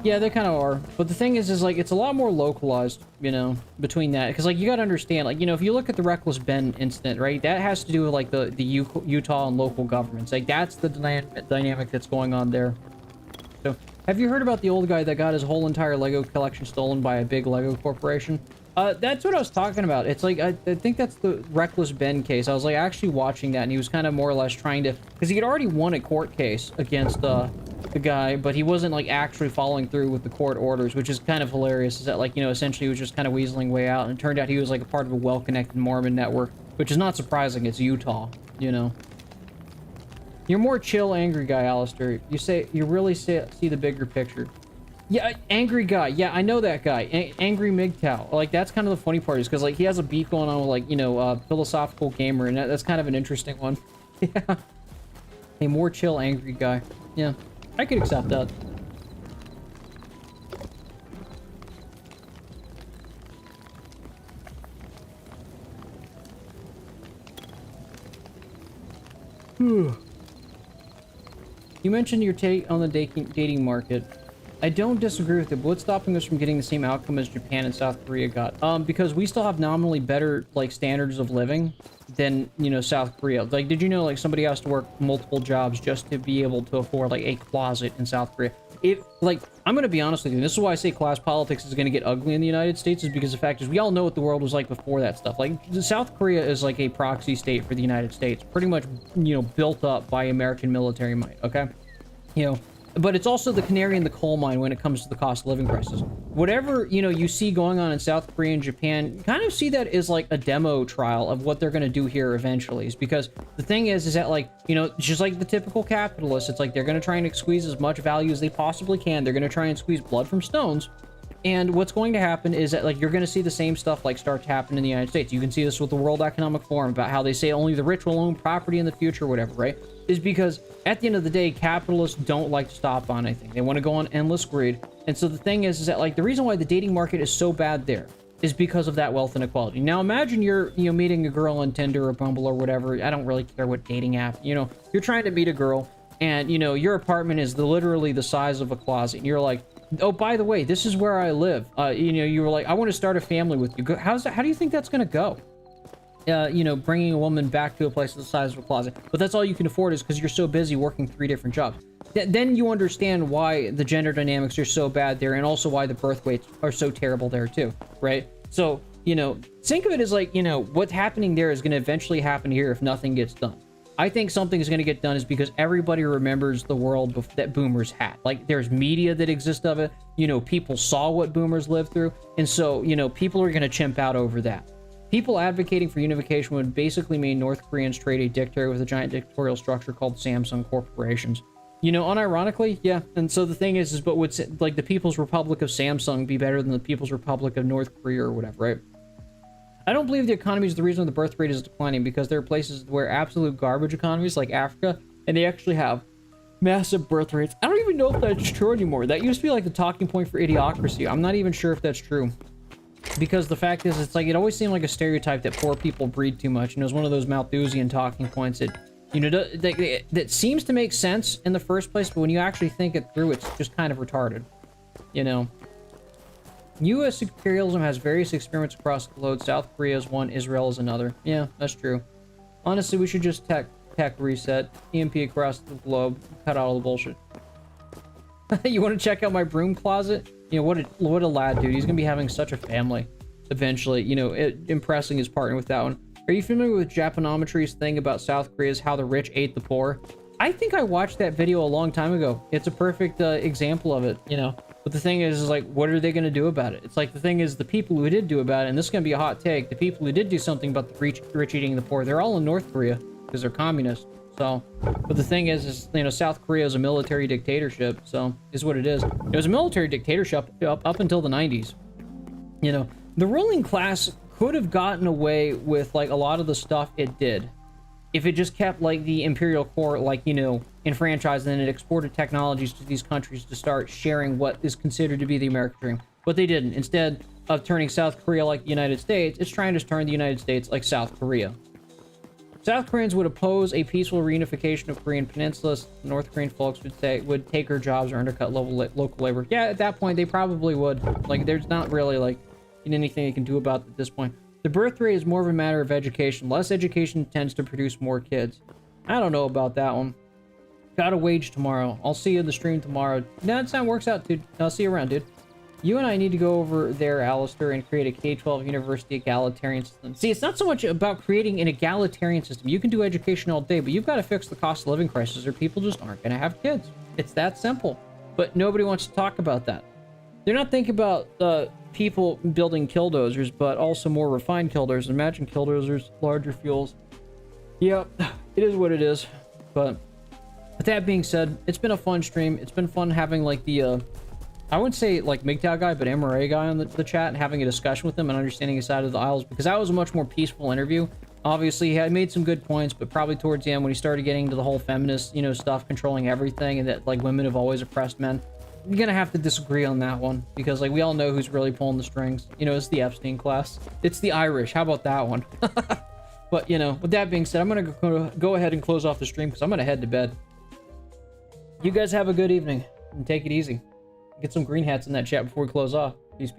Yeah, they kind of are. But the thing is like, it's a lot more localized, you know, between that. Because, like, you got to understand, like, you know, if you look at the Reckless Ben incident, right, that has to do with, like, the Utah and local governments. Like, that's the dynamic that's going on there. So, have you heard about the old guy that got his whole entire Lego collection stolen by a big Lego corporation? That's what I was talking about. It's like, I think that's the Reckless Ben case. I was like actually watching that, and he was kind of more or less trying to, because he had already won a court case against the guy, but he wasn't like actually following through with the court orders, which is kind of hilarious. Is that, like, you know, essentially he was just kind of weaseling way out, and it turned out he was like a part of a well-connected Mormon network, which is not surprising. It's Utah, you know. You're more chill, angry guy, Alistair. You really see the bigger picture. Yeah, angry guy. Yeah, I know that guy. Angry MGTOW. Like, that's kind of the funny part, is because, like, he has a beef going on with, like, you know, philosophical gamer, and that's kind of an interesting one. Yeah. A more chill, angry guy. Yeah, I could accept that. You mentioned your take on the dating market. I don't disagree with it, but what's stopping us from getting the same outcome as Japan and South Korea got? Because we still have nominally better, like, standards of living than, you know, South Korea. Like, did you know, like, somebody has to work multiple jobs just to be able to afford, like, a closet in South Korea? Like, I'm gonna be honest with you, and this is why I say class politics is gonna get ugly in the United States, is because the fact is we all know what the world was like before that stuff. Like, South Korea is like a proxy state for the United States, pretty much, you know, built up by American military might, okay? You know, but it's also the canary in the coal mine when it comes to the cost of living crisis. Whatever, you know, you see going on in South Korea and Japan, kind of see that as like a demo trial of what they're going to do here eventually. Is because the thing is that, like, you know, just like the typical capitalist, it's like they're going to try and squeeze as much value as they possibly can. They're going to try and squeeze blood from stones. And what's going to happen is that, like, you're going to see the same stuff, like, start to happen in the United States. You can see this with the World Economic Forum about how they say only the rich will own property in the future, whatever, right? Is because at the end of the day, capitalists don't like to stop on anything. They want to go on endless greed. And so the thing is that, like, the reason why the dating market is so bad there is because of that wealth inequality. Now, imagine you're, meeting a girl on Tinder or Bumble or whatever. I don't really care what dating app, you're trying to meet a girl, and, your apartment is literally the size of a closet. And you're like, oh, by the way, this is where I live. You were like, I want to start a family with you. How do you think that's going to go? Bringing a woman back to a place the size of a closet. But that's all you can afford is because you're so busy working 3 different jobs. Then you understand why the gender dynamics are so bad there, and also why the birth rates are so terrible there too, right? So, think of it as like, what's happening there is going to eventually happen here if nothing gets done. I think something is going to get done is because everybody remembers the world that boomers had. Like, there's media that exists of it. People saw what boomers lived through. And so, people are going to chimp out over that. People advocating for unification would basically mean North Koreans trade a dictator with a giant dictatorial structure called Samsung Corporations. Unironically, yeah. And so the thing is but would, like, the People's Republic of Samsung be better than the People's Republic of North Korea or whatever, right? I don't believe the economy is the reason the birth rate is declining, because there are places where absolute garbage economies, like Africa, and they actually have massive birth rates. I don't even know if that's true anymore. That used to be like the talking point for idiocracy. I'm not even sure if that's true. Because the fact is, it's like, it always seemed like a stereotype that poor people breed too much. And it was one of those Malthusian talking points that, that seems to make sense in the first place, but when you actually think it through, it's just kind of retarded. U.S. imperialism has various experiments across the globe. South Korea is one, Israel is another. Yeah, that's true. Honestly, we should just tech reset, EMP across the globe, cut out all the bullshit. You want to check out my broom closet? What a lad, dude. He's gonna be having such a family eventually. Impressing his partner with that one. Are you familiar with Japonometry's thing about South Korea's how the rich ate the poor? I think I watched that video a long time ago. It's a perfect example of it, But the thing is like, what are they going to do about it? It's like, the thing is, the people who did do about it, and this is going to be a hot take, the people who did do something about the rich eating the poor, they're all in North Korea because they're communist. So, but the thing is, South Korea is a military dictatorship, so is what it is. It was a military dictatorship up until the 90s. The ruling class could have gotten away with, like, a lot of the stuff it did if it just kept, like, the imperial core, like, enfranchised, and it exported technologies to these countries to start sharing what is considered to be the American dream. But they didn't. Instead of turning South Korea like the United States, it's trying to turn the United States like South Korea. South Koreans would oppose a peaceful reunification of Korean peninsulas. North Korean folks would take our jobs or undercut local labor. Yeah, at that point, they probably would. Like, there's not really, like, anything they can do about it at this point. The birth rate is more of a matter of education. Less education tends to produce more kids. I don't know about that one. Got a wage tomorrow. I'll see you in the stream tomorrow. No, that works out, dude. I'll see you around, dude. You and I need to go over there, Alistair, and create a K-12 university egalitarian system. See, it's not so much about creating an egalitarian system. You can do education all day, but you've got to fix the cost of living crisis, or people just aren't going to have kids. It's that simple. But nobody wants to talk about that. They're not thinking about people building killdozers, but also more refined killdozers. Imagine killdozers, larger fuels. Yep, it is what it is. But with that being said, it's been a fun stream. It's been fun having, like, the I wouldn't say like MGTOW guy, but MRA guy on the chat, and having a discussion with him and understanding his side of the aisles, because that was a much more peaceful interview. Obviously, he had made some good points, but probably towards the end when he started getting into the whole feminist, stuff, controlling everything, and that, like, women have always oppressed men, you're gonna have to disagree on that one, because, like, we all know who's really pulling the strings. It's the Epstein class. It's the Irish. How about that one? But, with that being said, I'm gonna go ahead and close off the stream because I'm gonna head to bed. You guys have a good evening and take it easy. Get some green hats in that chat before we close off.